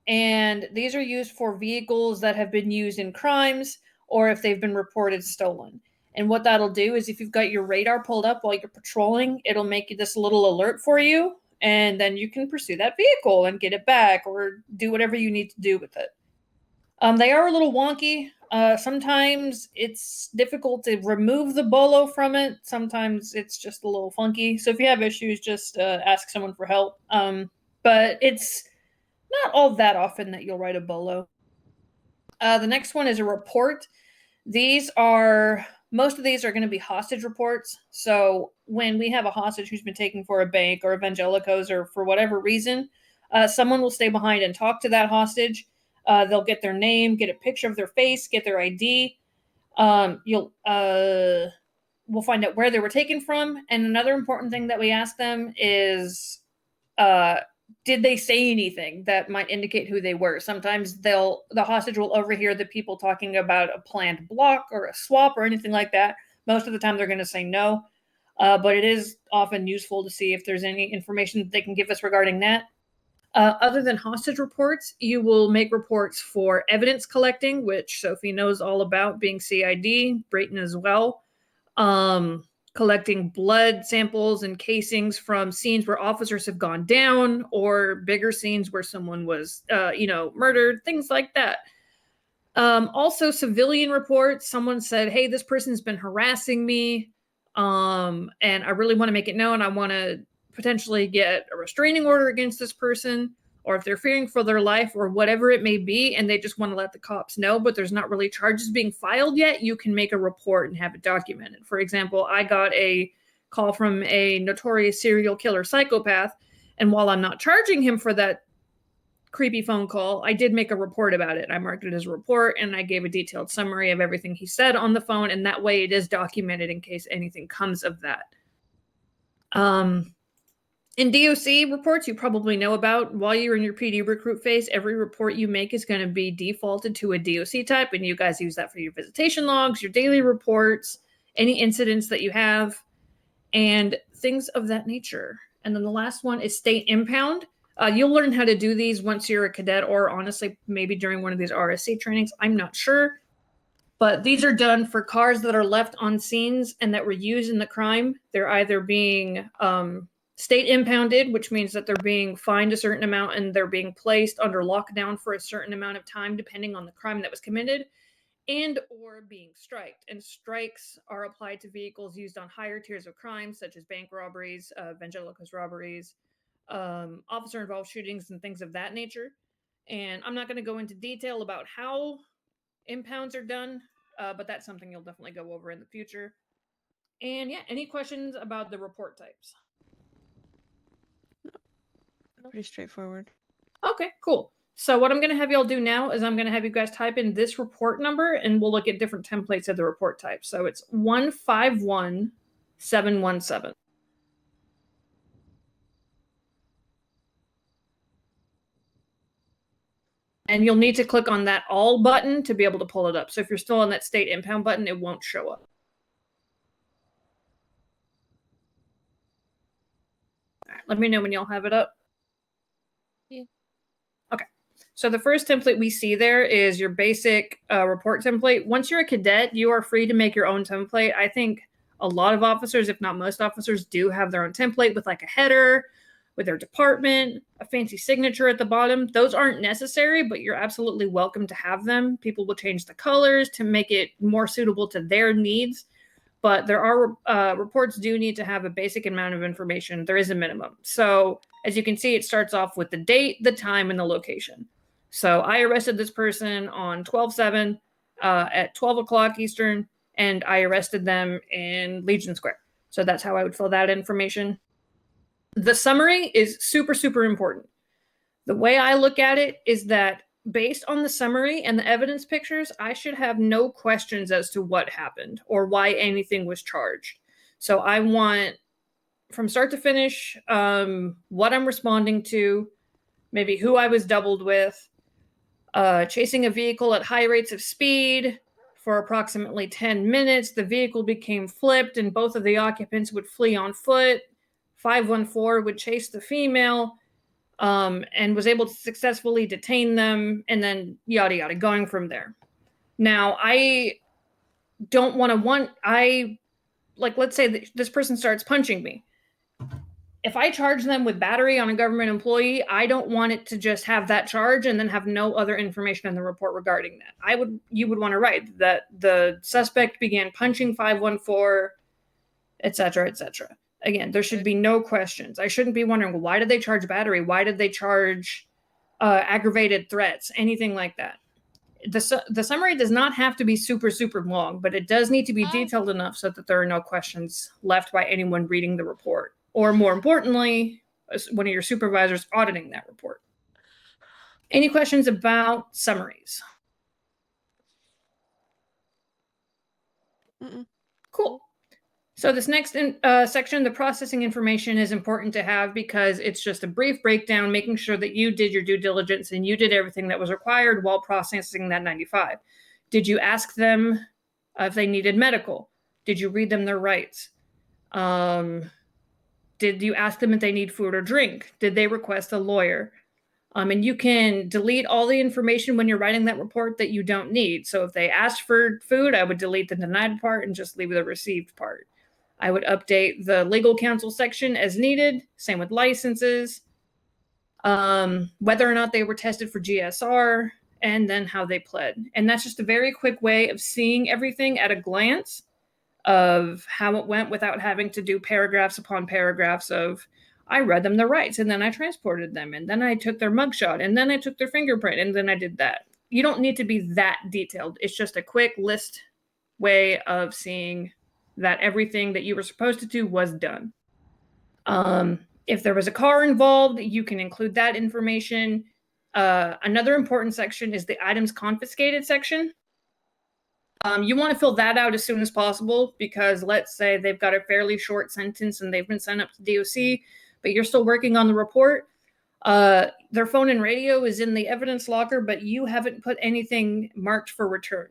And these are used for vehicles that have been used in crimes or if they've been reported stolen. And what that'll do is if you've got your radar pulled up while you're patrolling, it'll make this little alert for you, and then you can pursue that vehicle and get it back or do whatever you need to do with it. They are a little wonky. Sometimes it's difficult to remove the BOLO from it. Sometimes it's just a little funky. So if you have issues, just ask someone for help. But it's not all that often that you'll write a BOLO. The next one is a report. Most of these are going to be hostage reports. So when we have a hostage who's been taken for a bank or evangelicals or for whatever reason, someone will stay behind and talk to that hostage. They'll get their name, get a picture of their face, get their ID. We'll find out where they were taken from. And another important thing that we ask them is, did they say anything that might indicate who they were? Sometimes the hostage will overhear the people talking about a planned block or a swap or anything like that. Most of the time they're going to say no, but it is often useful to see if there's any information that they can give us regarding that. Other than hostage reports, you will make reports for evidence collecting, which Sophie knows all about, being CID, Brayton as well. Collecting blood samples and casings from scenes where officers have gone down, or bigger scenes where someone was, murdered, things like that. Also, civilian reports. Someone said, hey, this person's been harassing me, and I really want to make it known. I want to potentially get a restraining order against this person, or if they're fearing for their life or whatever it may be, and they just want to let the cops know, but there's not really charges being filed yet, you can make a report and have it documented. For example, I got a call from a notorious serial killer psychopath, and while I'm not charging him for that creepy phone call, I did make a report about it. I marked it as a report, and I gave a detailed summary of everything he said on the phone, and that way it is documented in case anything comes of that. In DoC reports, you probably know about, while you're in your PD recruit phase, every report you make is going to be defaulted to a DoC type, and you guys use that for your visitation logs, your daily reports, any incidents that you have, and things of that nature. And then the last one is state impound. You'll learn how to do these once you're a cadet, or honestly, maybe during one of these RSC trainings. I'm not sure. But these are done for cars that are left on scenes and that were used in the crime. They're either being state impounded, which means that they're being fined a certain amount and they're being placed under lockdown for a certain amount of time, depending on the crime that was committed, and or being striked. And strikes are applied to vehicles used on higher tiers of crime, such as bank robberies, evangelicals robberies, officer-involved shootings, and things of that nature. And I'm not going to go into detail about how impounds are done, but that's something you'll definitely go over in the future. And yeah, any questions about the report types? Pretty straightforward. Okay, cool. So what I'm going to have y'all do now is I'm going to have you guys type in this report number, and we'll look at different templates of the report type. So it's 151717. And you'll need to click on that all button to be able to pull it up. So if you're still on that state impound button, it won't show up. All right, let me know when y'all have it up. Yeah. Okay. So the first template we see there is your basic report template. Once you're a cadet, you are free to make your own template. I think a lot of officers, if not most officers, do have their own template with like a header, with their department, a fancy signature at the bottom. Those aren't necessary, but you're absolutely welcome to have them. People will change the colors to make it more suitable to their needs. But there are reports do need to have a basic amount of information. There is a minimum. So as you can see, it starts off with the date, the time, and the location. So I arrested this person on 12/7 at 12 o'clock Eastern. and I arrested them in Legion Square. So that's how I would fill that information. The summary is super, super important. The way I look at it is that based on the summary and the evidence pictures, I should have no questions as to what happened or why anything was charged. So I want, from start to finish, what I'm responding to, maybe who I was doubled with, chasing a vehicle at high rates of speed for approximately 10 minutes. The vehicle became flipped and both of the occupants would flee on foot. 514 would chase the female and was able to successfully detain them, and then yada yada, going from there. Now, I don't want to let's say that this person starts punching me. If I charge them with battery on a government employee, I don't want it to just have that charge and then have no other information in the report regarding that. You would want to write that the suspect began punching 514, etc., etc. Again, there should be no questions. I shouldn't be wondering, well, why did they charge battery? Why did they charge aggravated threats? Anything like that. The summary does not have to be super, super long, but it does need to be detailed enough so that there are no questions left by anyone reading the report. Or more importantly, one of your supervisors auditing that report. Any questions about summaries? Cool. So this next section, the processing information, is important to have because it's just a brief breakdown, making sure that you did your due diligence and you did everything that was required while processing that 95. Did you ask them if they needed medical? Did you read them their rights? Did you ask them if they need food or drink? Did they request a lawyer? And you can delete all the information when you're writing that report that you don't need. So if they asked for food, I would delete the denied part and just leave the received part. I would update the legal counsel section as needed. Same with licenses, whether or not they were tested for GSR, and then how they pled. And that's just a very quick way of seeing everything at a glance of how it went without having to do paragraphs upon paragraphs of, I read them their rights, and then I transported them, and then I took their mugshot, and then I took their fingerprint, and then I did that. You don't need to be that detailed. It's just a quick list way of seeing that everything that you were supposed to do was done. If there was a car involved, you can include that information. Another important section is the items confiscated section. You want to fill that out as soon as possible because let's say they've got a fairly short sentence and they've been sent up to DoC, but you're still working on the report. Their phone and radio is in the evidence locker, but you haven't put anything marked for return.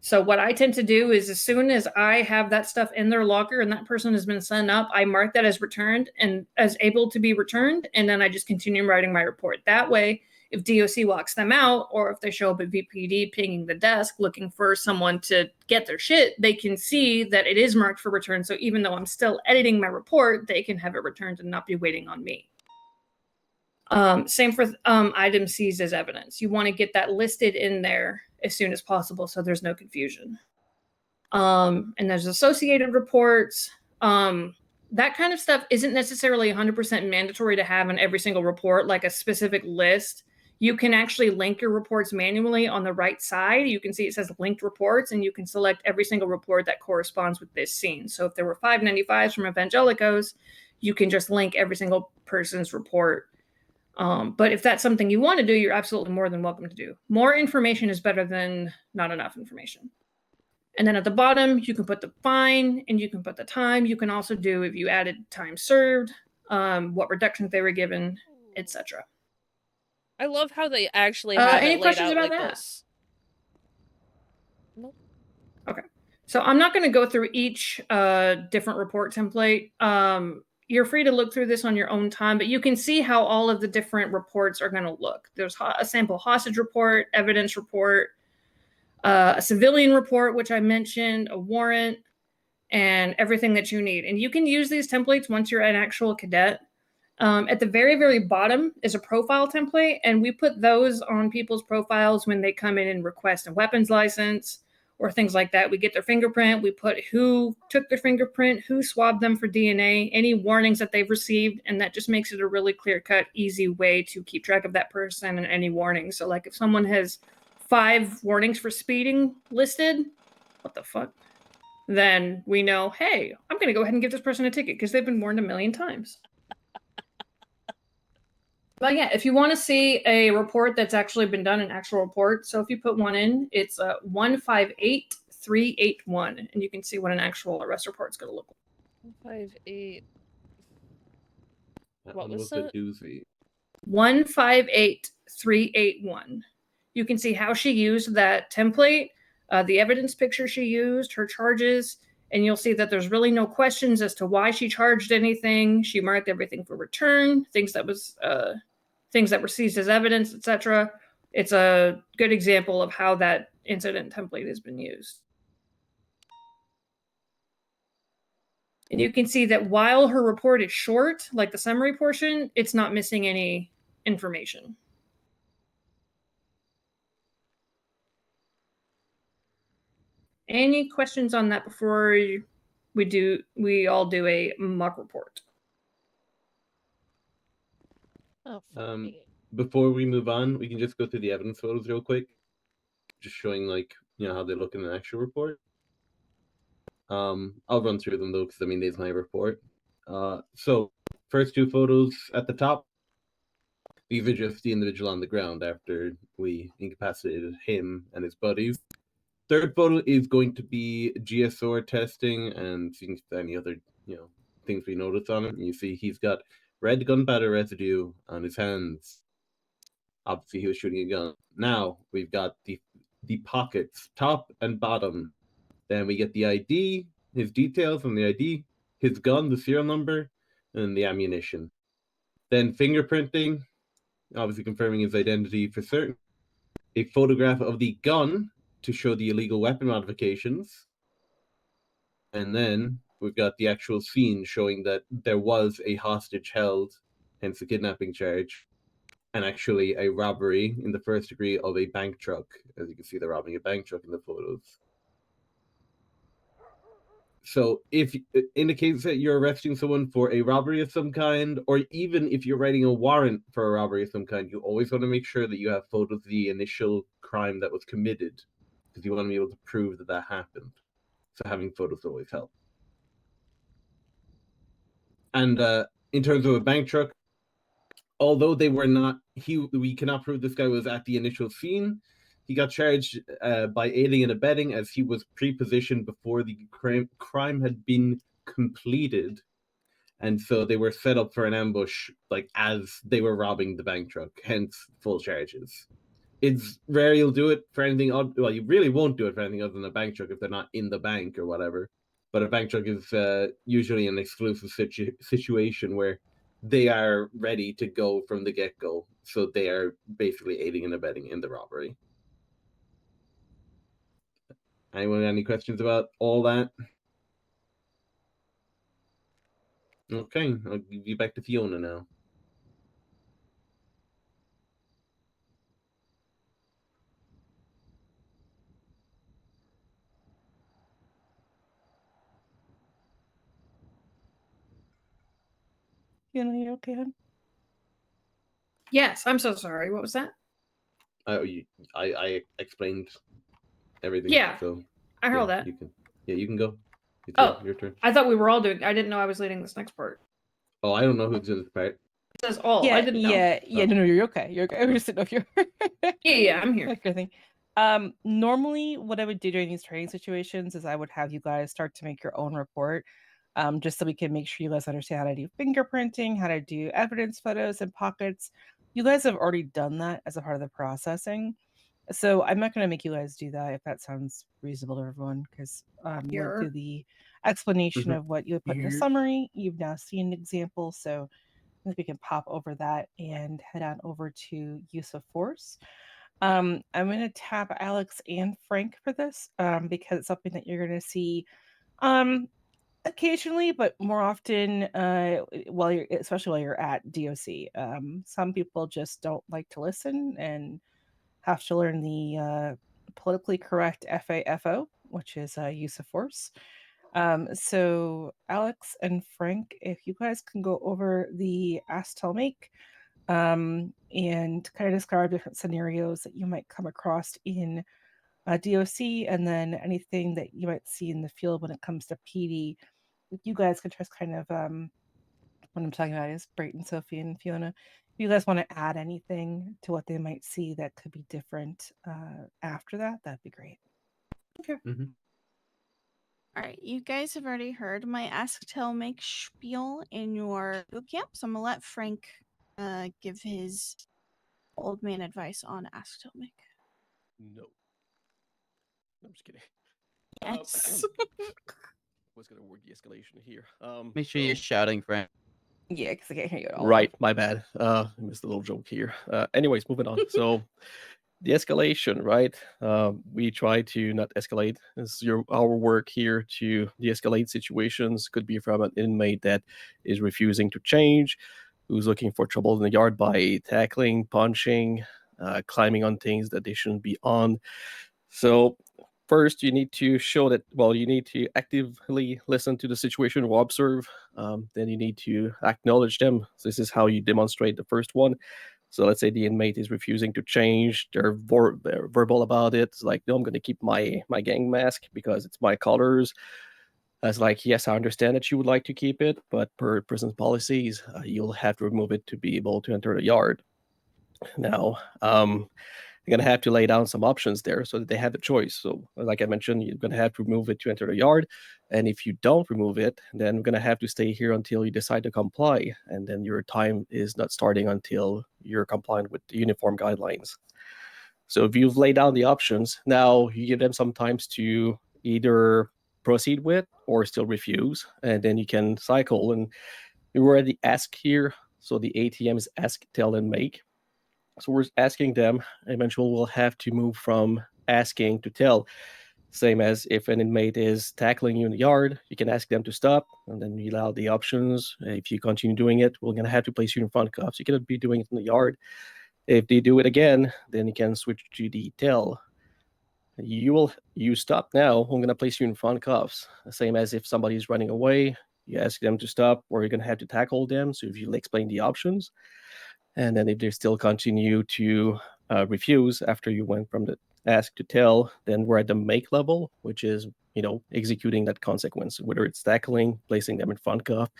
So what I tend to do is as soon as I have that stuff in their locker and that person has been sent up, I mark that as returned and as able to be returned, and then I just continue writing my report. That way, if DoC walks them out, or if they show up at VPD pinging the desk looking for someone to get their shit, they can see that it is marked for return. So even though I'm still editing my report, they can have it returned and not be waiting on me. Same for items seized as evidence. You want to get that listed in there as soon as possible so there's no confusion. And there's associated reports. That kind of stuff isn't necessarily 100% mandatory to have in every single report, like a specific list. You can actually link your reports manually on the right side. You can see it says linked reports, and you can select every single report that corresponds with this scene. So if there were 595s from Evangelicos, you can just link every single person's report. But if that's something you want to do, you're absolutely more than welcome to do. More information is better than not enough information. And then at the bottom, you can put the fine and you can put the time. You can also do, if you added time served, what reductions they were given, etc. I love how they actually have any it laid questions out about like that? this. Nope. Okay. So I'm not going to go through each different report template. You're free to look through this on your own time, but you can see how all of the different reports are going to look. There's a sample hostage report, evidence report, a civilian report, which I mentioned, a warrant, and everything that you need. And you can use these templates once you're an actual cadet. At the very, very bottom is a profile template, and we put those on people's profiles when they come in and request a weapons license or things like that. We get their fingerprint, we put who took their fingerprint, who swabbed them for DNA, any warnings that they've received, and that just makes it a really clear-cut, easy way to keep track of that person and any warnings. So like if someone has 5 warnings for speeding listed, what the fuck? then we know, hey, I'm going to go ahead and give this person a ticket because they've been warned 1,000,000 times. But yeah, if you want to see a report that's actually been done, an actual report, so if you put one in, it's 158381, and you can see what an actual arrest report's going to look like. 158. That What one was a it? doozy. 158381. You can see how she used that template, the evidence picture she used, her charges, and you'll see that there's really no questions as to why she charged anything. She marked everything for return, things that were seized as evidence, etc. It's a good example of how that incident template has been used. And you can see that while her report is short, like the summary portion, it's not missing any information. Any questions on that before we all do a mock report? Oh, Before we move on, we can just go through the evidence photos real quick, just showing like how they look in the actual report. I'll run through them though, because I mean, there's my report. So first two photos at the top, these are just the individual on the ground after we incapacitated him and his buddies. Third photo is going to be GSOR testing and seeing any other things we notice on it. You see he's got red gunpowder residue on his hands. Obviously, he was shooting a gun. Now we've got the pockets, top and bottom. Then we get the ID, his details on the ID, his gun, the serial number, and the ammunition. Then fingerprinting, obviously confirming his identity for certain. A photograph of the gun to show the illegal weapon modifications. And then we've got the actual scene showing that there was a hostage held, hence the kidnapping charge, and actually a robbery in the first degree of a bank truck. As you can see, they're robbing a bank truck in the photos. So if it indicates that you're arresting someone for a robbery of some kind, or even if you're writing a warrant for a robbery of some kind, you always want to make sure that you have photos of the initial crime that was committed, because you want to be able to prove that that happened. So having photos always helps. And in terms of a bank truck, although they were not, we cannot prove this guy was at the initial scene. He got charged by aiding and abetting, as he was pre-positioned before the crime had been completed, and so they were set up for an ambush like as they were robbing the bank truck. Hence, full charges. It's rare you'll do it for anything odd. Well, you really won't do it for anything other than a bank truck if they're not in the bank or whatever. But a bank truck is usually an exclusive situation where they are ready to go from the get-go. So they are basically aiding and abetting in the robbery. Anyone got any questions about all that? Okay, I'll give you back to Fiona now. Fiona, you okay, hon? Yes, I'm so sorry. What was that? I explained everything. Yeah, so I heard that. You can go. Your turn. I thought we were all doing. I didn't know I was leading this next part. Oh, I don't know who's in this part. It says all. Yeah, I didn't know. Yeah, no, you're okay. You're okay. I just didn't know if you're. Yeah, I'm here. That kind of thing. Normally, what I would do during these training situations is I would have you guys start to make your own report, just so we can make sure you guys understand how to do fingerprinting, how to do evidence photos and pockets. You guys have already done that as a part of the processing, so I'm not going to make you guys do that if that sounds reasonable to everyone, because you went through the explanation of what you would put in the summary. You've now seen an example, so I think we can pop over that and head on over to use of force. I'm going to tap Alex and Frank for this because it's something that you're going to see occasionally, but more often especially while you're at DoC. Some people just don't like to listen and have to learn the politically correct FAFO, which is use of force. So Alex and Frank, if you guys can go over the Ask Tell Make and kind of describe different scenarios that you might come across in DoC, and then anything that you might see in the field when it comes to PD, you guys can just kind of what I'm talking about is Brayton, Sophie, and Fiona. If you guys want to add anything to what they might see that could be different after that, that'd be great. Okay. All right, you guys have already heard my Ask Tell Make spiel in your boot camp, so I'm gonna let Frank give his old man advice on Ask Tell Make. No. I'm just kidding. Yes. What's gonna work de-escalation here? Make sure you're shouting, Frank. Yeah, because I can't hear you at all. Right, my bad. I missed a little joke here. Anyways, moving on. So, the escalation, right? We try to not escalate. It's our work here to de-escalate situations. Could be from an inmate that is refusing to change, who's looking for trouble in the yard by tackling, punching, climbing on things that they shouldn't be on. So, first, you need to show that, well, you need to actively listen to the situation or observe. Then you need to acknowledge them. So this is how you demonstrate the first one. So let's say the inmate is refusing to change. They're verbal about it. It's like, no, I'm going to keep my gang mask because it's my colors. It's like, yes, I understand that you would like to keep it, but per prison policies, you'll have to remove it to be able to enter the yard. Now, you're going to have to lay down some options there so that they have a choice. So like I mentioned, you're going to have to remove it to enter the yard. And if you don't remove it, then we're going to have to stay here until you decide to comply. And then your time is not starting until you're compliant with the uniform guidelines. So if you've laid down the options, now you give them some times to either proceed with or still refuse. And then you can cycle. And you already ask here. So the ATM is ask, tell, and make. So we're asking them, eventually we'll have to move from asking to tell. Same as if an inmate is tackling you in the yard, you can ask them to stop, and then you allow the options. If you continue doing it, we're going to have to place you in front cuffs. You cannot be doing it in the yard. If they do it again, then you can switch to the tell. You stop now, I'm going to place you in front cuffs. Same as if somebody's running away, you ask them to stop, or you're going to have to tackle them. So if you explain the options, and then if they still continue to refuse after you went from the ask to tell, then we're at the make level, which is, executing that consequence, whether it's tackling, placing them in front cuff.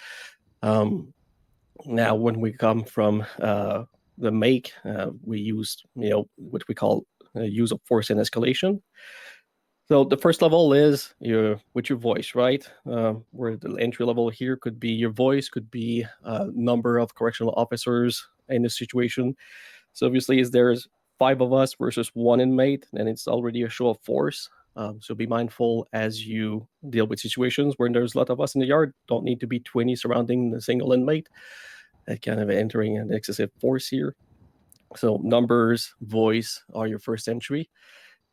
Now, when we come from the make, we use, what we call use of force and escalation. So the first level is with your voice, right? Where the entry level here could be your voice, could be number of correctional officers in the situation. So obviously, there's 5 of us versus 1 inmate, and it's already a show of force. So be mindful as you deal with situations where there's a lot of us in the yard. Don't need to be 20 surrounding the single inmate. That kind of entering an excessive force here. So numbers, voice are your first entry.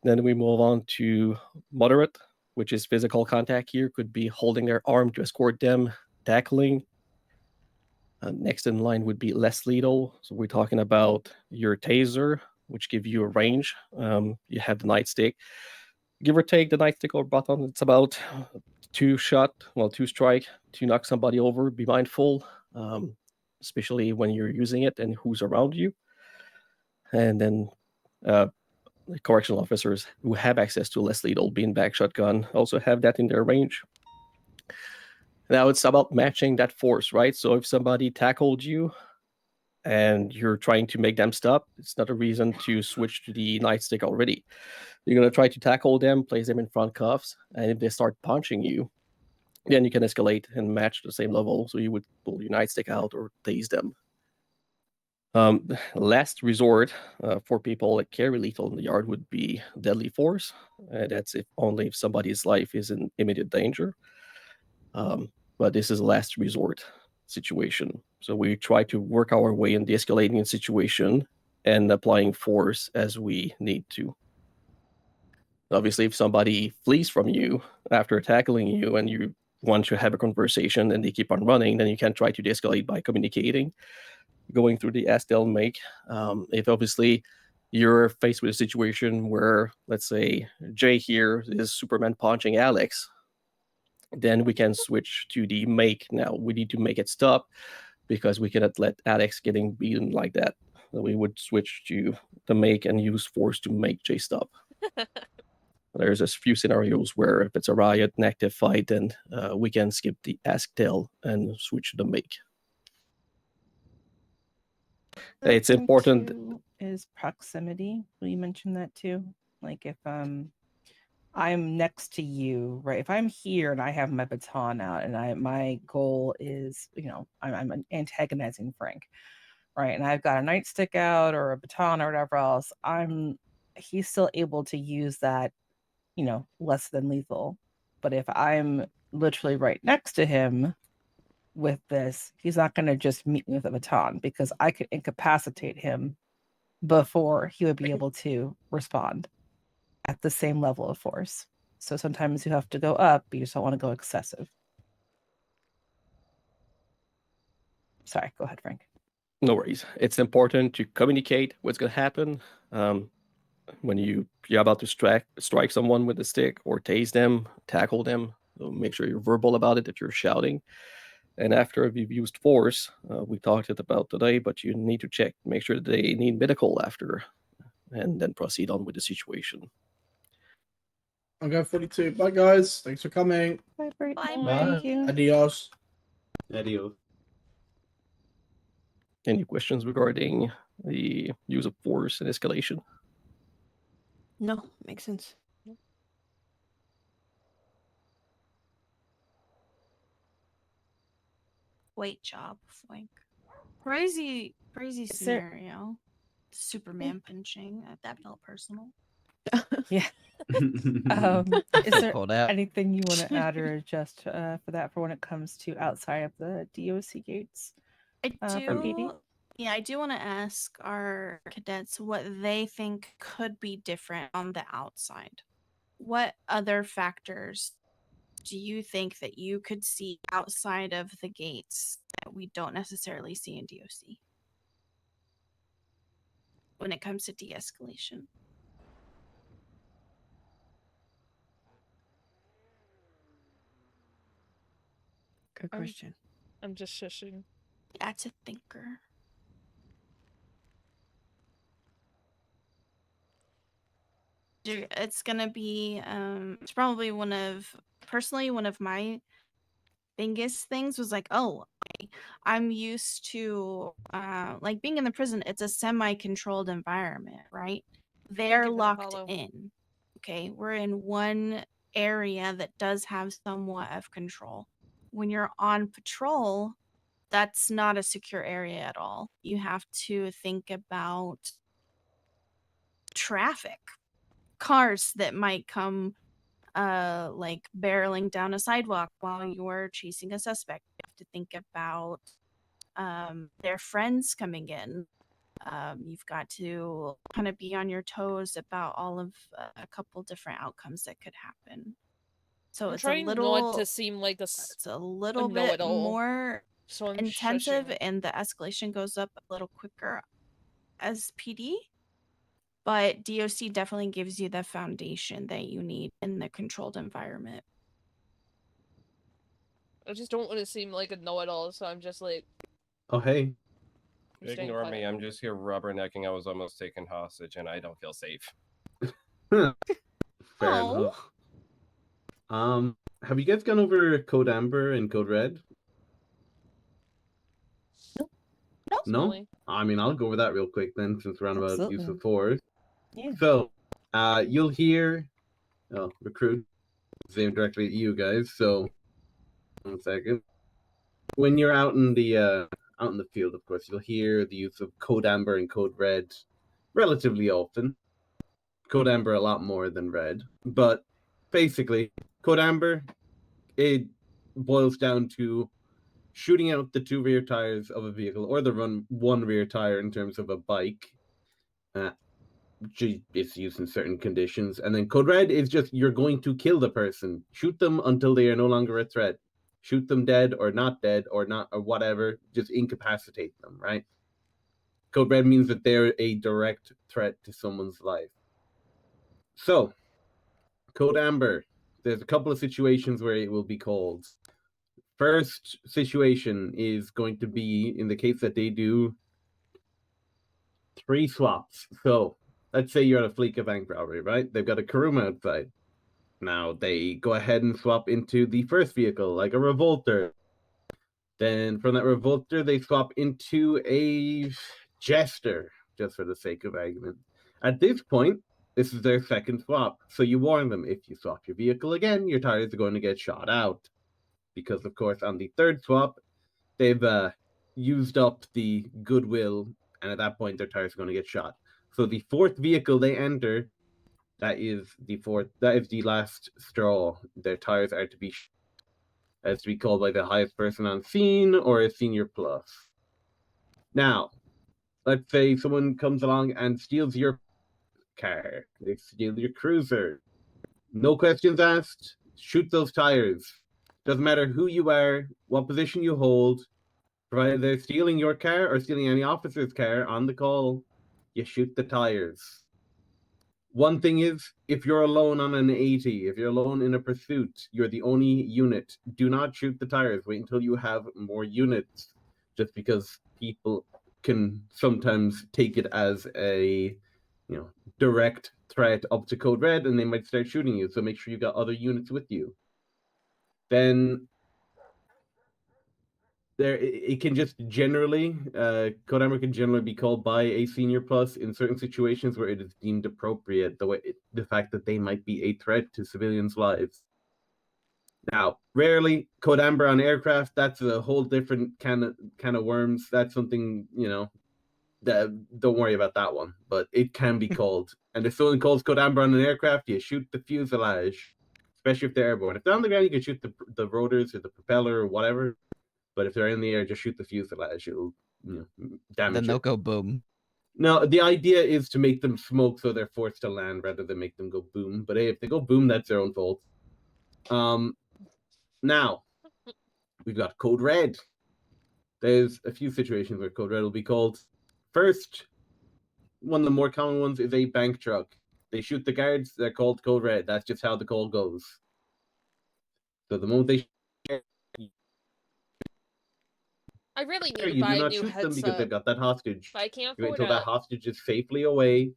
Then we move on to moderate, which is physical contact here. Could be holding their arm to escort them, tackling. Next in line would be less lethal. So we're talking about your taser, which give you a range. You have the nightstick. Give or take the nightstick or button, it's about 2 strike to knock somebody over. Be mindful, especially when you're using it and who's around you. And then correctional officers who have access to less lethal beanbag shotgun also have that in their range. Now it's about matching that force, right? So if somebody tackled you and you're trying to make them stop, it's not a reason to switch to the nightstick already. You're going to try to tackle them, place them in front cuffs, and if they start punching you, then you can escalate and match the same level. So you would pull your nightstick out or tase them. Last resort for people that carry lethal in the yard would be deadly force. That's only if somebody's life is in immediate danger. But this is a last resort situation. So we try to work our way in de-escalating a situation and applying force as we need to. Obviously, if somebody flees from you after tackling you and you want to have a conversation and they keep on running, then you can try to de-escalate by communicating, going through the ask, tell, make. If obviously you're faced with a situation where, let's say, Jay here is Superman punching Alex, then we can switch to the make. Now we need to make it stop because we cannot let Alex getting beaten like that. So we would switch to the make and use force to make Jay stop. There's a few scenarios where if it's a riot, an active fight, then we can skip the ask tell and switch to the make. It's Thing important. too is proximity. Will you mention that too? Like if I'm next to you, right? If I'm here and I have my baton out and my goal is, I'm antagonizing Frank, right? And I've got a nightstick out or a baton or whatever else, he's still able to use that, less than lethal. But if I'm literally right next to him with this, he's not going to just meet me with a baton because I could incapacitate him before he would be able to respond at the same level of force. So sometimes you have to go up, but you just don't want to go excessive. Sorry, go ahead, Frank. No worries. It's important to communicate what's going to happen. When you're about to strike someone with a stick or tase them, tackle them, so make sure you're verbal about it if you're shouting. And after you've used force, we talked about today, but you need to check, make sure that they need medical after, and then proceed on with the situation. I'll go 42. Bye, guys. Thanks for coming. Bye, Brayton. Bye. Thank you. Adios. Adios. Any questions regarding the use of force and escalation? No, makes sense. Great job, Frank. Crazy scenario. Superman punching. That felt personal. Yeah. Is there Called out. anything you want to add or adjust for that for when it comes to outside of the DoC gates? I For PD? do. Yeah, I do want to ask our cadets what they think could be different on the outside. What other factors do you think that you could see outside of the gates that we don't necessarily see in DoC when it comes to de-escalation? Good question. I'm just shushing. That's a thinker. It's gonna be it's probably one of my biggest things was like, oh, I'm used to like being in the prison. It's a semi-controlled environment, right? They're locked in. Okay, we're in one area that does have somewhat of control. When you're on patrol, that's not a secure area at all. You have to think about traffic, cars that might come like barreling down a sidewalk while you're chasing a suspect. You have to think about their friends coming in. You've got to kind of be on your toes about all of a couple different outcomes that could happen. So I'm it's trying a little not to seem like it's a little bit know-it-all, more so I'm intensive shushing. and the escalation goes up a little quicker as PD. But DoC definitely gives you the foundation that you need in the controlled environment. I just don't want to seem like a know-it-all, so I'm just like, Oh, hey. I'm staying Ignore quiet. me. I'm just here rubbernecking. I was almost taken hostage, and I don't feel safe. Fair Oh. enough. Have you guys gone over Code Amber and Code Red? No? I mean, I'll go over that real quick then, since we're on about use of Absolutely. force. Yeah. So, you'll hear, recruit, aim directly at you guys. So, 1 second. When you're out in the field, of course, you'll hear the use of Code Amber and Code Red relatively often. Code Amber a lot more than Red, but basically, Code Amber, it boils down to shooting out the 2 rear tires of a vehicle, or the 1 rear tire in terms of a bike. It's used in certain conditions. And then Code Red is just, you're going to kill the person. Shoot them until they are no longer a threat. Shoot them dead or not, or whatever. Just incapacitate them, right? Code Red means that they're a direct threat to someone's life. So, Code Amber, there's a couple of situations where it will be called. First situation is going to be in the case that they do 3 swaps. So, let's say you're at a Fleeca bank robbery, right? They've got a Karuma outside. Now they go ahead and swap into the first vehicle, like a revolter. Then from that revolter, they swap into a jester, just for the sake of argument. At this point, this is their second swap, so you warn them, if you swap your vehicle again, your tires are going to get shot out. Because, of course, on the third swap, they've used up the goodwill, and at that point, their tires are going to get shot. So the fourth vehicle they enter, that is the last straw. Their tires are to be as to be called by the highest person on scene or a senior plus. Now, let's say someone comes along and steals your car. They steal your cruiser. No questions asked. Shoot those tires. Doesn't matter who you are, what position you hold, provided they're stealing your car or stealing any officer's car on the call, you shoot the tires. One thing is, if you're alone on an 80, if you're alone in a pursuit, you're the only unit, do not shoot the tires. Wait until you have more units, just because people can sometimes take it as a, direct threat up to code red, and they might start shooting you. So make sure you got other units with you. Then it can just generally, code amber can generally be called by a senior plus in certain situations where it is deemed appropriate. The fact that they might be a threat to civilians' lives. Now, rarely code amber on aircraft. That's a whole different can of worms. That's something that don't worry about that one. But it can be called. And if someone calls code amber on an aircraft, you shoot the fuselage, especially if they're airborne. If they're on the ground, you can shoot the rotors or the propeller or whatever. But if they're in the air, just shoot the fuselage. It'll damage Then they'll it. go boom. No, the idea is to make them smoke so they're forced to land rather than make them go boom. But hey, if they go boom, that's their own fault. Now, we've got code red. There's a few situations where code red will be called. First, one of the more common ones is a bank truck. They shoot the guards, they're called code red. That's just how the call goes. So the moment they I really need to you buy do a not new shoot them because headset, they've got that hostage. but I can't You wait afford until that it. hostage is safely away,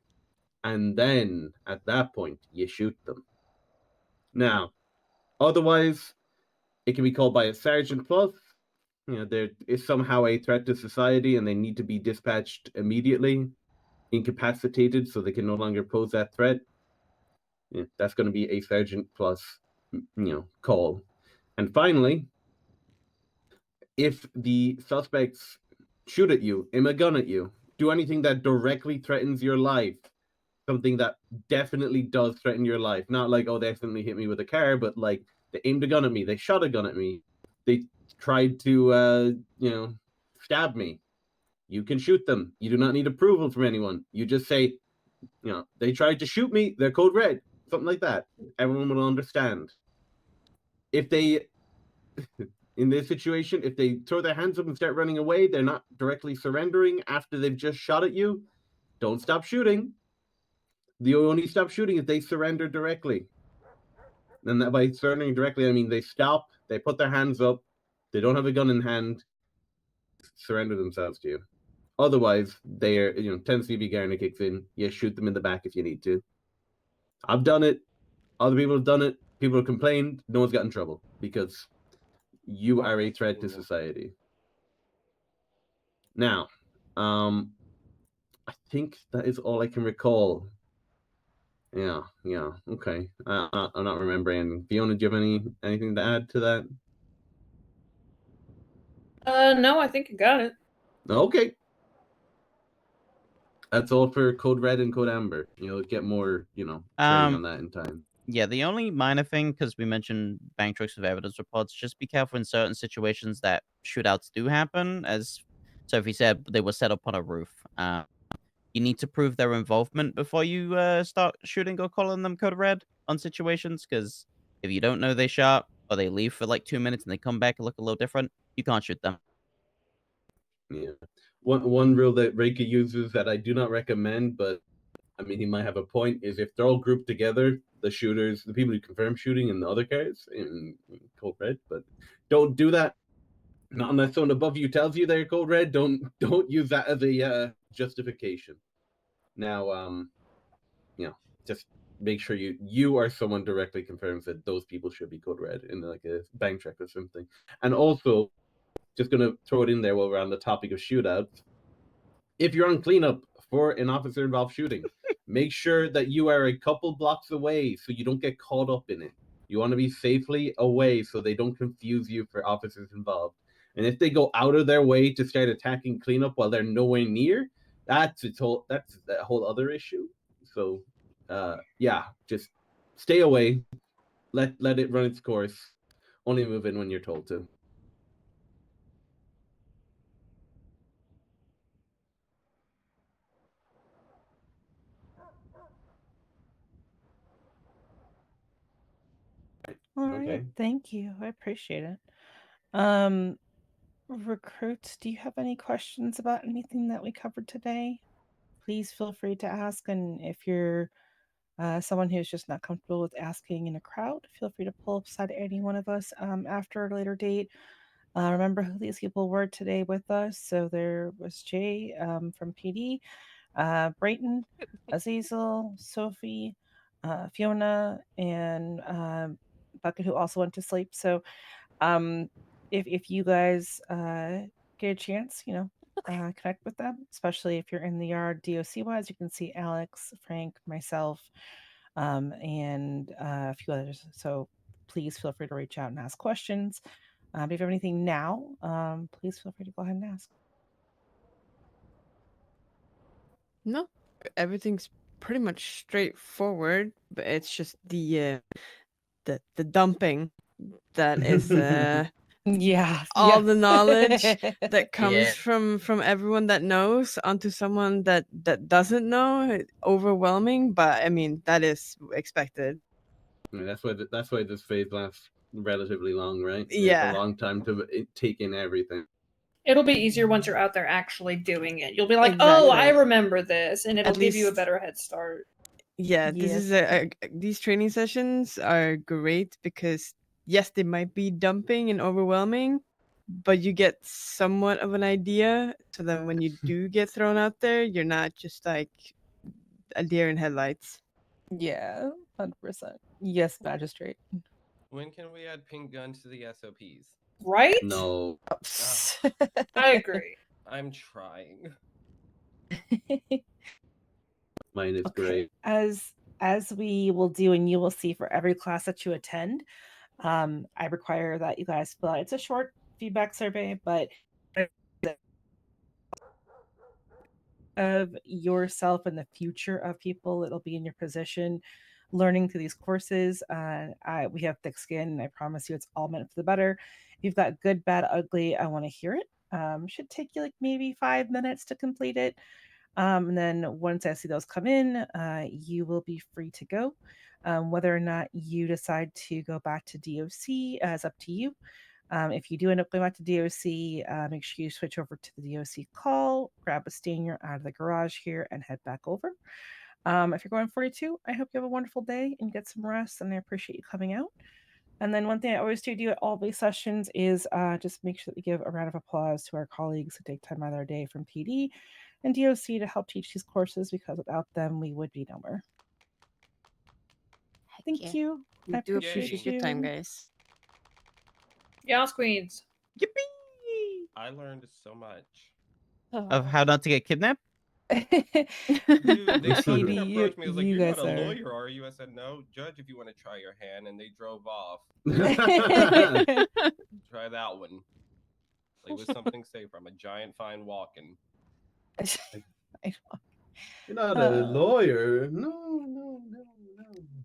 and then at that point you shoot them. Now, otherwise, it can be called by a sergeant plus. There is somehow a threat to society, and they need to be dispatched immediately, incapacitated, so they can no longer pose that threat. That's going to be a sergeant plus, call. And finally, if the suspects shoot at you, aim a gun at you, do anything that directly threatens your life, something that definitely does threaten your life, not like, oh, they accidentally hit me with a car, but like they aimed a gun at me, they shot a gun at me, they tried to, stab me, you can shoot them. You do not need approval from anyone. You just say, they tried to shoot me, they're code red, something like that. Everyone will understand. If they in this situation, if they throw their hands up and start running away, they're not directly surrendering after they've just shot at you. Don't stop shooting. The only stop shooting if they surrender directly. And that by surrendering directly, I mean they stop, they put their hands up, they don't have a gun in hand, surrender themselves to you. Otherwise, they're 10 CB Garner kicks in. You shoot them in the back if you need to. I've done it. Other people have done it. People have complained. No one's got in trouble because you are a threat to society. Now, I think that is all I can recall. Yeah, okay. I'm not remembering. Fiona, do you have anything to add to that? No, I think you got it. Okay. That's all for Code Red and Code Amber. You'll get more, training on that in time. Yeah, the only minor thing, because we mentioned bank trucks with evidence reports, just be careful in certain situations that shootouts do happen. As Sophie said, they were set up on a roof. You need to prove their involvement before you start shooting or calling them code red on situations, because if you don't know they shot, or they leave for like 2 minutes and they come back and look a little different, you can't shoot them. Yeah. One rule that Reiki uses that I do not recommend, but I mean he might have a point, is if they're all grouped together, the shooters, the people who confirm shooting in the other cars in code red, but don't do that. Not unless someone above you tells you they're code red. Don't use that as a justification. Now, just make sure you are someone directly confirms that those people should be code red in like a bank check or something. And also, just gonna throw it in there while we're on the topic of shootouts. If you're on cleanup for an officer involved shooting, make sure that you are a couple blocks away so you don't get caught up in it. You want to be safely away so they don't confuse you for officers involved. And if they go out of their way to start attacking cleanup while they're nowhere near, that's a whole other issue. So, yeah, just stay away. Let it run its course. Only move in when you're told to. All right, Okay. thank you. I appreciate it. Recruits, do you have any questions about anything that we covered today? Please feel free to ask. And if you're someone who's just not comfortable with asking in a crowd, feel free to pull up beside any one of us after a later date. Remember who these people were today with us. So there was Jay from PD, Brayton, Azazel, Sophie, Fiona, and Bucket, who also went to sleep. So if you guys get a chance, connect with them, especially if you're in the yard DOC wise. You can see Alex, Frank, myself, and a few others. So please feel free to reach out and ask questions. If you have anything now, please feel free to go ahead and ask. No, everything's pretty much straightforward, but it's just the dumping that is yeah, all the knowledge that comes Yeah. from everyone that knows onto someone that doesn't know. Overwhelming, but I mean that is expected. I mean, that's why this phase lasts relatively long, right? Yeah. It's a long time to take in everything. It'll be easier once you're out there actually doing it. You'll be like, oh, I Exactly. remember this, and it'll At give you a least- better head start. Yeah, this is these training sessions are great because yes, they might be dumping and overwhelming, but you get somewhat of an idea. So then when you do get thrown out there, you're not just like a deer in headlights. Yeah, 100%. Yes, magistrate. When can we add pink gun to the SOPs? Right? No. I agree. I'm trying. Mine is great. As we will do, and you will see for every class that you attend, I require that you guys fill out. It's a short feedback survey, but of yourself and the future of people that'll be in your position learning through these courses. We have thick skin, and I promise you it's all meant for the better. If you've got good, bad, ugly, I want to hear it. Should take you like maybe 5 minutes to complete it. And then once I see those come in, you will be free to go. Whether or not you decide to go back to DOC is up to you. If you do end up going back to DOC, make sure you switch over to the DOC call, grab a stainer out of the garage here, and head back over. If you're going 42, I hope you have a wonderful day and get some rest, and I appreciate you coming out. And then one thing I always do at all these sessions is just make sure that we give a round of applause to our colleagues who take time out of their day from PD and DOC to help teach these courses, because without them, we would be nowhere. Thank you. We I do appreciate appreciate your time, you. guys. Yas Queens. I learned so much. Of how not to get kidnapped? Dude, they fucking PD, approached me. I was like, you "You're guys not a are- lawyer, are you?" I said, "No, judge, if you want to try your hand," and they drove off. Try that one. Play with something safer. I'm a giant fine walking. You're not a lawyer. No.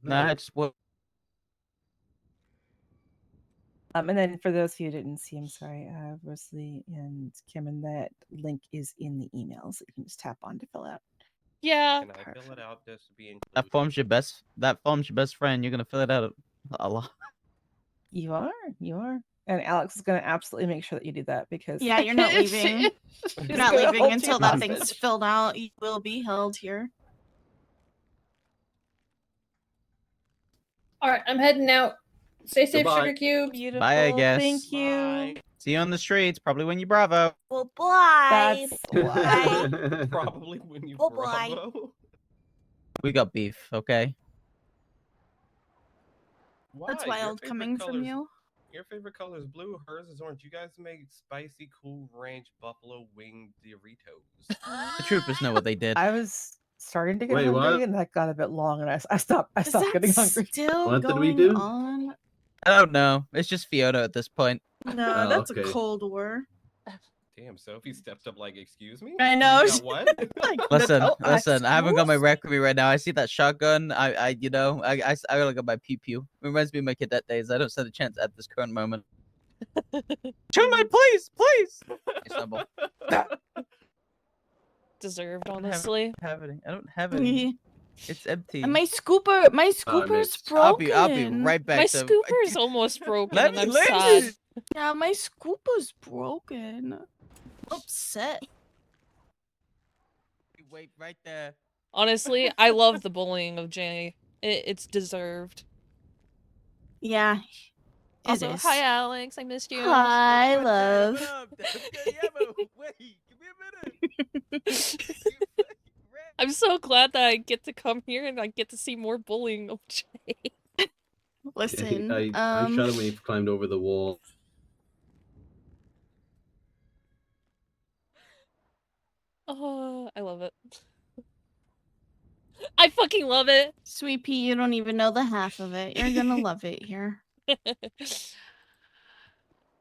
Nah, it's what. And then for those of you who didn't see, I'm sorry, Rosalie and Kim, and that link is in the emails that you can just tap on to fill out. Yeah. Can I fill it out just to be included? That form's your best friend. You're gonna fill it out a lot. You are. And Alex is going to absolutely make sure that you do that, because Yeah, you're not leaving. She's You're not gonna leaving hold until you that thing's hostage. filled out. You will be held here. All right, I'm heading out. Stay safe, Goodbye. Sugar Cube. Beautiful. Bye, I guess. Thank you. See you on the streets. Probably when you Bravo. Well, bye. That's Probably when you Oh, boy. Bravo. We got beef, okay? Why? That's Your wild favorite coming from color's- you. Your favorite color is blue. Hers is orange. You guys make spicy, cool ranch buffalo wing Doritos. The troopers know what they did. I was starting to get Wait, hungry, what? and that got a bit long, and I stopped. I Is stopped that getting hungry. still What did we going do? on? I don't know. It's just Fiona at this point. No, Oh, that's okay. a Cold War. Damn, Sophie stepped up like, excuse me? I know, You she- got what? Listen, Oh, listen. I haven't got my excuse? rec with me right now. I see that shotgun. I gotta go my pew pew. Reminds me of my cadet days. I don't stand a chance at this current moment. Gentlemen, please, please. I stumble. Deserved, I honestly. don't have any. It's empty. And my scooper's broken. I'll be right back. My to- scooper's almost broken, Let and me I'm land sad. it. Yeah, my scooper's broken. I'm upset. Wait right there. Honestly, I love the bullying of Jay. It's deserved. Yeah. It Also, is. hi Alex, I missed you. Hi, love. Wait, give me a minute. I'm so glad that I get to come here and I get to see more bullying of Jay. Listen, I shot him when he climbed over the wall. Oh, I love it. I fucking love it. Sweet pea, you don't even know the half of it. You're gonna love it here.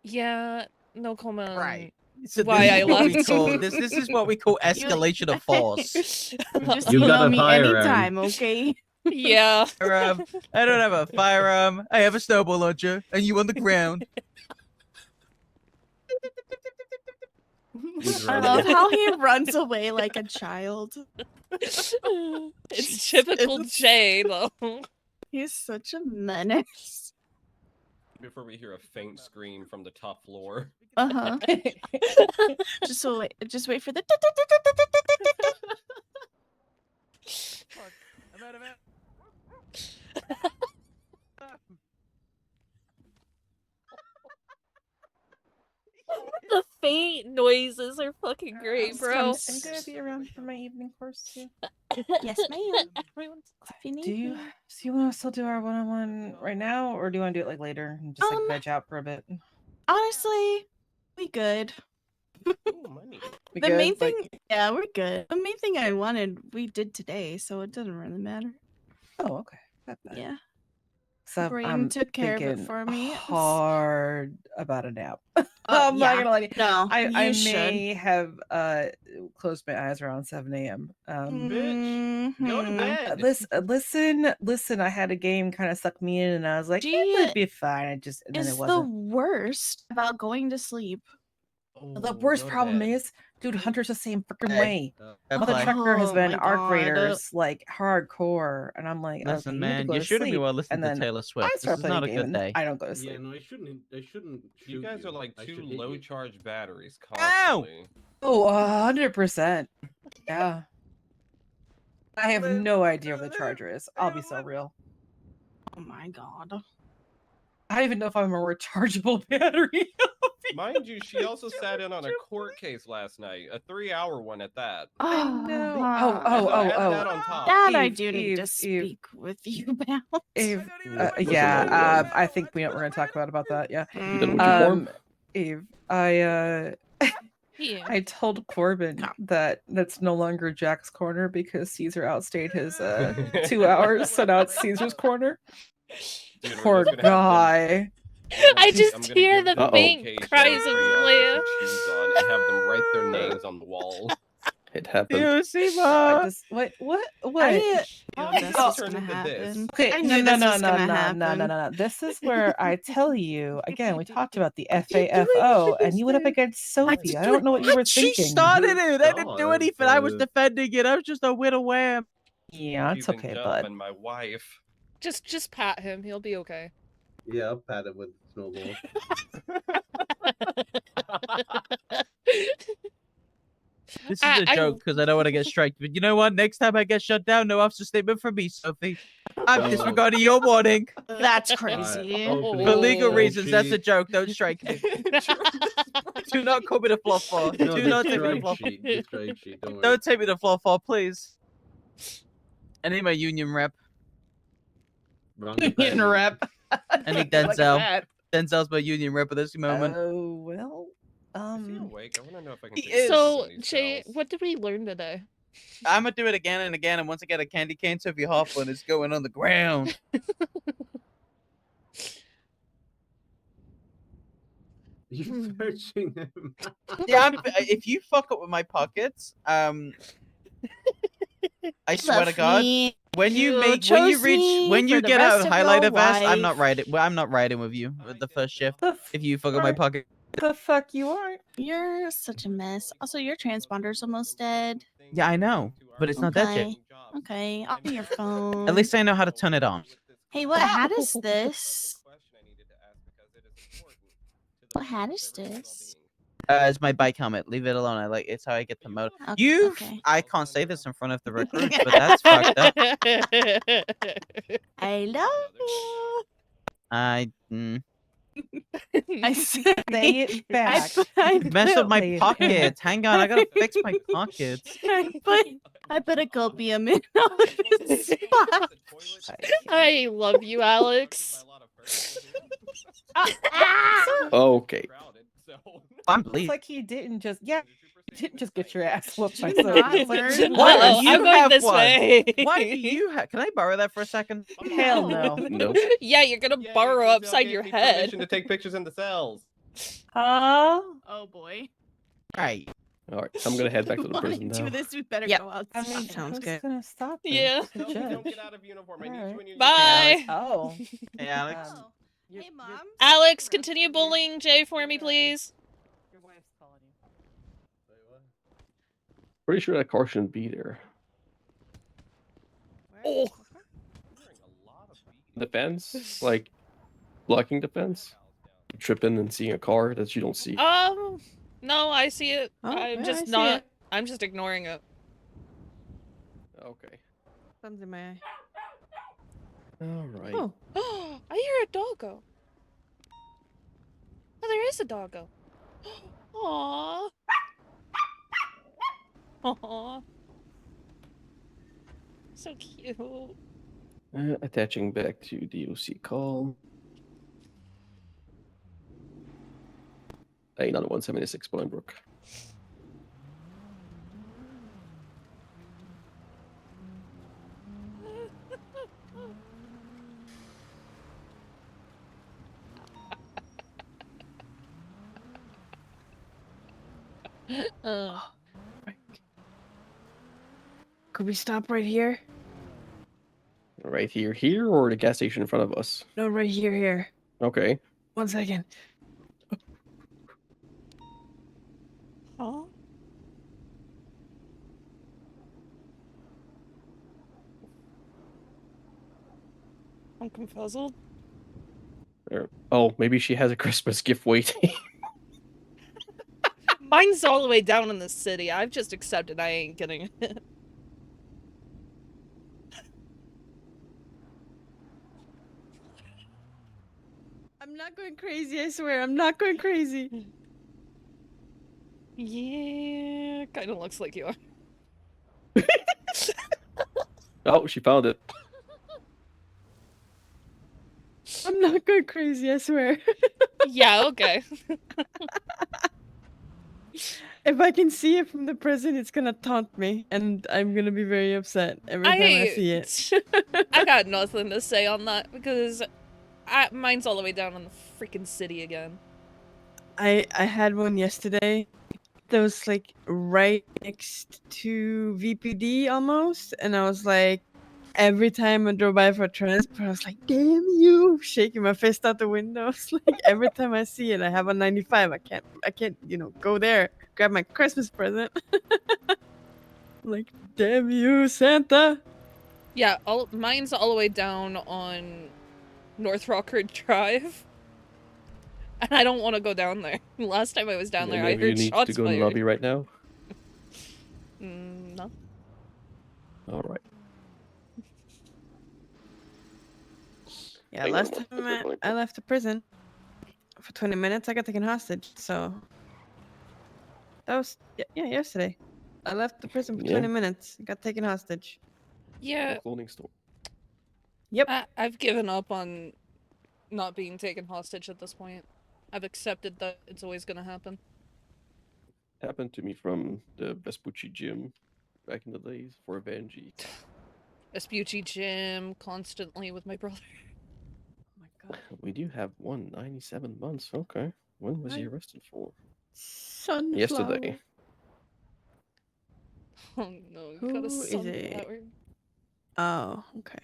Yeah, no comment. Right. So Why I this is what we left. call this is what we call escalation of force. Just You got email a me firearm. anytime, okay? Yeah. I don't have a firearm. I have a snowball launcher, and you on the ground. I love how he runs away like a child. It's typical Jay, though. He's such a menace. Before we hear a faint scream from the top floor. Uh-huh. Just wait for the I'm out of it. The faint noises are fucking great, bro. Are you gonna be around for my evening course too? Yes, ma'am. Everyone's If you need Do you me. want to still do our one-on-one right now, or do you want to do it like later and just like veg out for a bit? Honestly, we good. We The good? main thing, Like- yeah, we're good. The main thing I wanted, we did today, so it doesn't really matter. Oh, okay. Yeah. So Brain I'm took care of it thinking for me. hard about a nap. I'm not gonna lie to you. No, I you should. may have closed my eyes around 7 a.m. Bitch, go to Mhm. bed. Listen. I had a game kind of suck me in, and I was like, it would be fine. And then Is it the wasn't. worst about going to sleep. The worst go to problem bed. is, dude, Hunter's the same freaking Hey, way. Mother apply. trucker has Oh been my arc God. raiders like hardcore, and I'm like, Listen, okay, man, you need to go you're to shooting me sleep. while listening And to then Taylor Swift. I This start is playing not a a game, good and day. I don't go to Yeah, sleep. no, I shouldn't. You shoot guys are like I should two hit low you. charge batteries Ow! constantly. Oh, 100%. Yeah. I have no idea where the charger is. I'll be so real. Oh my God. I don't even know if I'm a rechargeable battery. Mind you, she also sat in on a court case last night, a 3-hour one at that. I know. So add that on top. That I Eve, do need to Eve, speak with you about. Eve, Listen, yeah, I think we're gonna talk about that. Yeah. You done with your form? Eve, Yeah. I told Corbin that that's no longer Jack's corner because Caesar outstayed his 2 hours, so now it's Caesar's corner. Dude, we're Poor just gonna have guy. I I'm just gonna hear give the them faint location cries of triage Leia. with shoes on and have them write their names on the wall. It happened. I just what? I How knew did this this was turn gonna into this? happen. Okay, I no, knew no, this no, was no, gonna no, happen. no, no, no. This is where I tell you again. We talked about the FAFO, and you went up against Sophie. I don't know what you were She thinking. started it. I didn't do God, anything. I was defending it. I was just a widow wham. Yeah, She's it's okay, bud. and my wife. Just pat him. He'll be okay. Yeah, I'll pat it with snowball. This is a joke because I don't want to get striked. But you know what? Next time I get shut down, no officer statement from me, Sophie. I'm disregarding your warning. That's crazy. For legal Oh, reasons, that's a joke. Don't strike me. Do not call me the fluff for. No, Do the not take me to strike fluff. sheet. The strike sheet. Don't worry. Don't take me to fluff for, please. I need my union rep. Wrong Union department. rep. I need Look at Denzel. that. Denzel's my union rep at this moment. Oh well. Is he awake? I want to know if I can. He take is. pictures So, when he Jay, sells. what did we learn today? I'm gonna do it again and again, and once I get a candy cane, so if you hop on, it's going on the ground. You're searching him. Yeah, if you fuck up with my pockets, I swear to God, when you reach, when you get out of highlighter vest, I'm not riding. Well, I'm not riding with you with the first shift. If you fuck up my pocket, The fuck you are? You're such a mess. Also, your transponder's almost dead. yeah, I know, but it's not that yet. Okay, on your phone. At least I know how to turn it on. Hey, what hat is this? What hat is this? It's my bike helmet. Leave it alone. I like it's how I get the motor. I can't say this in front of the recruits, but that's fucked up. I love you. I I say it back. I messed up my Say it pockets. Hang on, I gotta fix my pockets. I put a copium in on this spot. I love you, Alex. Okay. I'm It's bleeding. like he didn't just you didn't just get your ass whooped by Did not somebody. learn. Why Uh-oh, do you I'm going have this one? way. Why do you have? Can I borrow that for a second? Hell no. Nope. Yeah, you're gonna burrow upside your head. Permission to take pictures in the cells. Oh boy. Right. All right. I'm gonna head back to the Want prison do now. this, we better Yep. go I outside. mean, Sounds who's good. gonna stop this? Yeah. The No, judge. don't get out of uniform. I need you in your Bye. Oh. Hey, Alex. Hey, mom. Alex, continue bullying Jay for me, please. Your wife's calling you. Pretty sure that car shouldn't be there. Oh. The fence, like blocking the fence, tripping and seeing a car that you don't see. No, I see it. Oh, I'm yeah, just I see not. it. I'm just ignoring it. Okay. Thumbs in my eye. All right. Oh, I hear a doggo. Oh, there is a doggo. Aww. Aww. So cute. Attaching back to DoC call. Another 176 Bolingbrook. Could we stop right here? Right here, or the gas station in front of us? No, right here. Okay. 1 second. Huh? I'm confuzzled. Oh, maybe she has a Christmas gift waiting. Mine's all the way down in the city. I've just accepted I ain't getting it. I'm not going crazy, I swear. I'm not going crazy. Yeah, kind of looks like you are. Oh, she found it. I'm not going crazy, I swear. Yeah, okay. If I can see it from the prison, it's gonna taunt me, and I'm gonna be very upset every time I see it. I got nothing to say on that because mine's all the way down in the freaking city again. I had one yesterday that was like right next to VPD almost, and I was like, every time I drove by for transport, I was like, damn you, shaking my fist out the window. It's like every time I see it, I have a 95. I can't, go there, grab my Christmas present. Like, damn you, Santa. Yeah, mine's all the way down on North Rockford Drive. And I don't want to go down there. Last time I was down there, I Maybe you heard need shots to go in fired. the lobby right now. No. All right. Yeah, last time I left the prison for 20 minutes, I got taken hostage. So that was yesterday. I left the prison for 20 minutes, got taken hostage. Yeah. Clothing store. Yep. I've given up on not being taken hostage at this point. I've accepted that it's always gonna happen. Happened to me from the Vespucci gym back in the days for Benji. Vespucci gym constantly with my brother. Oh my god. We do have 197 months. Okay. When was he Right. arrested for? Sunflower. Yesterday. Oh no, you got a Who is it? sunflower. Oh, okay.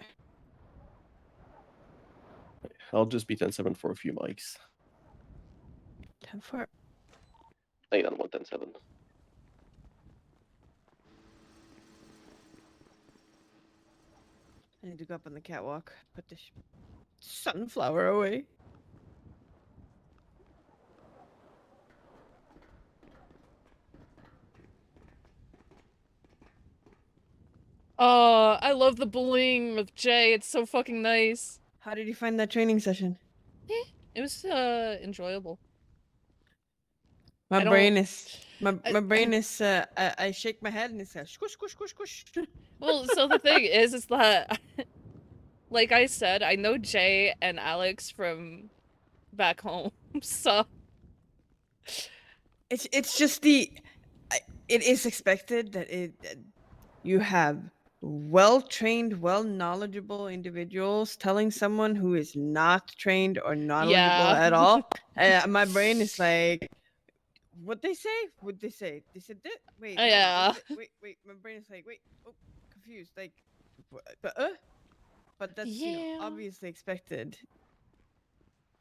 I'll just be 10-7 for a few mics. 10-4. Lay on 110-7. I need to go up on the catwalk. Put this sunflower away. Oh, I love the bling of Jay. It's so fucking nice. How did you find that training session? It was enjoyable. My I brain don't- is my brain is I shake my head and it says squish squish squish squish. Well, so the thing is that like I said, I know Jay and Alex from back home, so It's just it is expected that you have well trained, well knowledgeable individuals telling someone who is not trained or knowledgeable yeah. at all. My brain is like, what they say? What they say? They said that. Wait, no, Yeah. wait. My brain is like, wait, oh, confused. Like, but that's Yeah. obviously expected.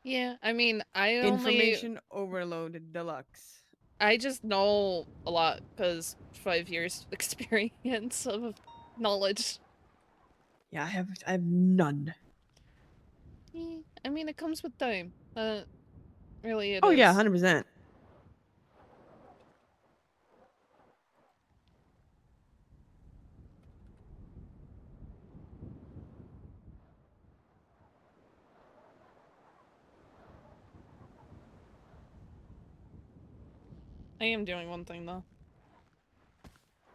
Yeah, I mean, Information overload deluxe. I just know a lot because 5 years experience of knowledge. Yeah, I have none. I mean, it comes with time. Really it Oh is. yeah, 100%. I am doing one thing though.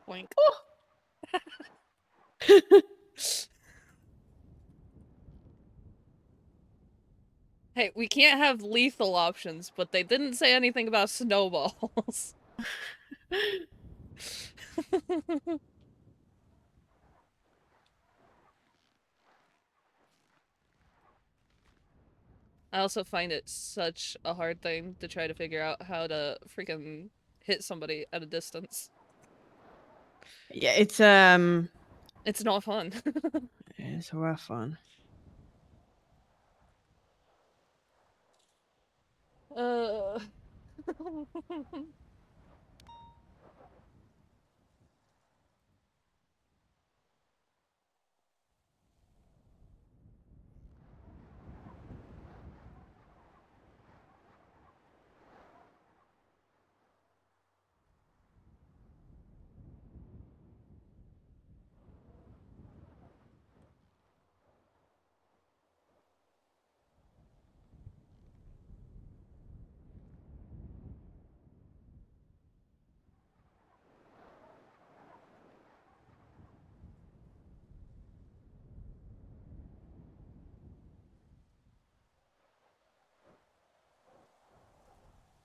Boink. Hey, we can't have lethal options, but they didn't say anything about snowballs. I also find it such a hard thing to try to figure out how to freaking hit somebody at a distance. Yeah, it's not fun. it's a rough one. Uh.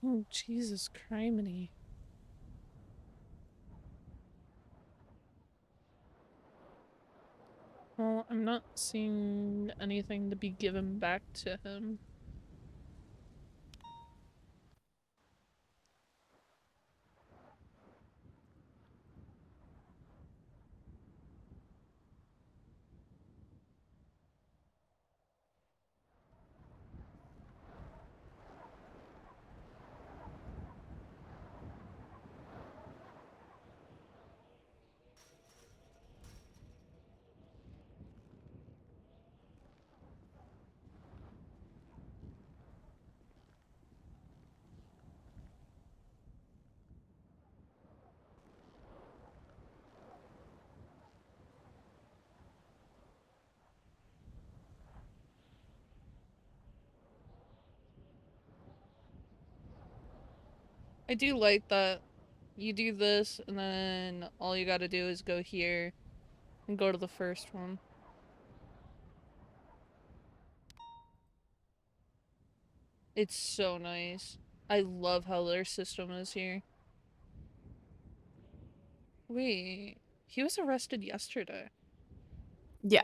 Oh, Jesus criminy. Well, I'm not seeing anything to be given back to him. I do like that you do this, and then all you gotta do is go here and go to the first one. It's so nice. I love how their system is here. Wait, he was arrested yesterday. Yeah.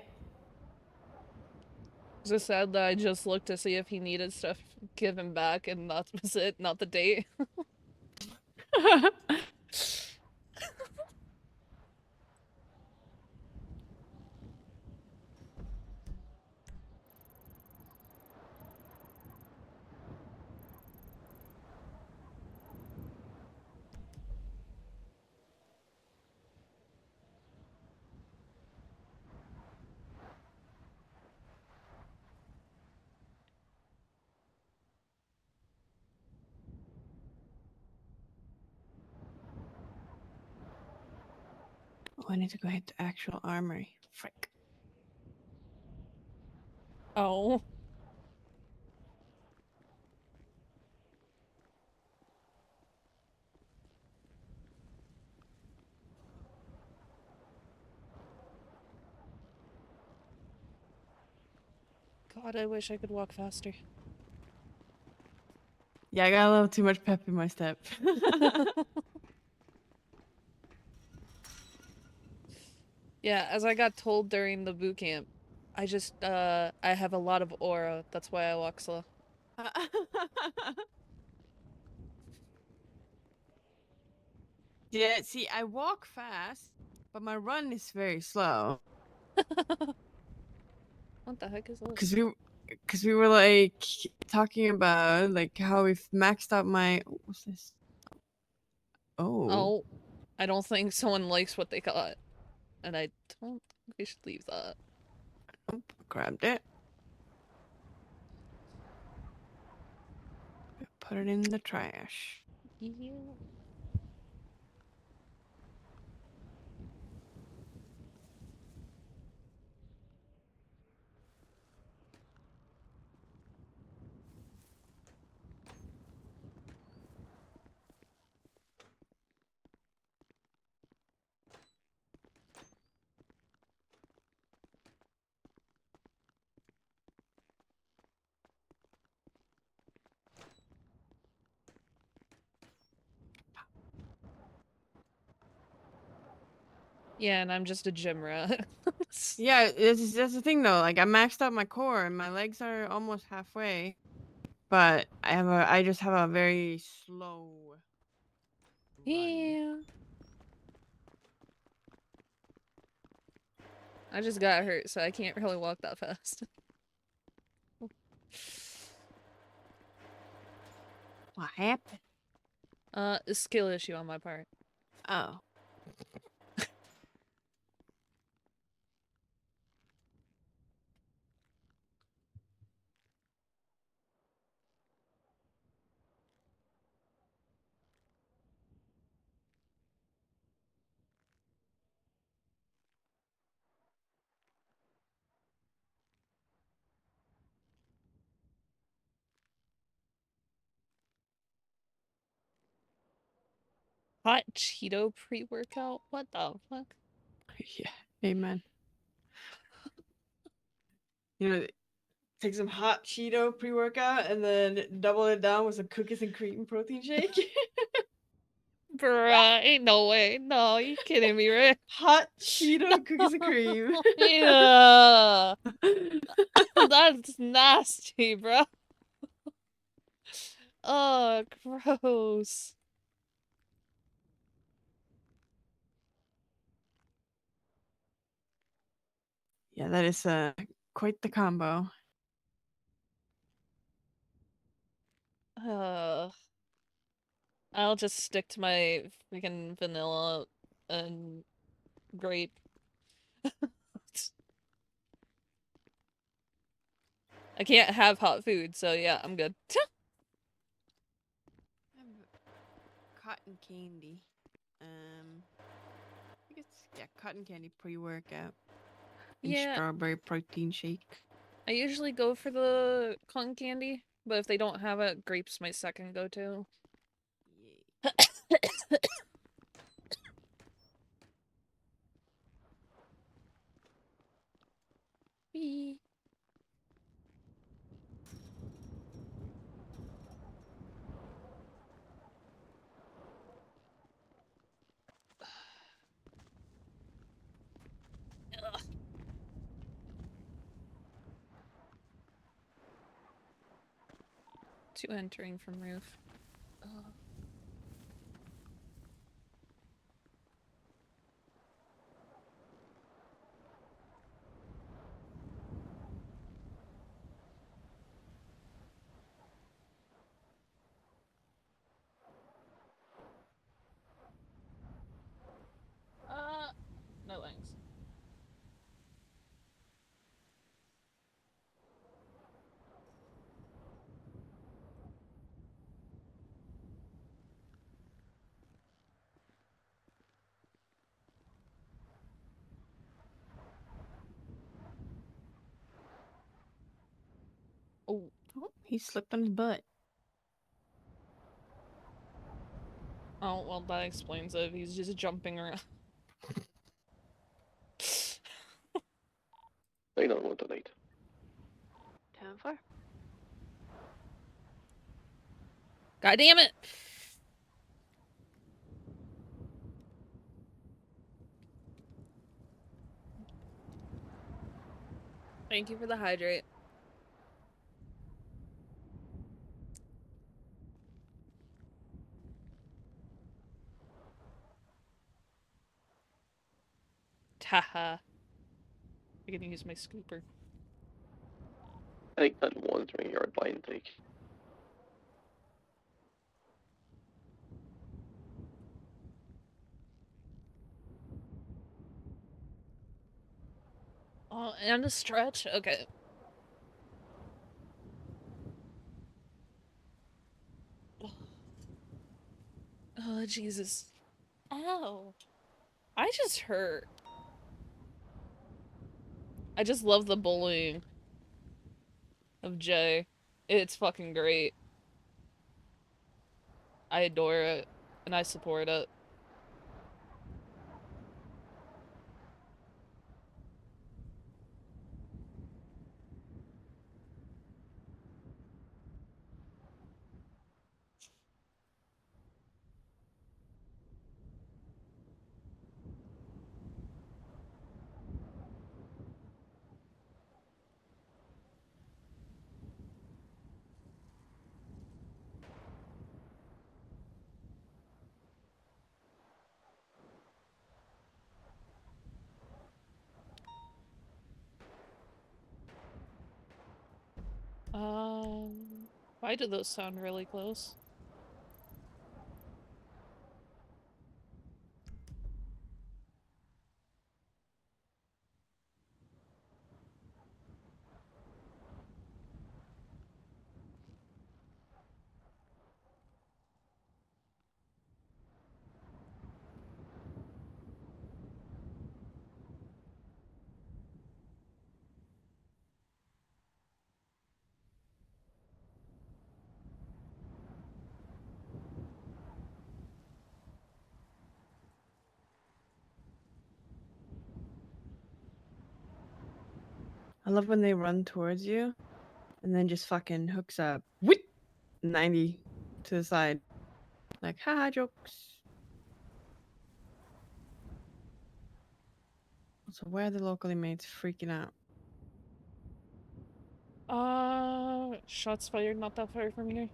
Is it sad that I just looked to see if he needed stuff given back and that was it, not the date? Oh, I need to go hit the actual armory. Frick. Oh. God, I wish I could walk faster. Yeah, I got a little too much pep in my step. Yeah, as I got told during the boot camp, I just, I have a lot of aura. That's why I walk slow. Yeah, see, I walk fast, but my run is very slow. What the heck is this? Cause we were like talking about like how we've maxed out my what's this? Oh. Oh, I don't think someone likes what they got. And I don't think we should leave that. Nope, grabbed it. Put it in the trash. Yeah. Yeah, and I'm just a gym rat. Yeah, that's the thing though. Like I maxed out my core and my legs are almost halfway, but I just have a very slow. Yeah. I just got hurt, so I can't really walk that fast. What happened? A skill issue on my part. Oh. Hot Cheeto pre-workout? What the fuck? Yeah. Amen. You know, take some hot Cheeto pre-workout and then double it down with some cookies and cream protein shake. Bruh, ain't no way. No, you kidding me, right? Hot Cheeto cookies and cream. Yeah. That's nasty, bro. Oh, gross. Yeah, that is quite the combo. I'll just stick to my freaking vanilla and grape. I can't have hot food, so yeah, I'm good. Cotton candy. I think it's cotton candy pre-workout. And Yeah. strawberry protein shake. I usually go for the cotton candy, but if they don't have it, grape's my second go-to. Wee. Two entering from roof. No thanks. Oh, he slipped on his butt. oh, well, that explains it. He's just jumping around. They don't want to late. 10-4. God damn it! Thank you for the hydrate. Haha. I'm gonna use my scooper. Take that monitoring yard by intake. Oh, and a stretch? Okay. Oh, Jesus. Ow. I just hurt. I just love the bullying of Jay. It's fucking great. I adore it, and I support it. Why do those sound really close? I love when they run towards you and then just fucking hooks up. Whoop! 90 to the side. Like, haha, jokes. So where are the local inmates freaking out? Shots fired not that far from here.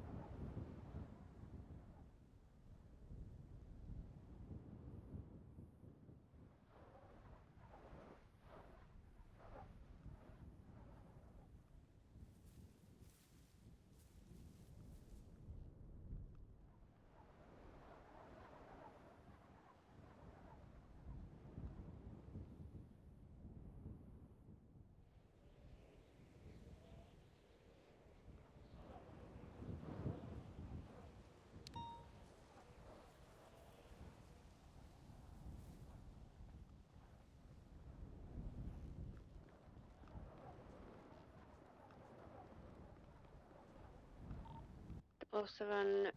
Double 7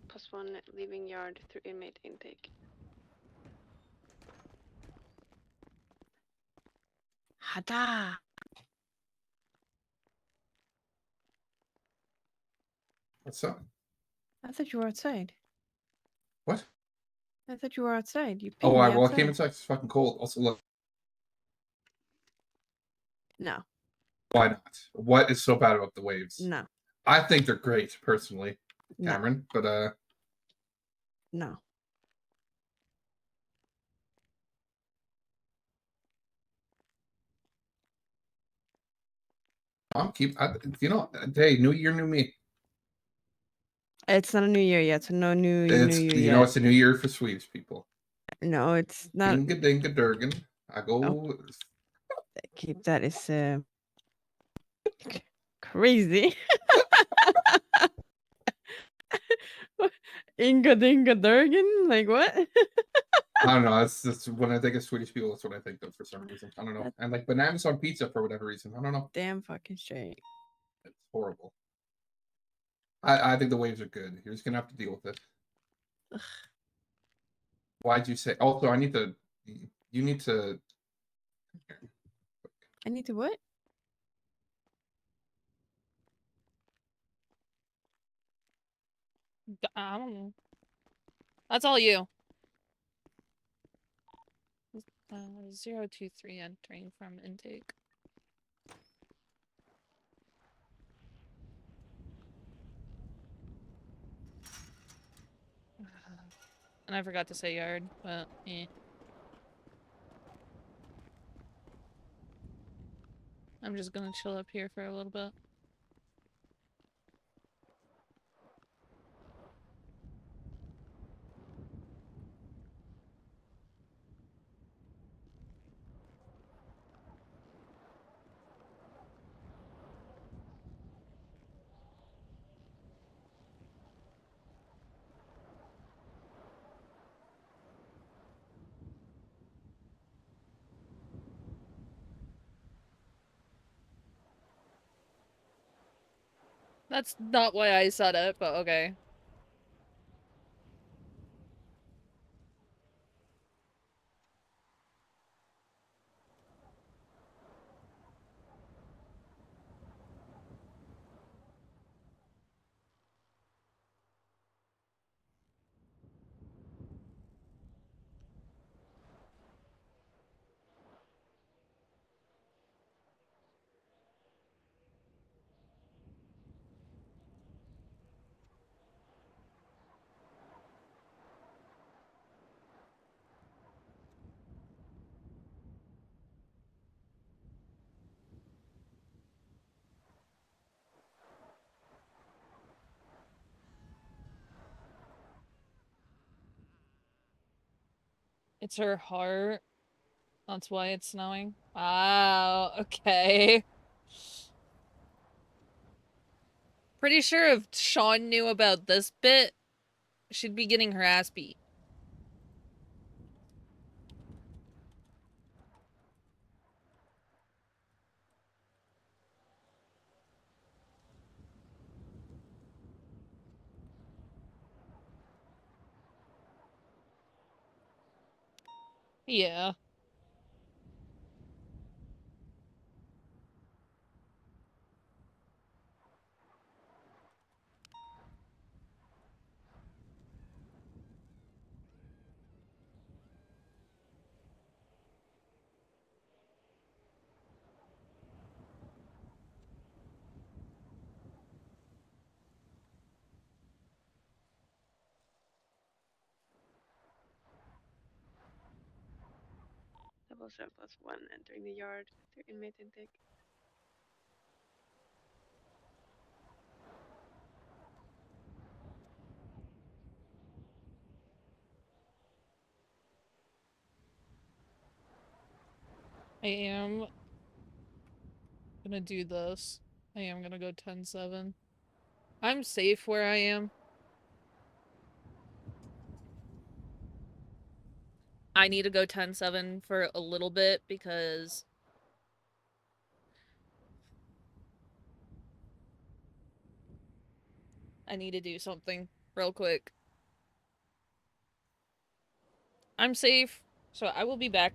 +1 leaving yard through inmate intake. Hada! What's up? I thought you were outside. What? I thought you were outside. You Oh, pinged me I came outside. inside. It's fucking cold. Also, look. No. Why not? What is so bad about the waves? No. I think they're great personally, No. Cameron. But No. you know, hey, new year, new me. It's not a new year yet, so no new you You yet. know, it's a new year for Swedish people. No, it's not. Dinga dinga durgan. I go. Keep that is crazy. Inga dinga durgan? Like what? I don't know. That's when I think of Swedish people. That's what I think of for some reason. I don't know. And like bananas on pizza for whatever reason. I don't know. Damn fucking straight. It's horrible. I think the waves are good. You're just gonna have to deal with it. Ugh. Why'd you say? Also, I need to. You need to. I need to what? I don't know. That's all you. 023 entering from intake. And I forgot to say yard, but eh. I'm just gonna chill up here for a little bit. That's not why I said it, but okay. It's her heart. That's why it's snowing. Wow, okay. Pretty sure if Sean knew about this bit, she'd be getting her ass beat. Yeah. Double 7+1 entering the yard through inmate intake. I am gonna do this. I am gonna go 10-7. I'm safe where I am. I need to go 10-7 for a little bit because I need to do something real quick. I'm safe, so I will be back.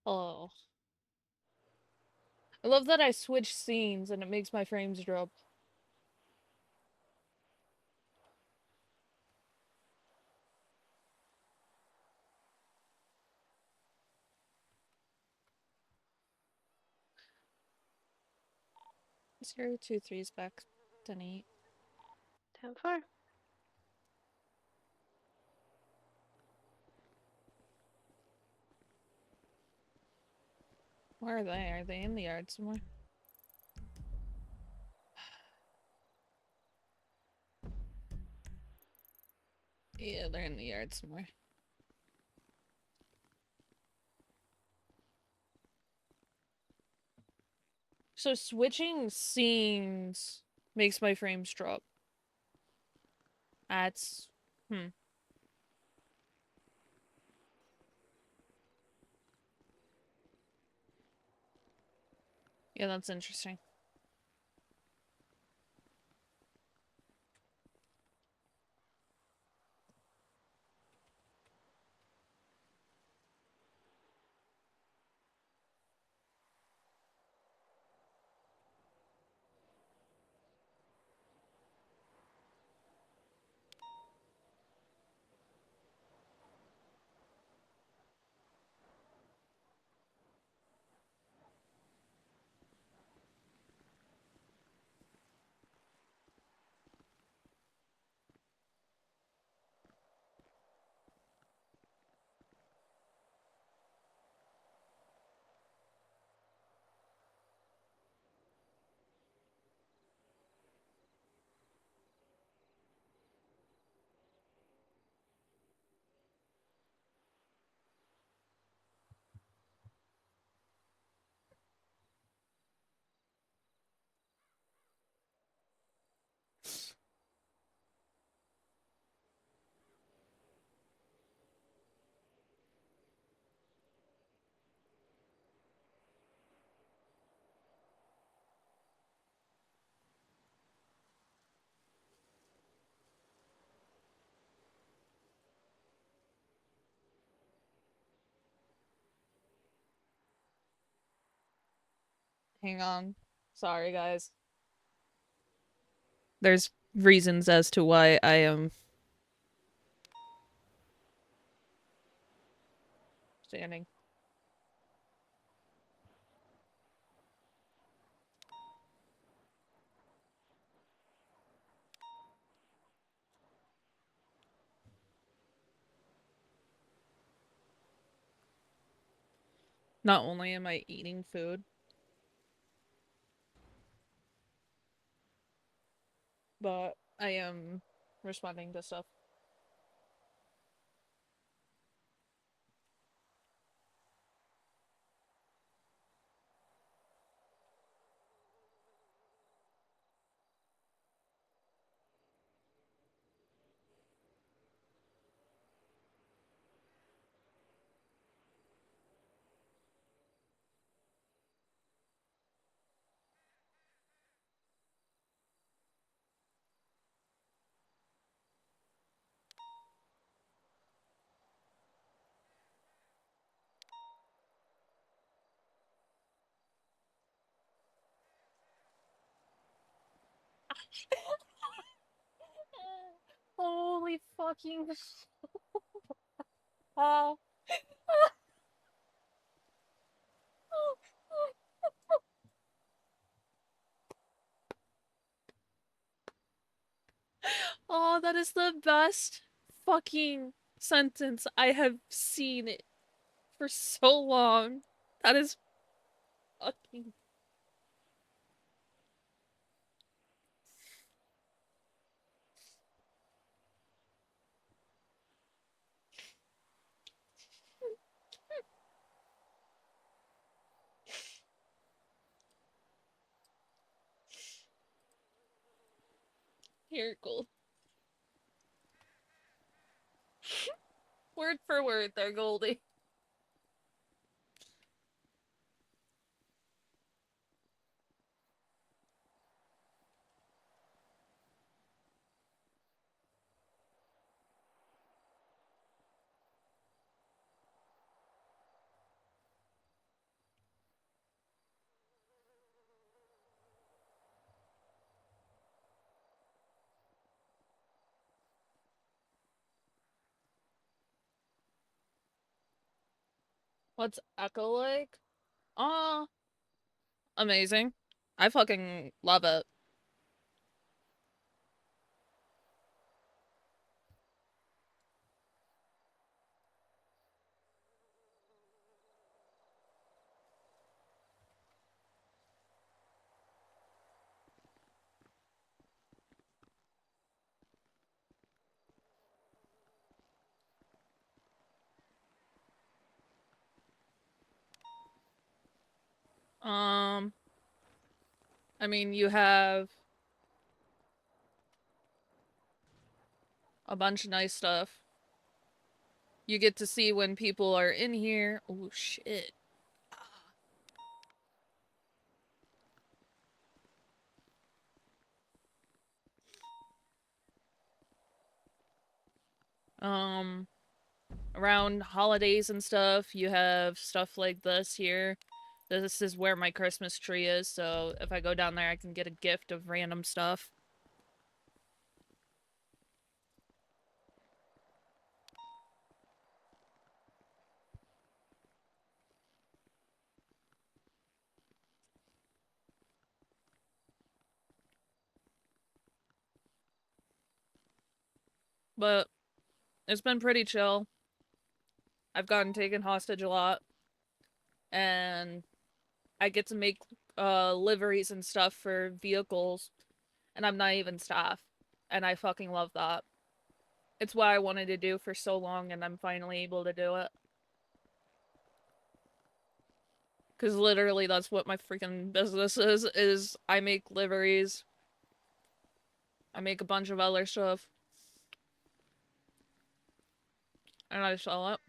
Oh. I love that I switch scenes and it makes my frames drop. Zero, two, three's back. 10-8. 10-4. Where are they? Are they in the yard somewhere? Yeah, they're in the yard somewhere. So switching scenes makes my frames drop. That's... Yeah, that's interesting. Hang on. Sorry, guys. There's reasons as to why I am standing. Not only am I eating food, but I am responding to stuff. Holy fucking... Oh, that is the best fucking sentence I have seen it for so long. That is fucking... Here, Gold. Word for word there, Goldie. What's Echo like? Amazing. I fucking love it. I mean, you have a bunch of nice stuff. You get to see when people are in here. Oh, shit. Around holidays and stuff, you have stuff like this here. This is where my Christmas tree is, so if I go down there, I can get a gift of random stuff. But it's been pretty chill. I've gotten taken hostage a lot. And I get to make liveries and stuff for vehicles. And I'm not even staff. And I fucking love that. It's what I wanted to do for so long, and I'm finally able to do it. Because literally that's what my freaking business is I make liveries. I make a bunch of other stuff. And I sell it.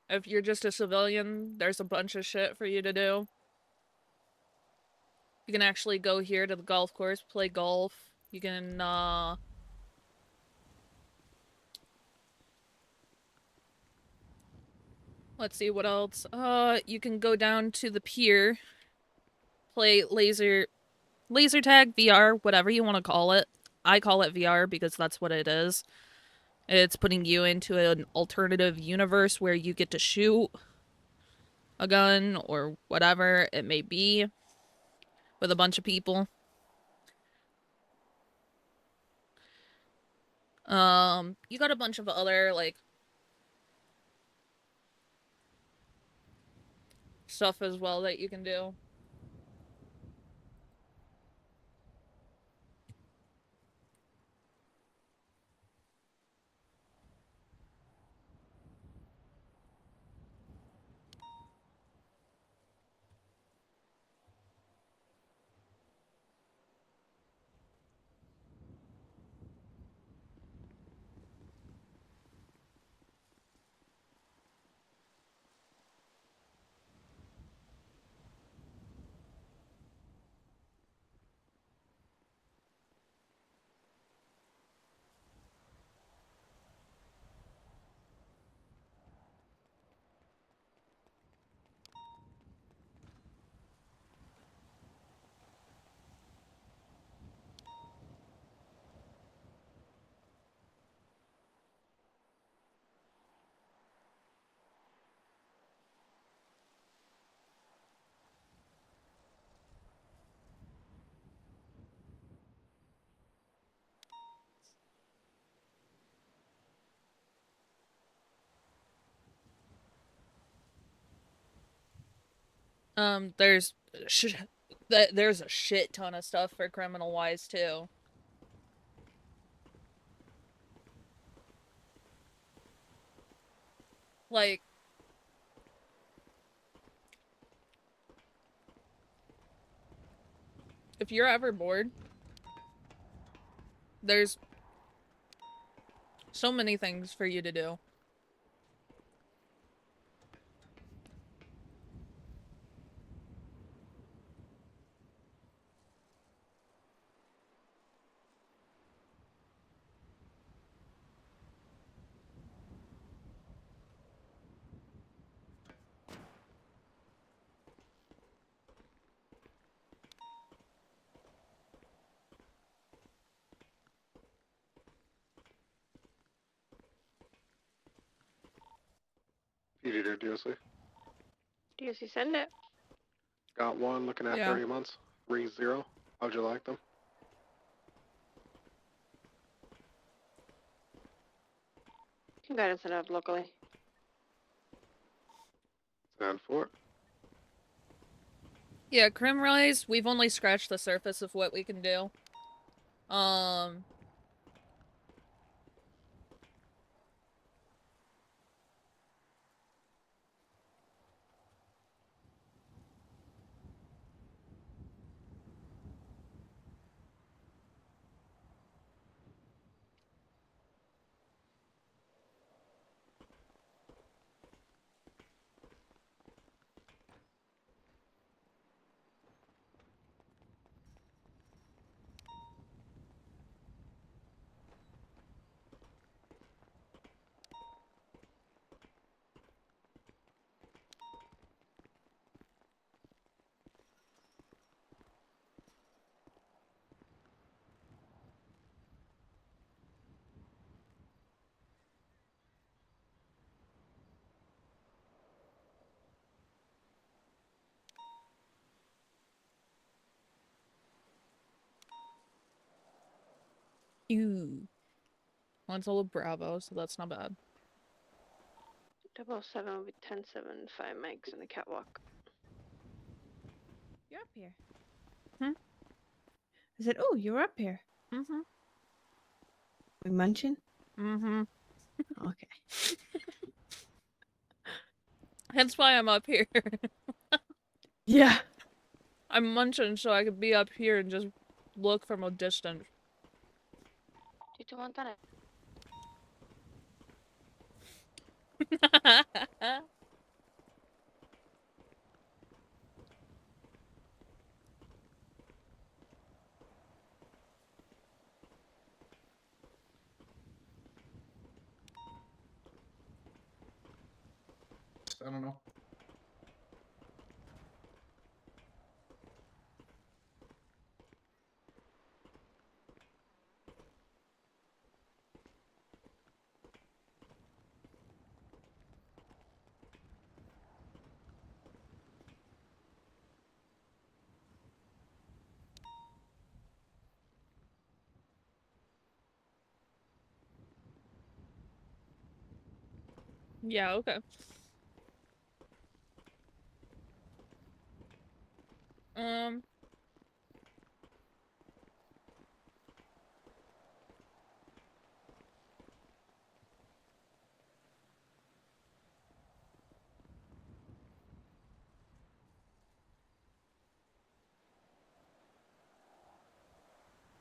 If you're just a civilian, there's a bunch of shit for you to do. You can actually go here to the golf course, play golf. You can, let's see, what else? You can go down to the pier, play laser tag, VR, whatever you want to call it. I call it VR because that's what it is. It's putting you into an alternative universe where you get to shoot a gun or whatever it may be with a bunch of people. You got a bunch of other, like, stuff as well that you can do. There's there's a shit ton of stuff for criminal wise too. Like, if you're ever bored, there's so many things for you to do. here, DoC. DoC, send it. Got one looking at Yeah. 30 months. 3-0. How'd you like them? You can go ahead and send it up locally. Stand for it. Yeah, Crim Rise, we've only scratched the surface of what we can do. Ew. One's all Bravo, so that's not bad. 007 will be 10-7, 5 mics in the catwalk. You're up here. Hmm? I said, oh, you're up here. Mm-hmm. We munching? Mm-hmm. Okay. Hence why I'm up here. Yeah. I'm munching so I could be up here and just look from a distance. 221 done it. I don't know. Yeah, okay.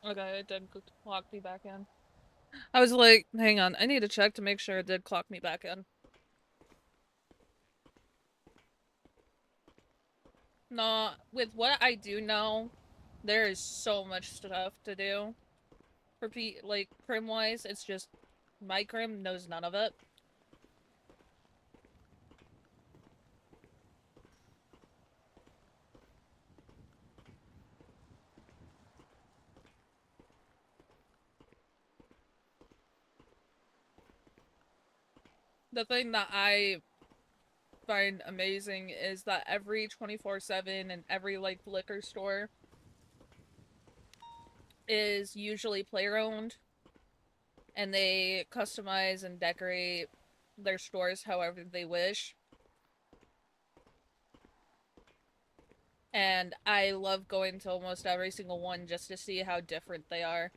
Okay, it did clock me back in. I was like, hang on, I need to check to make sure it did clock me back in. No, with what I do know, there is so much stuff to do. For like, Crim-wise, it's just, my Crim knows none of it. The thing that I find amazing is that every 24/7 and every, like, liquor store is usually player-owned, and they customize and decorate their stores however they wish. And I love going to almost every single one just to see how different they are.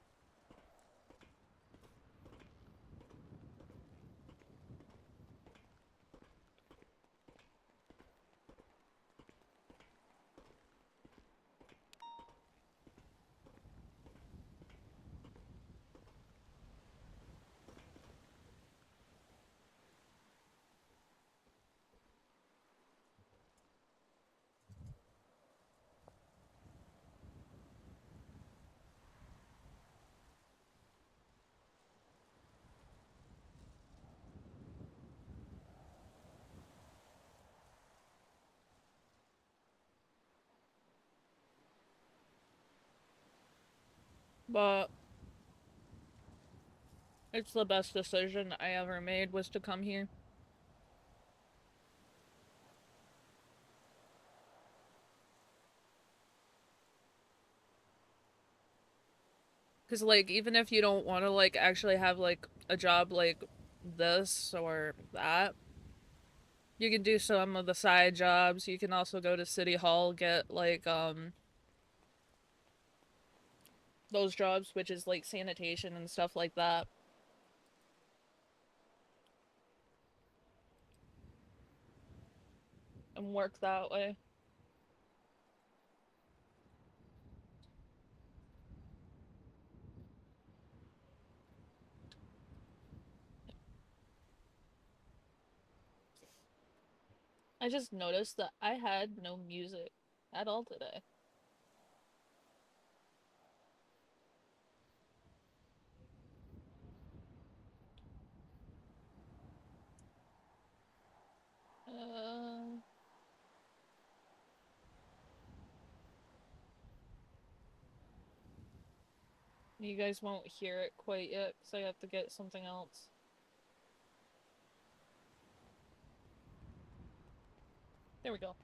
But it's the best decision I ever made was to come here. Because, like, even if you don't want to, like, actually have, like, a job like this or that, you can do some of the side jobs. You can also go to City Hall, get, like, those jobs, which is, like, sanitation and stuff like that. And work that way. I just noticed that I had no music at all today. You guys won't hear it quite yet, because I have to get something else. There we go.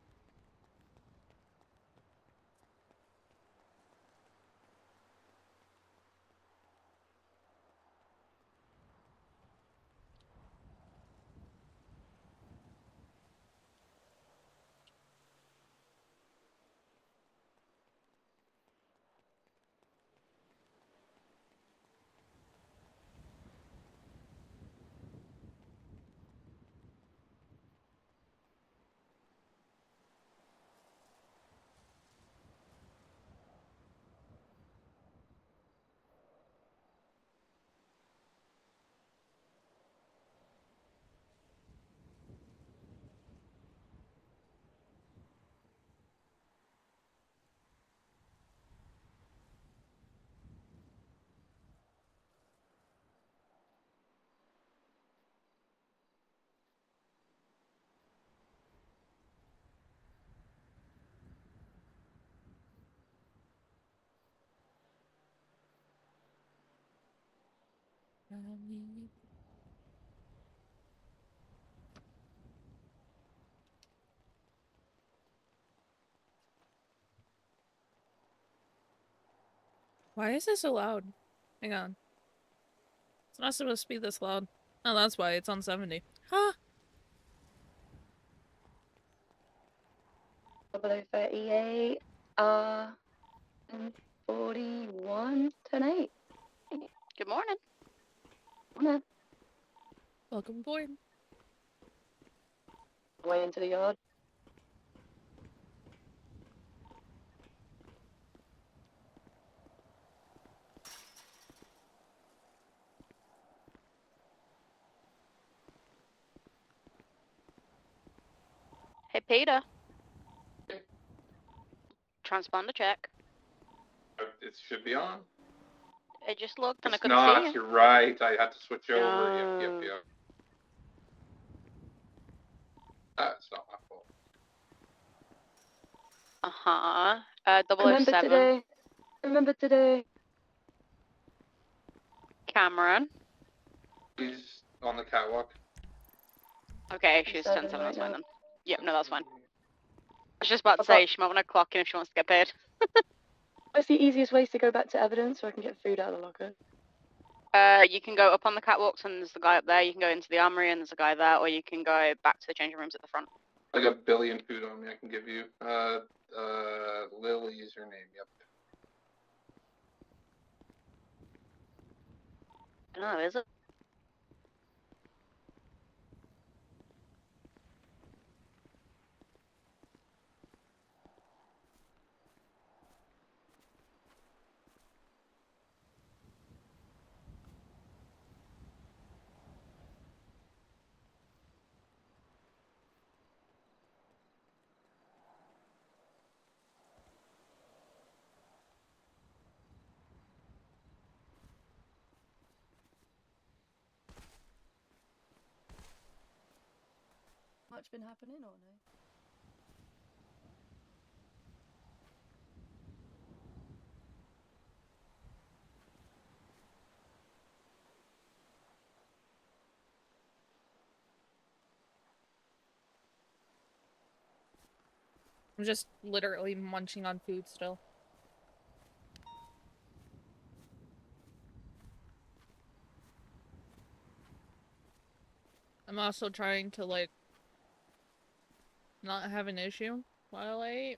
Why is it so loud? Hang on. It's not supposed to be this loud. Oh, that's why it's on 70. Huh? 0038, and 41 tonight. Good morning. Morning. Welcome aboard. Way into the yard. Hey, Peter. Transponder check. It should be on. I just looked and I It's couldn't not. see you. You're right. I had to switch over. Yep. That's not my fault. Uh-huh. 007. Remember today. Cameron. He's on the catwalk. Okay, she's 7 10-7, right that's fine now. then. Yep, no, that's fine. I was just about to I've say, got- she might want to clock in if she wants to get paid. What's the easiest ways to go back to evidence so I can get food out of the locker? You can go up on the catwalks and there's the guy up there. You can go into the armory and there's a guy there, or you can go back to the changing rooms at the front. I got a billion food on me. I can give you. Lily is your name. Yep. No, is it? Much been happening or no? I'm just literally munching on food still. I'm also trying to, like, not have an issue while I eat.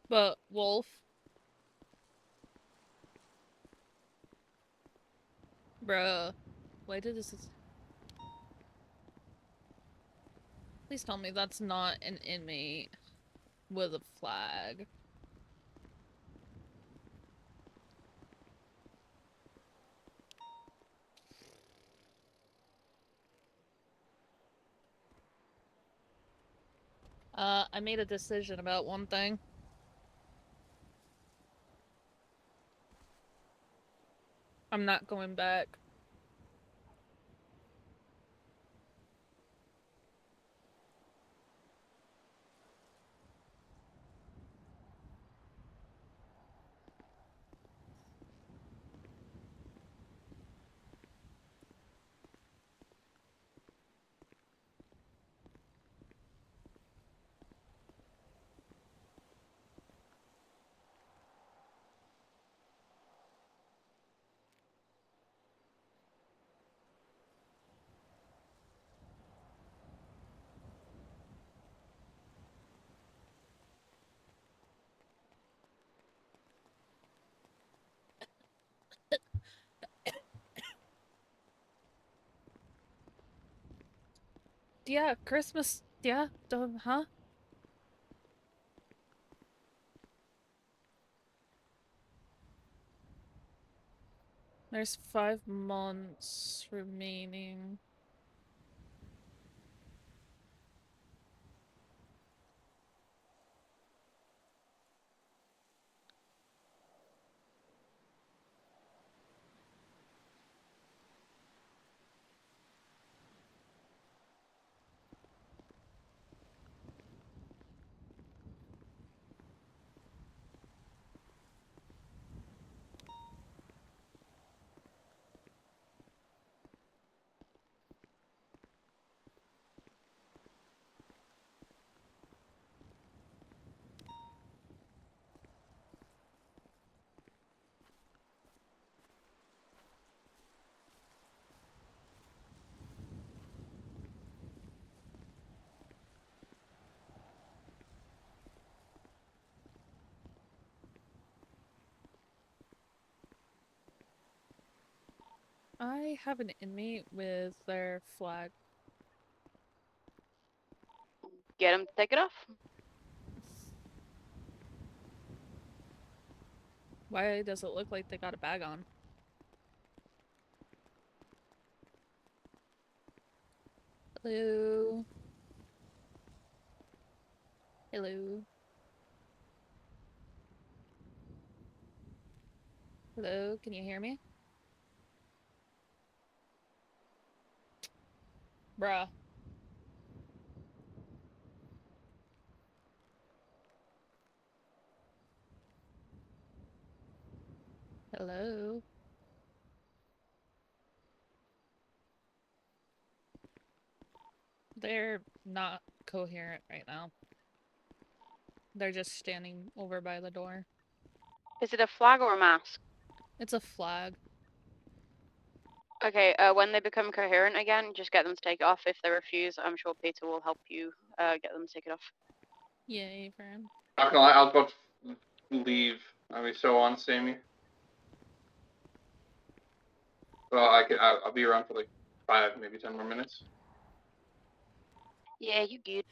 But, Wolf. Bruh. Why did this... Please tell me that's not an inmate with a flag. I made a decision about one thing. I'm not going back. Yeah, Christmas. Yeah, huh? There's 5 months remaining. I have an inmate with their flag. Get him to take it off. Why does it look like they got a bag on? Hello? Hello? Hello? Can you hear me? Bruh. Hello? They're not coherent right now. They're just standing over by the door. Is it a flag or a mask? It's a flag. Okay, when they become coherent again, just get them to take it off. If they refuse, I'm sure Peter will help you get them to take it off. Yay for him. Not gonna lie, I was about to leave. I'll be so on, Sammy. Well, I'll be around for like 5, maybe 10 more minutes. Yeah, you good.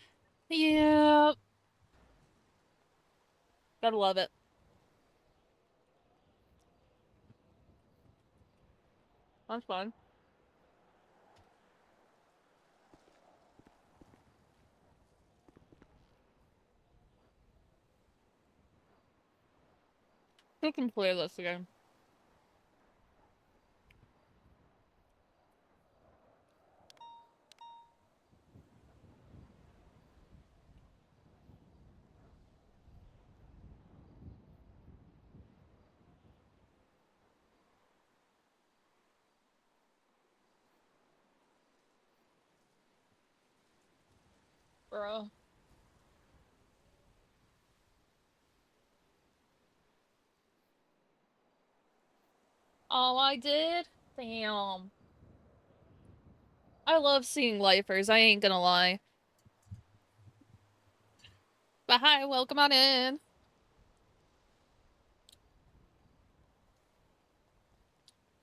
Yeah. Gotta love it. That's fun. We can play this again. Bro. Oh, I did? Damn. I love seeing lifers, I ain't gonna lie. But hi, welcome on in.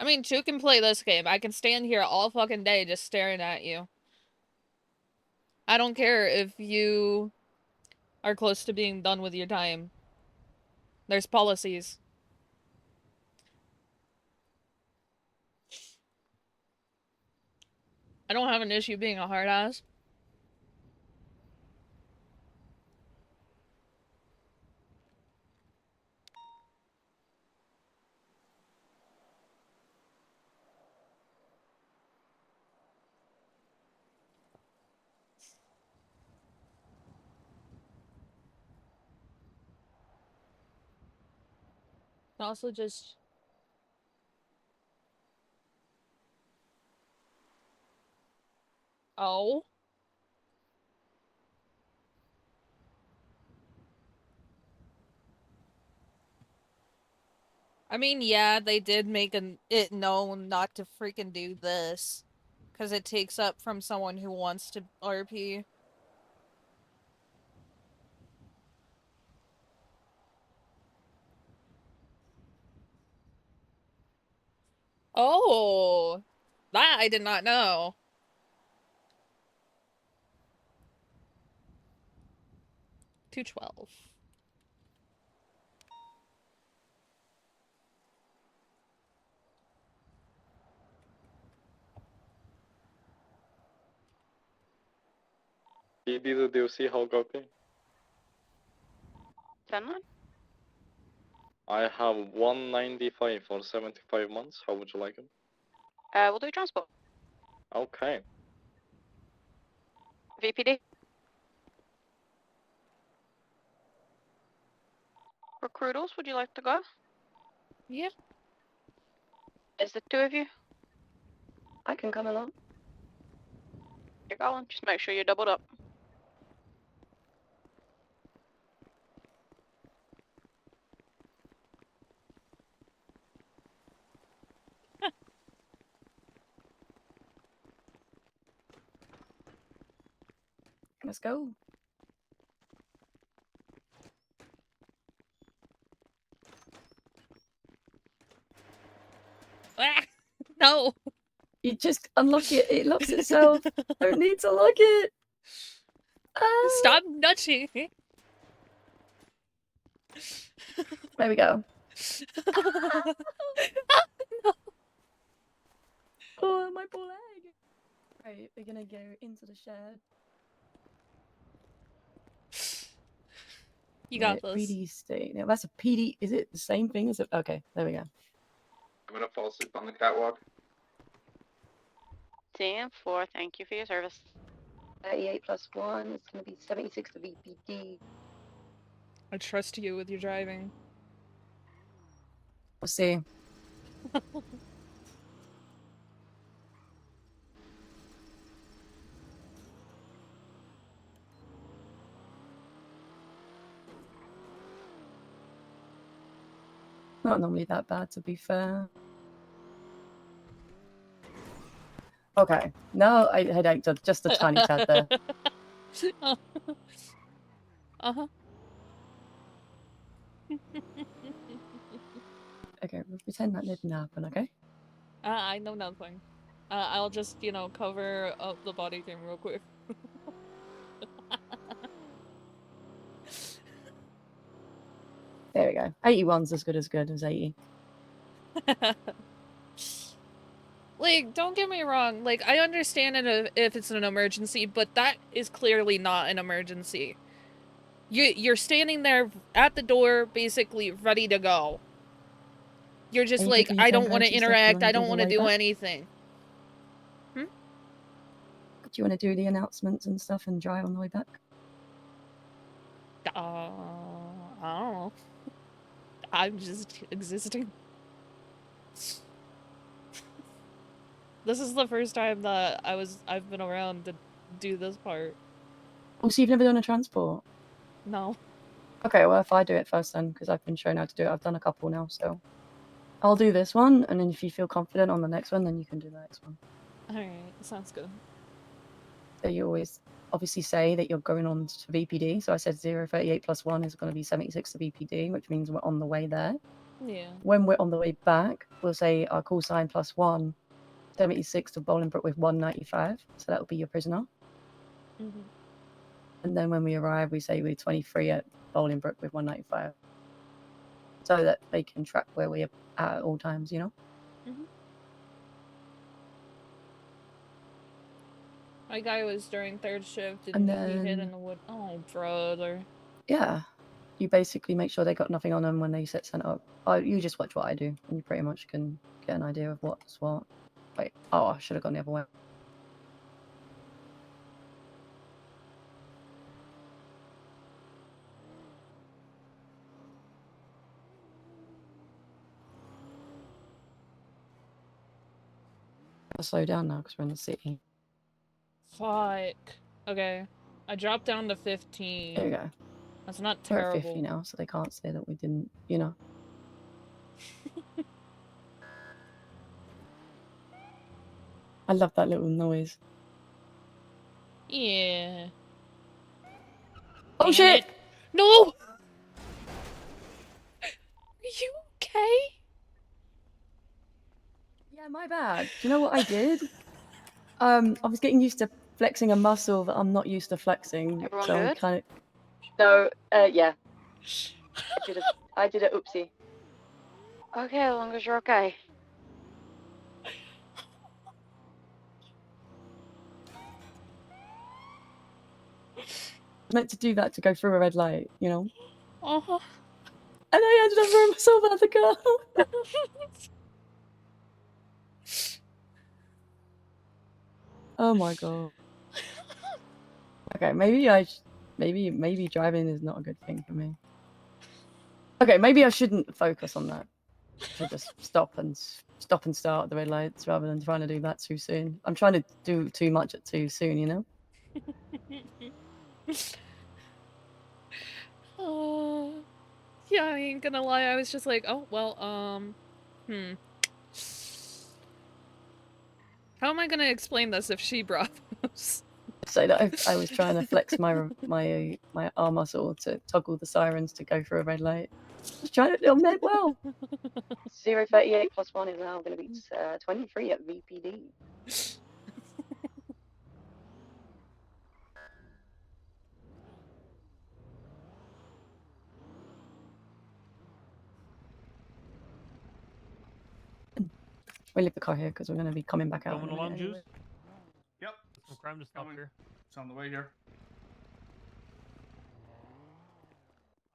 I mean, two can play this game. I can stand here all fucking day just staring at you. I don't care if you are close to being done with your time. There's policies. I don't have an issue being a hard ass. Also just... Oh? I mean, yeah, they did make it known not to freaking do this. Because it takes up from someone who wants to RP. Oh! That I did not know. $212. He did the DoC, how copy? 10 line? I have 195 for 75 months. How would you like it? We'll do transport. Okay. VPD. Recruiters, would you like to go? Yeah. Is the two of you? I can come along. You're going. Just make sure you're doubled up. Let's go. Ah, no. You just unlock it. It locks itself. Don't need to lock it. Stop nudging. There we go. Oh, my poor leg. Right, we're gonna go into the shed. You got Right, this. PD state. Now that's a PD. Is it the same thing as it? Okay, there we go. I'm gonna fall asleep on the catwalk. 10-4, thank you for your service. 38 plus 1 is going to be 76 to VPD. I trust you with your driving. We'll see. Not normally that bad, to be fair. Okay, no, I headache just a tiny tad there. Uh-huh. Okay, we'll pretend that didn't happen, okay? I know nothing. I'll just, you know, cover up the body cam real quick. There we go. 81's as good as 80. Like, don't get me wrong. Like, I understand it if it's an emergency, but that is clearly not an emergency. You're standing there at the door, basically ready to go. You're just Are you like, thinking I you don't can want to guarantee stuff you interact. wanna I do don't the want to way do back? anything. Do you want to do the announcements and stuff and drive on the way back? I don't know. I'm just existing. This is the first time that I've been around to do this part. Oh, so you've never done a transport? No. Okay, well, if I do it first then, because I've been shown how to do it, I've done a couple now, so I'll do this one, and then if you feel confident on the next one, then you can do the next one. Alright, sounds good. So you always obviously say that you're going on to VPD. So I said 038 plus 1 is going to be 76 to VPD, which means we're on the way there. Yeah. When we're on the way back, we'll say our call sign plus 1, 76 to Bolingbroke with 195. So that will be your prisoner. Mm-hmm. And then when we arrive, we say we're 23 at Bolingbroke with 195. So that they can track where we're at all times, you know? Mm-hmm. My guy was during third shift and And he hid then- in the wood. Oh, brother. Yeah. You basically make sure they got nothing on them when they set sent up. You just watch what I do, and you pretty much can get an idea of what's what. Wait, oh, I should have gone the other way. I'll slow down now because we're in the city. Fuck. Okay. I dropped down to 15. There you go. That's not We're at terrible. 50 now, so they can't say that we didn't, you know. I love that little noise. Yeah. Oh Damn shit! it. No! Are you okay? Yeah, my bad. Do you know what I did? I was getting used to flexing a muscle that I'm not used to flexing. Everyone so I'm good? kind of. No, yeah. I did a oopsie. Okay, as long as you're okay. Meant to do that to go through a red light, you know? Uh-huh. And I ended up throwing myself out of the car. Oh my god. Okay, maybe driving is not a good thing for me. Okay, maybe I shouldn't focus on that. I should just stop and start at the red lights rather than trying to do that too soon. I'm trying to do too much at too soon, you know? Yeah, I ain't gonna lie, I was just like, oh, well, How am I gonna explain this if she brought those? So that I was trying to flex my arm muscle to toggle the sirens to go through a red light. I was trying to, I meant well. 038 plus 1 is now going to be 23 at VPD. We leave the car here because we're going to be coming back out. Going in a along, minute Juice? anyway. Yep. Some crime to stop here. It's on the way here.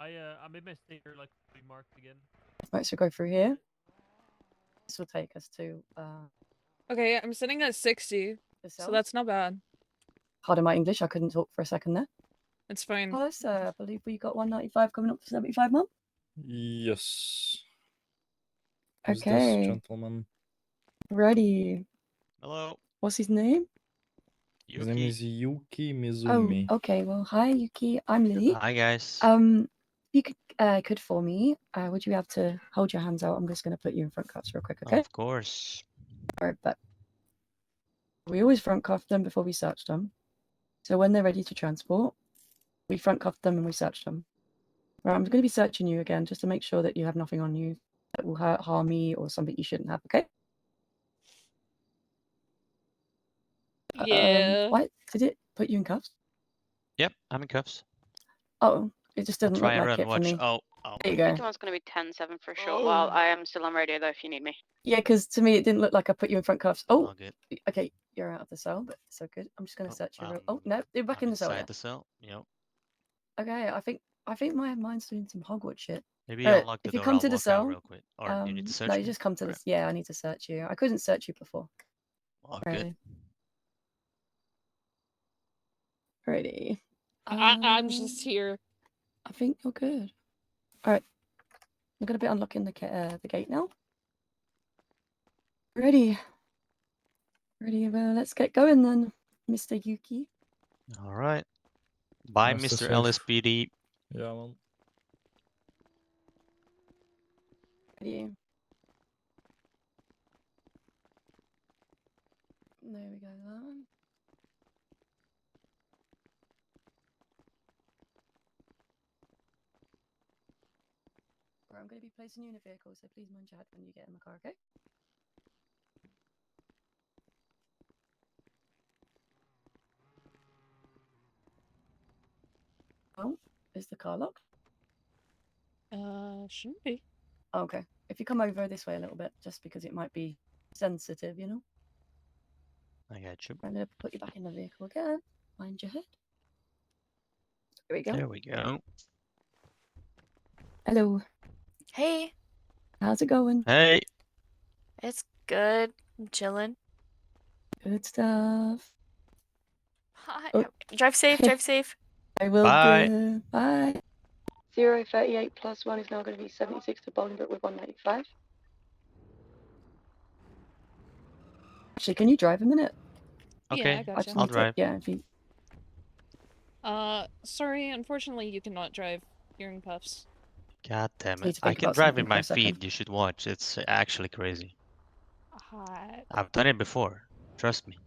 I made my state here like marked again. Right, so go through here. This will take us to. Okay, I'm sitting at 60, so cells? that's not bad. Pardon my English, I couldn't talk for a second there. It's fine. Hello, sir. I believe we got 195 coming up for 75, mum. Yes. Who's this Okay. gentleman? Ready. Hello. What's his name? His name is Yuki Oh, Mizumi. okay. Well, hi, Yuki. I'm Lily. Hi, guys. If you could for me, would you have to hold your hands out? I'm just going to put you in front cuffs real quick, okay? Of course. All right, but we always front cuff them before we search them. So when they're ready to transport, we front cuff them and we search them. Right, I'm going to be searching you again just to make sure that you have nothing on you that will harm me or something you shouldn't have, okay? Yeah. What? Did it put you in cuffs? Yep, I'm in cuffs. Oh, it just I'll doesn't try look and like run. it for Watch. me. Oh, There you I think go. one's going to be 10-7 for a short while. I am still on radio though if you need me. Yeah, because to me it didn't look like I put you in front cuffs. Oh, All good. okay, you're out of the cell, but so good. I'm just gonna search you. Oh um, no, you're back I'm in the cell. inside Yeah. the cell. Yep. Okay, I think mine's doing some Hogwarts shit. Maybe unlock the If you door. come I'll to the walk out cell, real quick. Or you need to search no, me? you just come to Okay. this. Yeah, I need to search you. I couldn't search you before. All good. Ready. I'm just here. I think you're good. All right, I'm gonna be unlocking the gate now. Ready. Ready. Well, let's get going then, Mr. Yuki. All right. Bye, Nice to Mr. safe. LSPD. Yeah, man. Ready. There we go. Then. Right, I'm going to be placing you in a vehicle, so please mind your head when you get in the car, okay? Oh, is the car locked? Shouldn't be. Okay. If you come over this way a little bit, just because it might be sensitive, you know? I got you. I'm going to put you back in the vehicle again. Mind your head. There we go. There we go. Hello. Hey, How's it going? Hey. it's good. I'm chilling. Good stuff. Hi. Oh. Drive safe, drive safe. I will Bye. do. Bye. 038 plus 1 is now going to be 76 to Bolingbroke with 195. Actually, can you drive a minute? Yeah, I Okay. gotcha. just I'll need to- drive. yeah, if you... Sorry, unfortunately you cannot drive here in cuffs. God damn Need it. to I think can about drive something in for my a second. feet. You should watch. It's actually crazy. Hot. I've done it before. Trust me.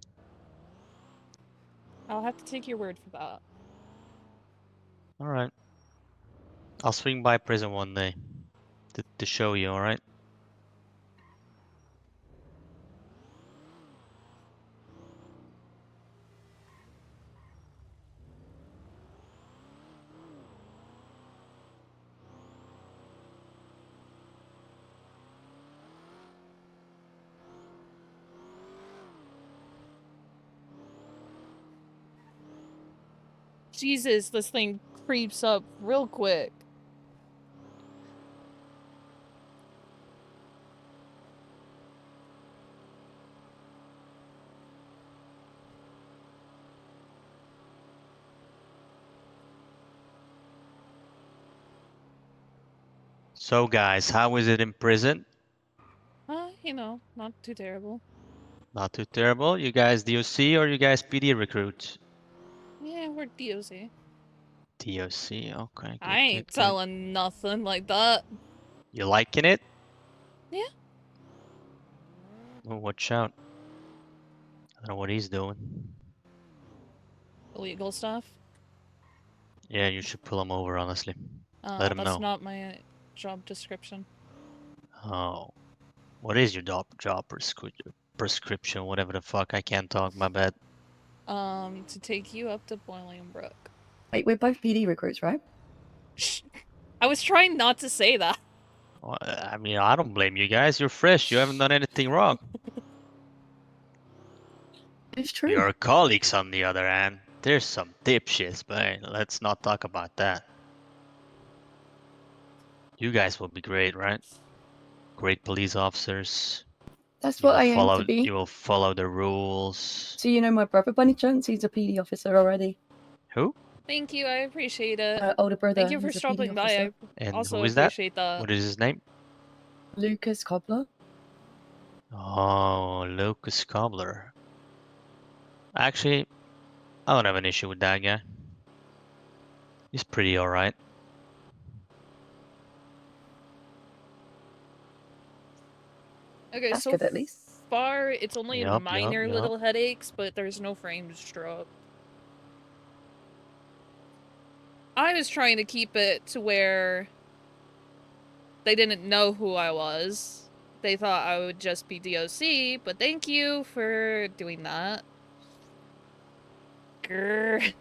I'll have to take your word for that. All right. I'll swing by prison one day to show you, all right? Jesus, this thing creeps up real quick. So guys, how is it in prison? You know, not too terrible. Not too terrible. You guys DOC or you guys PD recruits? Yeah, we're DOC. DOC, okay, I good, ain't good, good. telling nothing like that. You liking it? Yeah. Oh, watch out. I don't know what he's doing. Illegal stuff. Yeah, you should pull him over, honestly. Let him That's know. not my job description. Oh. What is your job prescription? Whatever the fuck, I can't talk, my bad. To take you up to Bolingbroke. Wait, we're both PD recruits, right? I was trying not to say that. Well, I mean, I don't blame you guys. You're fresh. You haven't done anything wrong. It's true. Your colleagues, on the other hand, there's some dipshits, but hey, let's not talk about that. You guys will be great, right? Great police officers. That's You what will I aim follow. to be. You will follow the rules. So you know my brother, Bunny Chance, he's a PD officer already. Who? Thank you, I appreciate it. Older brother. Thank you for he's a PD stopping by. I officer. And also who is that? appreciate that. What is his name? Lucas Cobbler. Oh, Lucas Cobbler. Actually, I don't have an issue with that guy. He's pretty alright. Okay, That's so good at least. far it's only Yup, minor yup, little headaches, but there's no frame stroke. I was trying to keep it to where they didn't know who I was. They thought I would just be DOC, but thank you for doing that. Grr.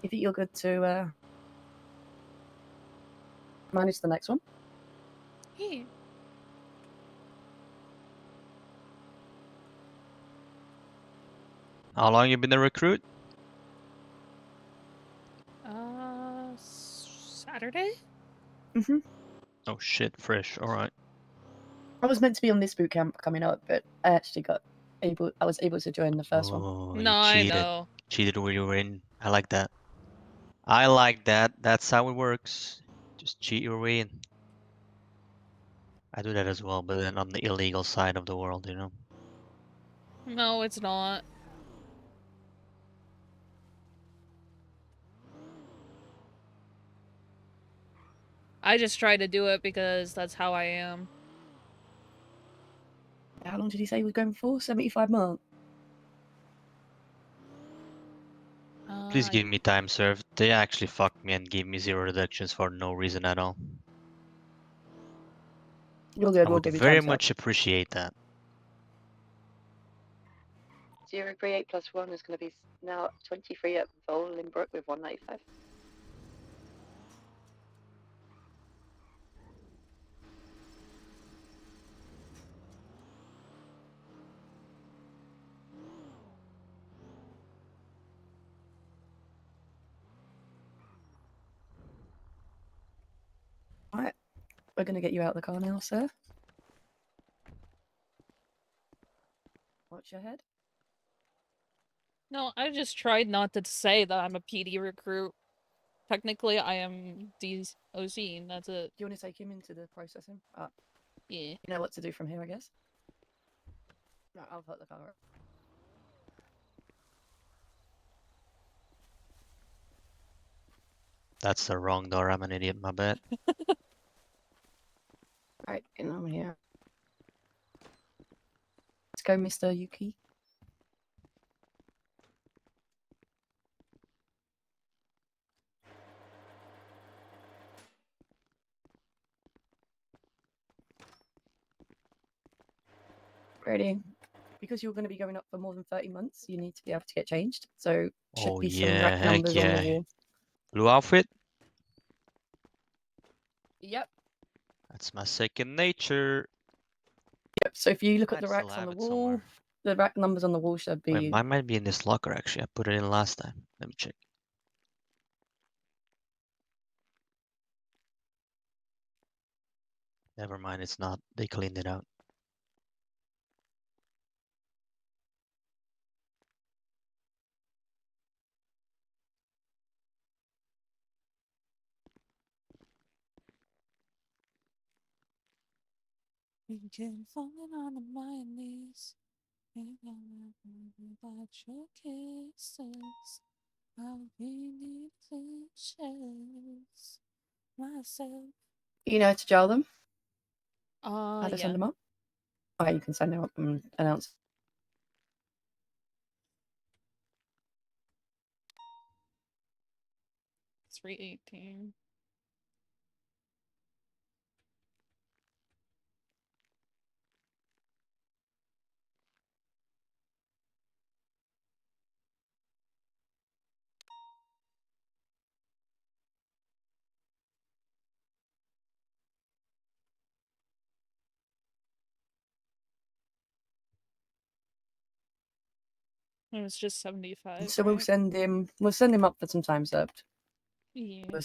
you think you're good to manage the next one? Yeah. How long you been a recruit? Saturday? Mhm. Oh shit, fresh. All right. I was meant to be on this boot camp coming up, but I actually I was able to join the first one. Oh, No, you I cheated. know. Cheated where you were in. I like that. I like that. That's how it works. Just cheat your way in. I do that as well, but then on the illegal side of the world, you know. No, it's not. I just try to do it because that's how I am. How long did he say he was going for? 75 months. Please give me time served. They actually fucked me and gave me 0 deductions for no reason at all. You're good. I We'll would give you very time, sir. much appreciate that. 038 plus 1 is going to be now 23 at Bolingbrook with 195. Alright. We're going to get you out of the car now, sir. Watch your head. No, I just tried not to say that I'm a PD recruit. Technically, I am DOC, and that's it. Do you want to take him into the processing? Yeah. You know what to do from here, I guess? No, I'll put the car up. That's the wrong door. I'm an idiot, my bad. Right, and I'm here. Let's go, Mr. Yuki. Ready? Because you're going to be going up for more than 30 months, you need to be able to get changed. So should Oh be some yeah, rack heck numbers on the yeah. wall. Blue outfit? Yep. That's my second nature. Yep. So if you look at I'd the still racks on have the it wall, somewhere. the rack numbers on the wall should Wait, be. mine might be in this locker actually. I put it in last time. Let me check. Never mind, it's not. They cleaned it out. Begin falling on my knees. Without your kisses, I'll be delicious myself. You know how to jail them? How to Yeah. send them up? Oh, you can send them up and announce. It's 318. It was just 75. So we'll right? send him. We'll send him up for some time served. Yeah. We'll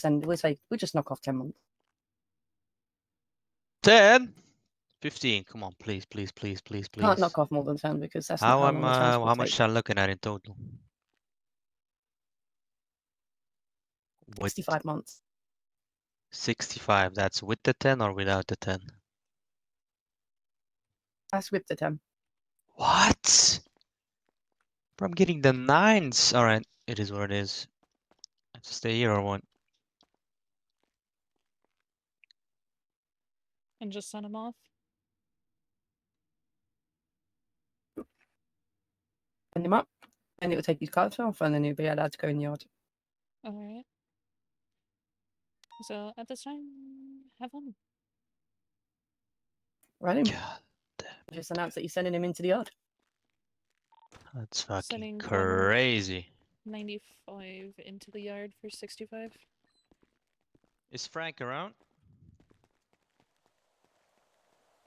just knock off 10 months. 10? 15. Come on, please, please, please, please, please. Can't knock off more than 10 because that's not how long the transfer how much takes. am I looking at in total? With 65 months. 65. That's with the 10 or without the 10? That's with the 10. What? Bro, I'm getting the 9s. Alright, it is what it is. I have to stay here or what? And just send him off. Send him up, and it will take his cards off, and then he'll be allowed to go in the yard. Alright. So at this time, have fun. Right? Just announce that you're sending him into the yard. That's fucking Sending one. crazy. 95 into the yard for 65. Is Frank around?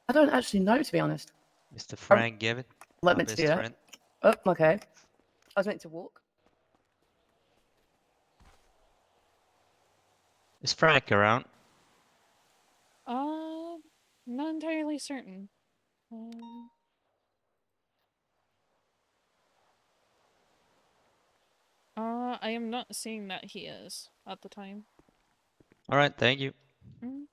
I don't actually know, to be honest. Mr. Frank Gibbon, Let my me to best do that. friend. Oh, okay. I was meant to walk. Is Frank around? Not entirely certain. I am not seeing that he is at the time. All right, thank you. Mm.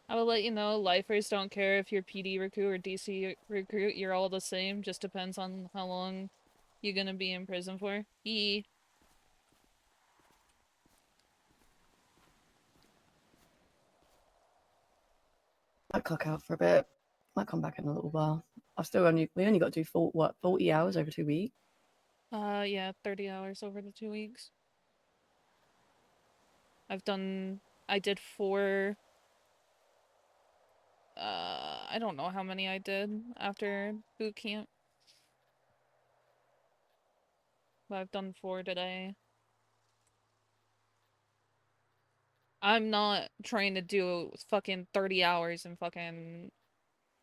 I will let you know, lifers don't care if you're PD recruit or DC recruit, you're all the same, just depends on how long you're gonna be in prison for. Might clock out for a bit. Might come back in a little while. We only got to do 40 hours over 2 weeks. Yeah, 30 hours over the 2 weeks. I did 4, I don't know how many I did after boot camp. But I've done 4 today. I'm not trying to do fucking 30 hours in fucking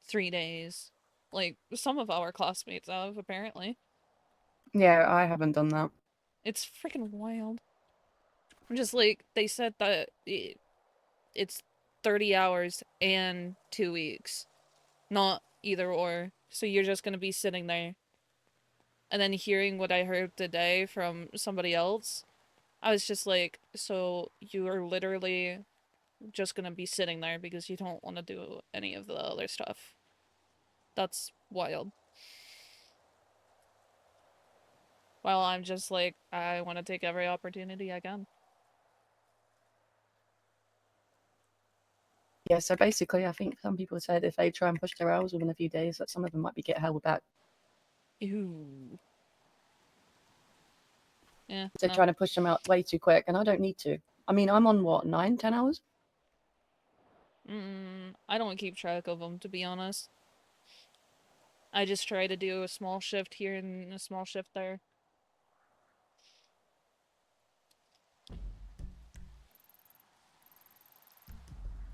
3 days. Like, some of our classmates have, apparently. Yeah, I haven't done that. It's freaking wild. I'm just like, they said that it's 30 hours and 2 weeks. Not either or. So you're just gonna be sitting there. And then hearing what I heard today from somebody else, I was just like, so you are literally just gonna be sitting there because you don't want to do any of the other stuff. That's wild. Well, I'm just like, I want to take every opportunity I can. Yeah, so basically, I think some people said if they try and push their hours within a few days, that some of them might get held back. Ew. Yeah. They're trying to push them out way too quick, and I don't need to. I mean, I'm on what, 9, 10 hours? I don't keep track of them, to be honest. I just try to do a small shift here and a small shift there.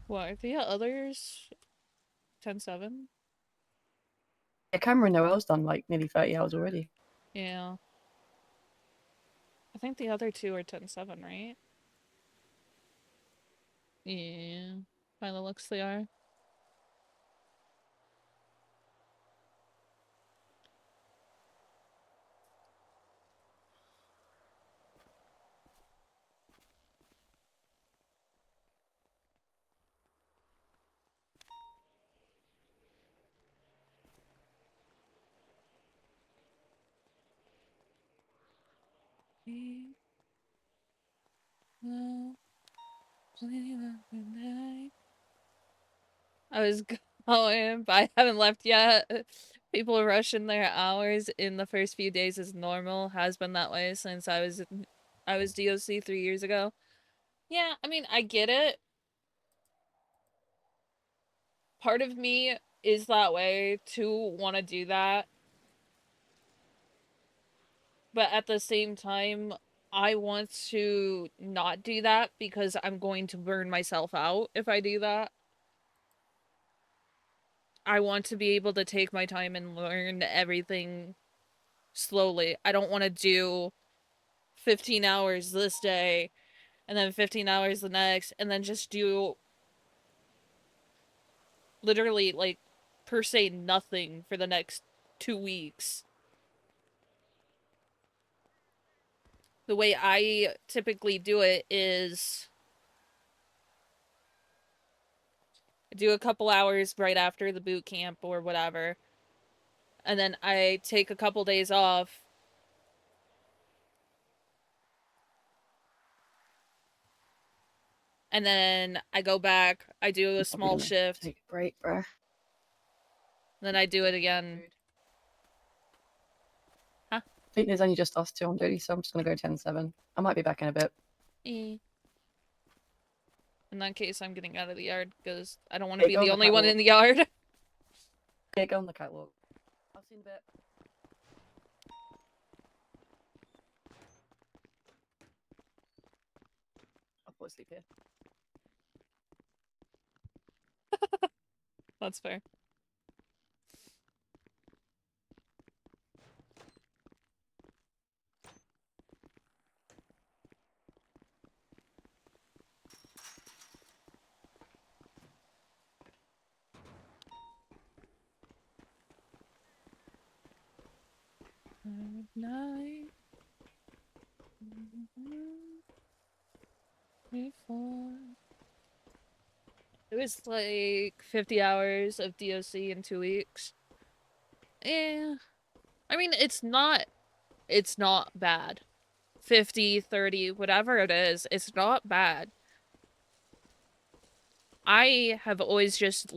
What, are the others 10-7? Yeah, Cameron Noel's done like nearly 30 hours already. Yeah. I think the other 2 are 10-7, right? Yeah. By the looks they are. I was going, but I haven't left yet. People rushing their hours in the first few days is normal. Has been that way since I was DoC 3 years ago. Yeah, I mean, I get it. Part of me is that way to want to do that. But at the same time, I want to not do that because I'm going to burn myself out if I do that. I want to be able to take my time and learn everything slowly. I don't want to do 15 hours this day and then 15 hours the next and then just do literally, like, per se nothing for the next 2 weeks. The way I typically do it is I do a couple hours right after the boot camp or whatever. And then I take a couple days off. And then I go back, I do a small shift. Take a break, bro. Then I do it again. Huh? I think there's only just us 2 on duty, so I'm just gonna go 10-7. I might be back in a bit. In that case, I'm getting out of the yard because I don't want to Hey, be go on the the only one catwalk. in the yard. Okay, go on the catwalk. I'll see you in a bit. I'll put sleep here. That's fair. Night. Before. It was like 50 hours of DoC in 2 weeks. Eh. I mean, it's not bad. 50, 30, whatever it is, it's not bad. I have always just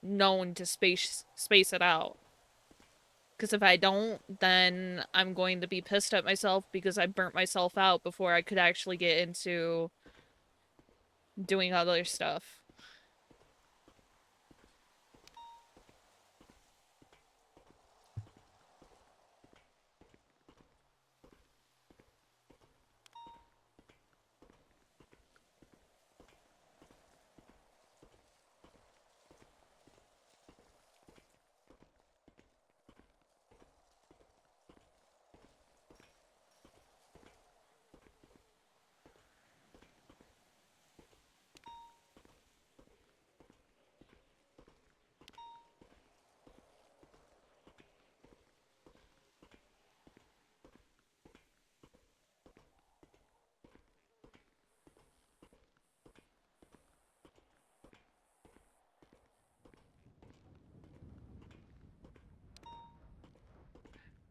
known to space it out. Because if I don't, then I'm going to be pissed at myself because I burnt myself out before I could actually get into doing other stuff.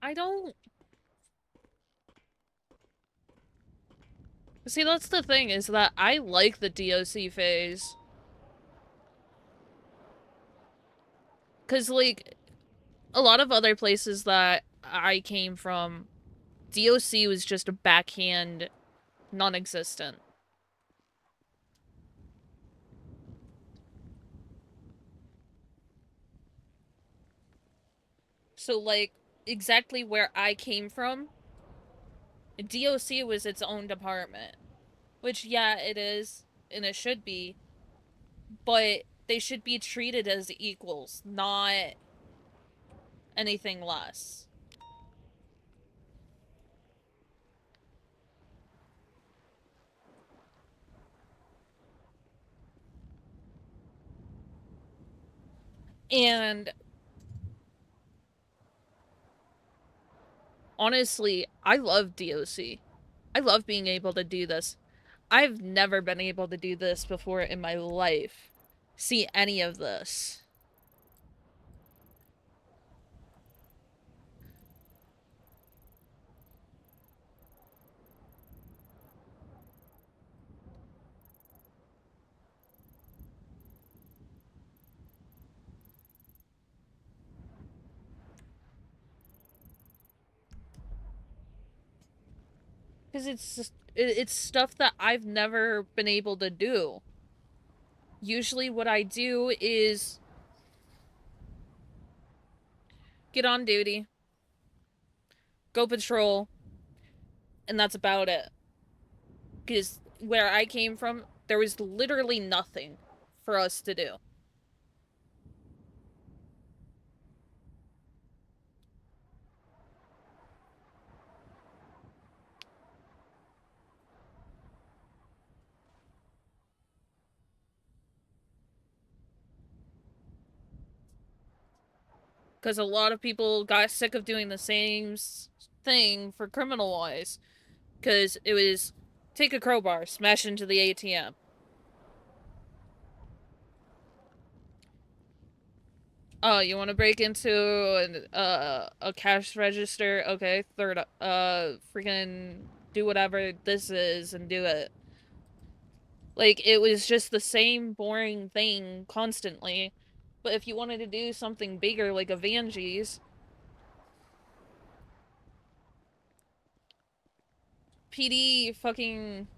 I don't... See, that's the thing, is that I like the DoC phase. Because, like, a lot of other places that I came from, DoC was just a backhand non-existent. So, like, exactly where I came from, DoC was its own department. Which, yeah, it is, and it should be, but they should be treated as equals, not anything less. And honestly, I love DoC. I love being able to do this. I've never been able to do this before in my life. See any of this. Because it's stuff that I've never been able to do. Usually what I do is get on duty, go patrol, and that's about it. Because where I came from, there was literally nothing for us to do. Because a lot of people got sick of doing the same thing for criminal-wise. Because it was, take a crowbar, smash into the ATM. Oh, you want to break into a cash register? Okay, freaking do whatever this is and do it. Like, it was just the same boring thing constantly. But if you wanted to do something bigger, like a Vangees, PD fucking...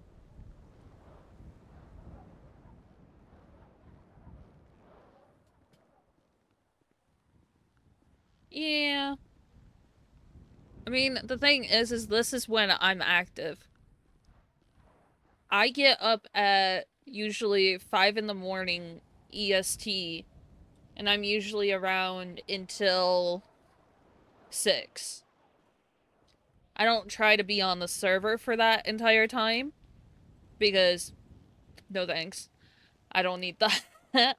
I mean, the thing is this is when I'm active. I get up at usually 5 in the morning EST, and I'm usually around until 6. I don't try to be on the server for that entire time, because no thanks. I don't need that.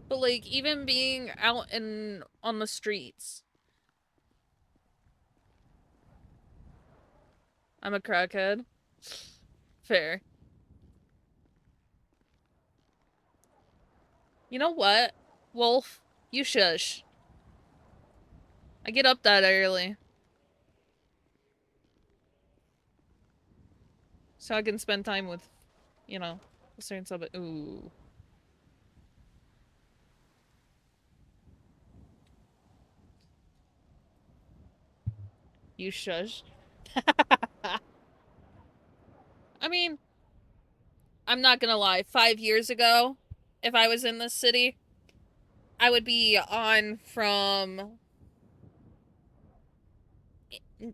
But like, even being out on the streets. I'm a crackhead. Fair. You know what, Wolf? You shush. I get up that early. So I can spend time with, you know, a certain sub. Ooh. You shush. I mean, I'm not gonna lie. 5 years ago, if I was in this city, I would be on from 8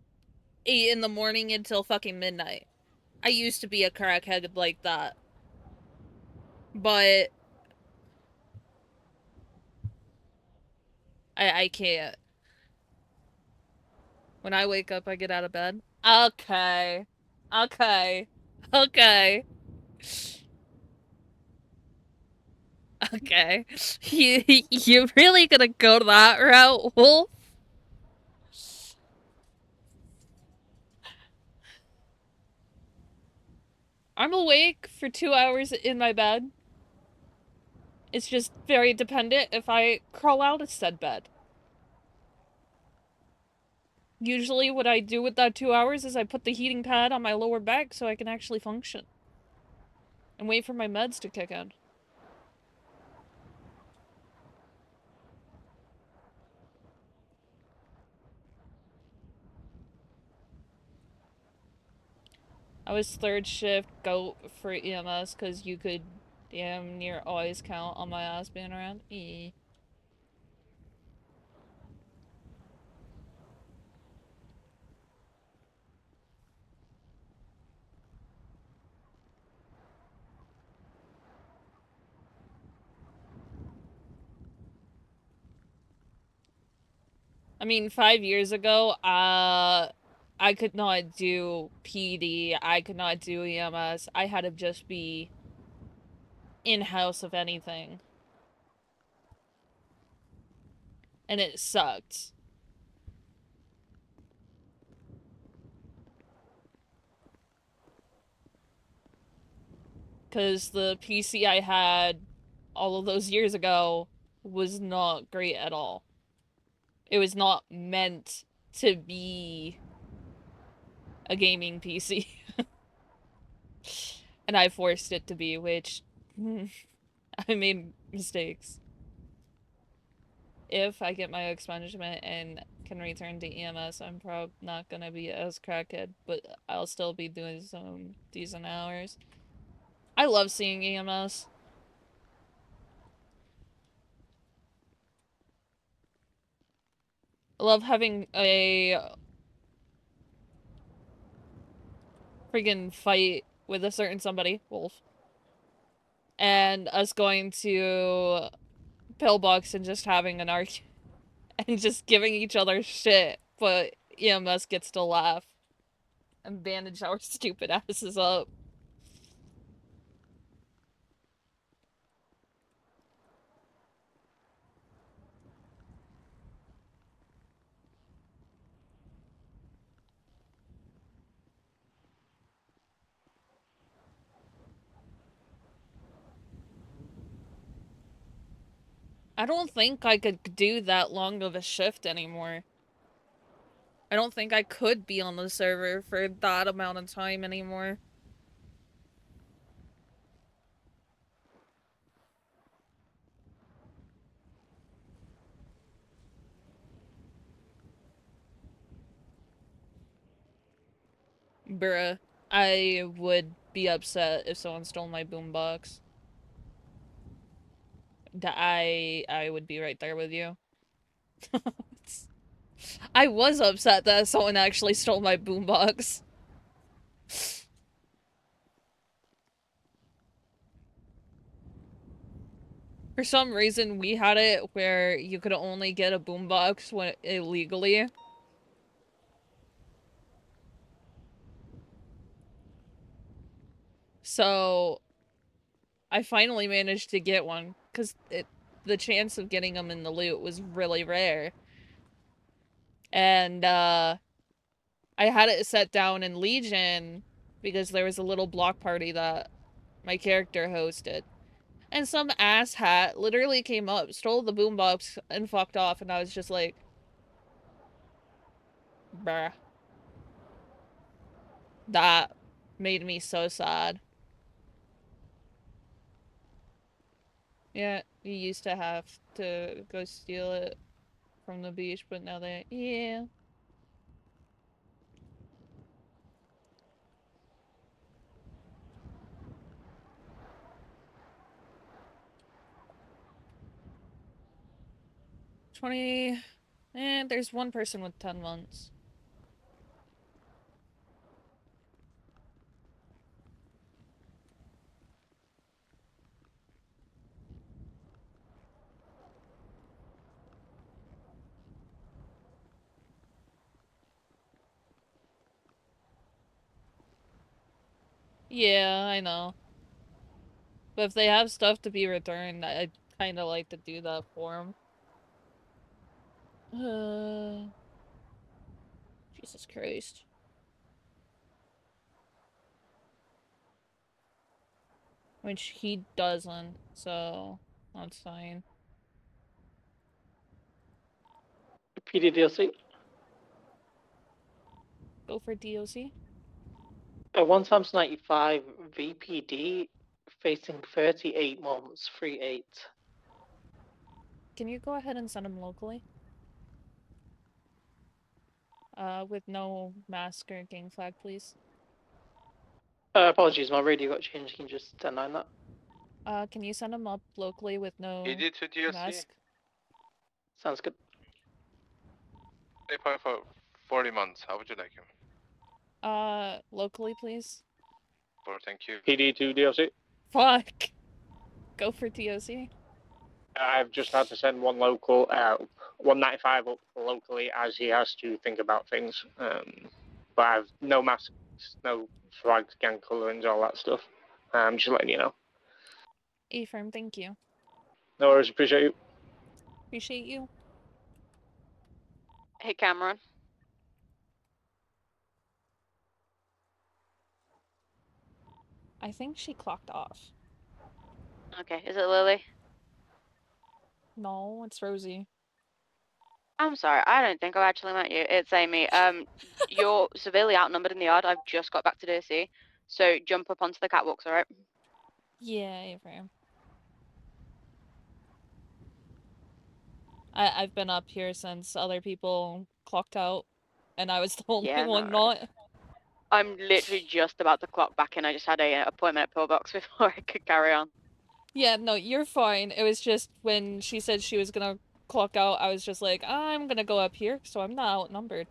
in the morning until fucking midnight. I used to be a crackhead like that. But I can't. When I wake up, I get out of bed. Okay. Okay. Okay. Okay. You really gonna go that route, Wolf? I'm awake for 2 hours in my bed. It's just very dependent if I crawl out of said bed. Usually what I do with that 2 hours is I put the heating pad on my lower back so I can actually function. And wait for my meds to kick in. I was 3rd shift goat for EMS because you could damn near always count on my ass being around. I mean, 5 years ago, I could not do PD, I could not do EMS, I had to just be in-house of anything. And it sucked. Because the PC I had all of those years ago was not great at all. It was not meant to be a gaming PC. And I forced it to be, which I made mistakes. If I get my expungement and can return to EMS, I'm probably not gonna be as crackhead, but I'll still be doing some decent hours. I love seeing EMS. I love having a friggin' fight with a certain somebody, Wolf. And us going to Pillbox and just having an argument. And just giving each other shit, but EMS gets to laugh. And bandage our stupid asses up. I don't think I could do that long of a shift anymore. I don't think I could be on the server for that amount of time anymore. Bruh, I would be upset if someone stole my boombox. I would be right there with you. I was upset that someone actually stole my boombox. For some reason, we had it where you could only get a boombox when illegally. So, I finally managed to get one, because the chance of getting them in the loot was really rare. And, I had it set down in Legion, because there was a little block party that my character hosted. And some asshat literally came up, stole the boombox, and fucked off, and I was just like... Bruh. That made me so sad. Yeah, you used to have to go steal it from the beach, but now they... Yeah. There's one person with 10 months. Yeah, I know. But if they have stuff to be returned, I'd kinda like to do that for them. Jesus Christ. Which he doesn't, so that's fine. PDDLC. Go for DOC. 1 times 95 VPD facing 38 months, 3-8. Can you go ahead and send him locally? With no mask or gang flag, please. Apologies, my radio got changed. Can you just 10-9 that? Can you send him up locally with no ED to DOC. mask? Sounds good. 8.4 for 40 months. How would you like him? Locally, please. Thank you. PD to DOC. Fuck! Go for DOC. I've just had to send one local, 195 up locally as he has to think about things. But I've no masks, no flags, gang colorings, all that stuff. Just letting you know. A-firm, thank you. No worries, appreciate you. Appreciate you. Hey, Cameron. I think she clocked off. Okay, is it Lily? No, it's Rosie. I'm sorry, I don't think I've actually met you. It's Amy. You're severely outnumbered in the yard. I've just got back to DC. So jump up onto the catwalks, alright? Yeah, A-firm. I've been up here since other people clocked out, and I was the only one not. I'm literally just about to clock back in. I just had a appointment at Pillbox before I could carry on. Yeah, no, you're fine. It was just when she said she was gonna clock out, I was just like, I'm gonna go up here, so I'm not outnumbered.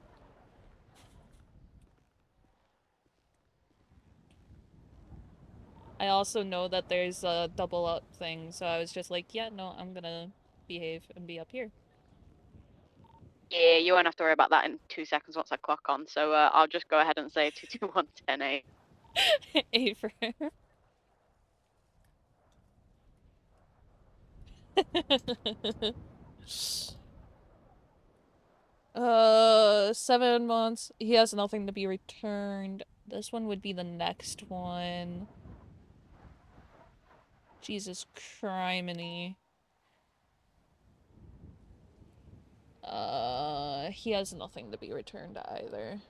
I also know that there's a double up thing, so I was just like, yeah, no, I'm gonna behave and be up here. Yeah, you won't have to worry about that in 2 seconds once I clock on. So I'll just go ahead and say 221-10-8. A for her. 7 months. He has nothing to be returned. This one would be the next one. Jesus criminy. He has nothing to be returned either.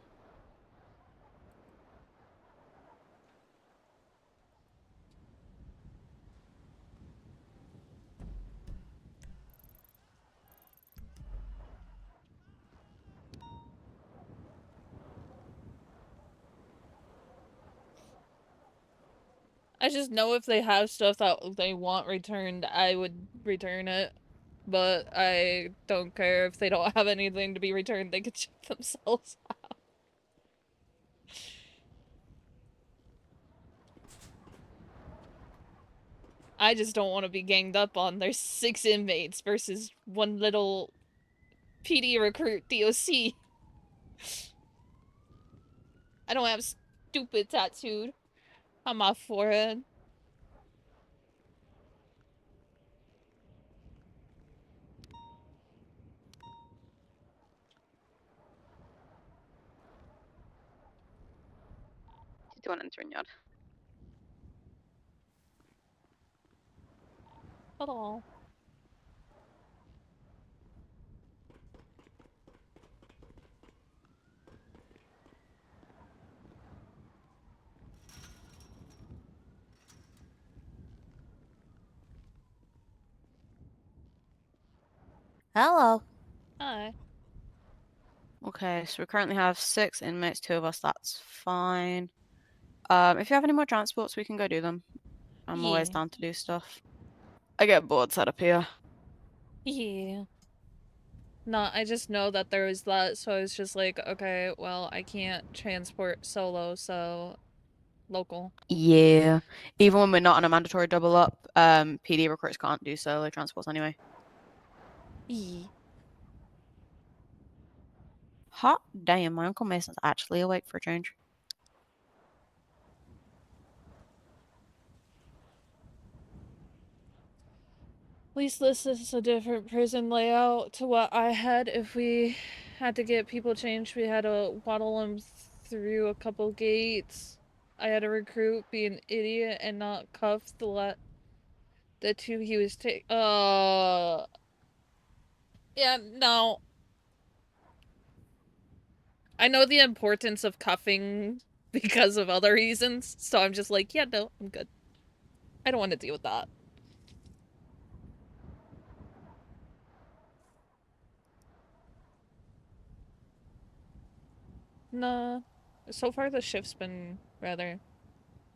I just know if they have stuff that they want returned, I would return it. But I don't care if they don't have anything to be returned, they could check themselves out. I just don't want to be ganged up on. There's 6 inmates versus one little PD recruit DoC. I don't have stupid tattooed on my forehead. Do an entering yard. Hello. Hello. Hi. Okay, so we currently have 6 inmates, 2 of us, that's fine. If you have any more transports, we can go do them. I'm always Yeah. down to do stuff. I get bored set up here. Yeah. No, I just know that there was that, so I was just like, okay, well, I can't transport solo, so local. Yeah. Even when we're not on a mandatory double up, PD recruits can't do solo transports anyway. Yeah. Hot damn, my Uncle Mason's actually awake for a change. At least this is a different prison layout to what I had. If we had to get people changed, we had to waddle them through a couple gates. I had a recruit be an idiot and not cuff the 2 he was yeah, no. I know the importance of cuffing because of other reasons, so I'm just like, yeah, no, I'm good. I don't want to deal with that. Nah. So far the shift's been rather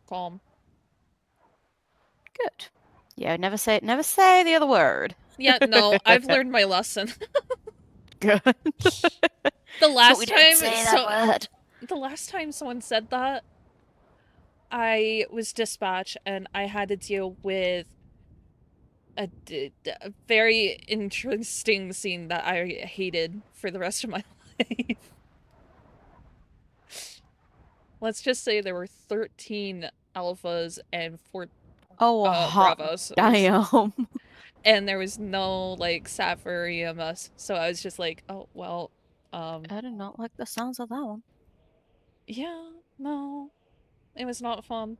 calm. Good. Yeah, never say the other word. Yeah, no, I've learned my lesson. Good. The last we time don't say that word. The last time someone said that, I was dispatched and I had to deal with a very interesting scene that I hated for the rest of my life. Let's just say there were 13 alphas and 4 hot bravos. damn. And there was no, like, SAF or EMS, so I was just like, oh, well, I did not like the sounds of that one. yeah, no, it was not fun.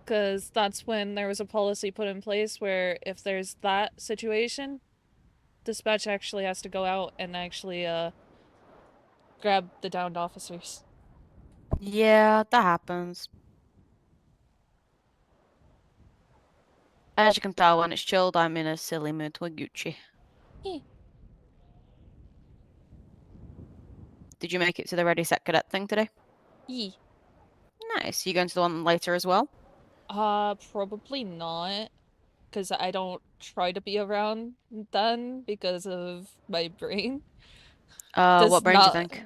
Because that's when there was a policy put in place where if there's that situation, dispatch actually has to go out and actually, grab the downed officers. Yeah, that happens. As you can tell, when it's chilled, I'm in a silly mood with Gucci. Yeah. Did you make it to the Ready Set Cadet thing today? Yeah. Nice. You going to the one later as well? Probably not. Because I don't try to be around then because of my brain. What brain do you think?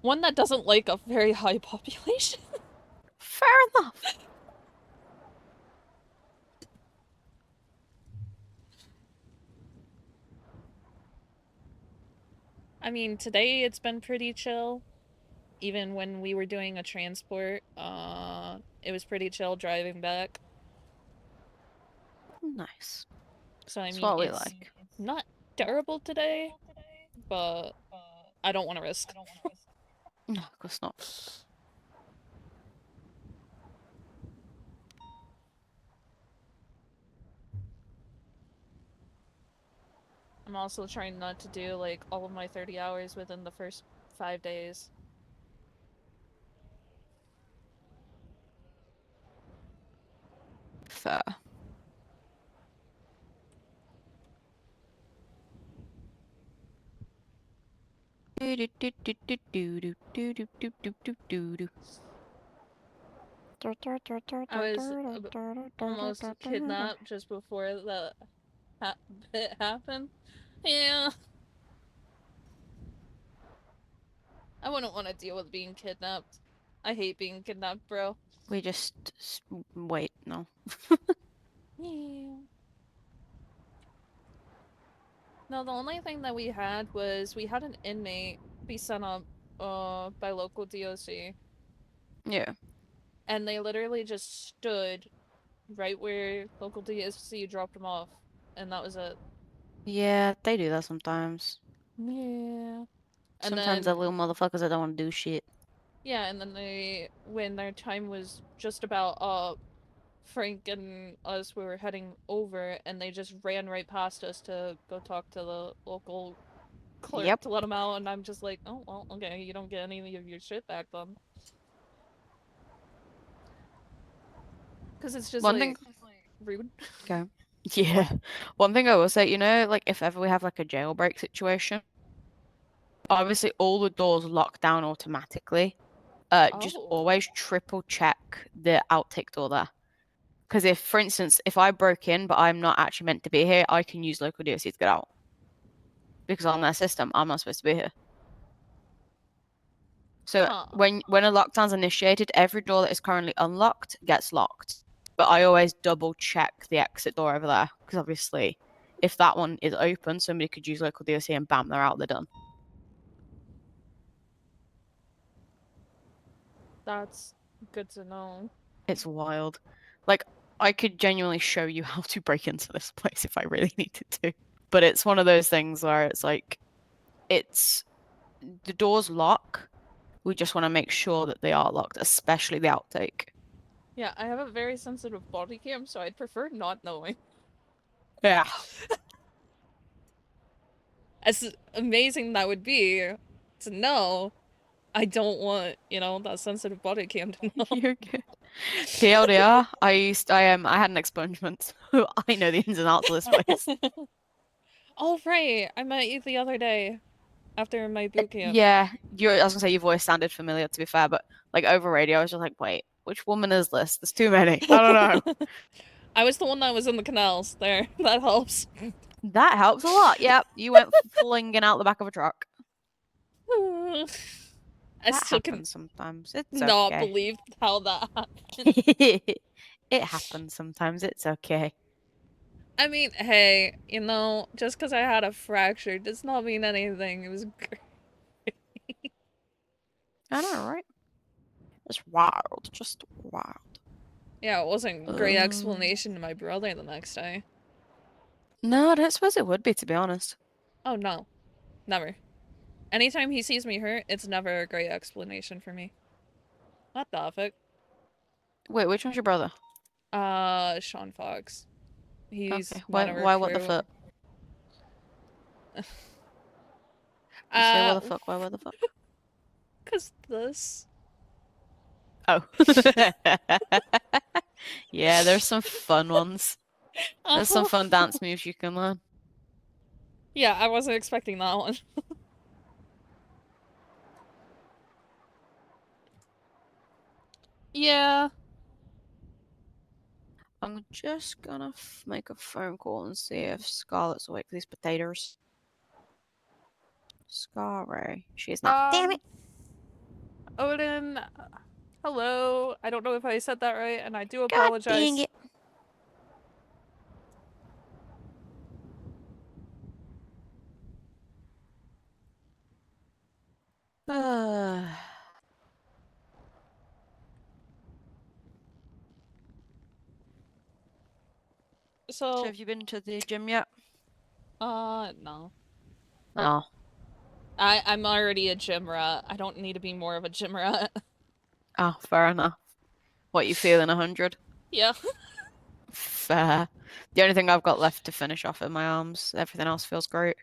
One that doesn't like a very high population. Fair enough. I mean, today it's been pretty chill. Even when we were doing a transport, it was pretty chill driving back. Nice. So I That's mean, what we it's like. not terrible today, but I don't want to risk. No, of course not. I'm also trying not to do, like, all of my 30 hours within the first 5 days. Fair. I was almost kidnapped just before the bit happened. Yeah. I wouldn't want to deal with being kidnapped. I hate being kidnapped, bro. We just wait. No. Yeah. No, the only thing that we had was we had an inmate be sent up by local DoC. Yeah. And they literally just stood right where local DoC dropped him off, and that was it. Yeah, they do that sometimes. Yeah. And Sometimes they're then little motherfuckers that don't want to do shit. yeah, and then they, when their time was just about up, Frank and us were heading over, and they just ran right past us to go talk to the local clerk Yep. to let him out, and I'm just like, oh, well, okay, you don't get any of your shit back then. Because it's just One like, thing. rude. Okay. Yeah. One thing I will say, you know, like if ever we have like a jailbreak situation, obviously all the doors lock down automatically. Just Oh. always triple check the outtake door there. Because if, for instance, if I broke in but I'm not actually meant to be here, I can use local DOC to get out. Because on their system, I'm not supposed to be here. So Huh. when a lockdown's initiated, every door that is currently unlocked gets locked. But I always double check the exit door over there. Because obviously, if that one is open, somebody could use local DOC and bam, they're out, they're done. That's good to know. It's wild. Like, I could genuinely show you how to break into this place if I really needed to. But it's one of those things where it's like, the doors lock. We just want to make sure that they are locked, especially the outtake. Yeah, I have a very sensitive body cam, so I'd prefer not knowing. Yeah. As amazing that would be to know, I don't want, you know, that sensitive body cam to know. You're good. TLDR, I had an expungement, so I know the ins and outs of this place. Oh, right. I met you the other day after my boot camp. Yeah, I was gonna say your voice sounded familiar, to be fair, but like over radio, I was just like, wait, which woman is this? There's too many. I don't know. I was the one that was in the canals there. That helps. That helps a lot. Yep, you went flinging out the back of a truck. I That still happens sometimes. It's not okay. believe how that happened. It happens sometimes. It's okay. I mean, hey, you know, just because I had a fracture does not mean anything. It was great. I know, right? It's wild. Just wild. Yeah, it wasn't great explanation to my brother the next day. No, I don't suppose it would be, to be honest. Oh, no. Never. Anytime he sees me hurt, it's never a great explanation for me. What the fuck? Wait, which one's your brother? Sean Fox. He's Okay. one of our Why what the crew. fuck? You say what the fuck? Why what the fuck? 'Cause this. Oh. Yeah, there's some fun ones. There's some fun dance moves you can learn. Yeah, I wasn't expecting that one. Yeah. I'm just gonna make a phone call and see if Scarlett's awake for these potatoes. Scarray. She is not. Damn it! Odin, hello. I don't know if I said that right, and I do God apologize. dang it. So have you been to the gym yet? No. No. I'm already a gym rat. I don't need to be more of a gym rat. Oh, fair enough. What, you feeling 100? Yeah. Fair. The only thing I've got left to finish off in my arms. Everything else feels great.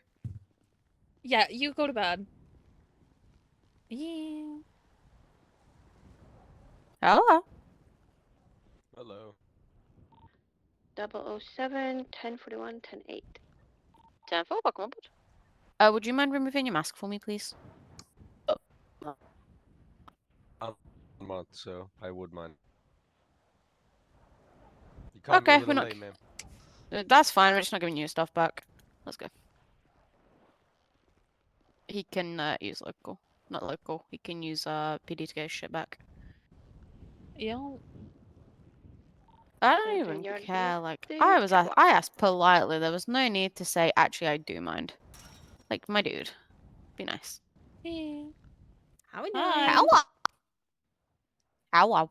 Yeah, you go to bed. Yeah. Hello. Hello. 007, 1041, 108. 10-4, welcome aboard. Would you mind removing your mask for me, please? month, so I would mind. You caught me Okay, a we're little not. late, man. That's fine. We're just not giving you stuff back. Let's go. He can use local, not local. He can use PD to get his shit back. Yeah. I don't Anything even you want to care. Like do, I Catwalk? asked politely. There was no need to say actually I do mind. Like my dude, be nice. Yeah. How we doing? Hi. Hello. Hello.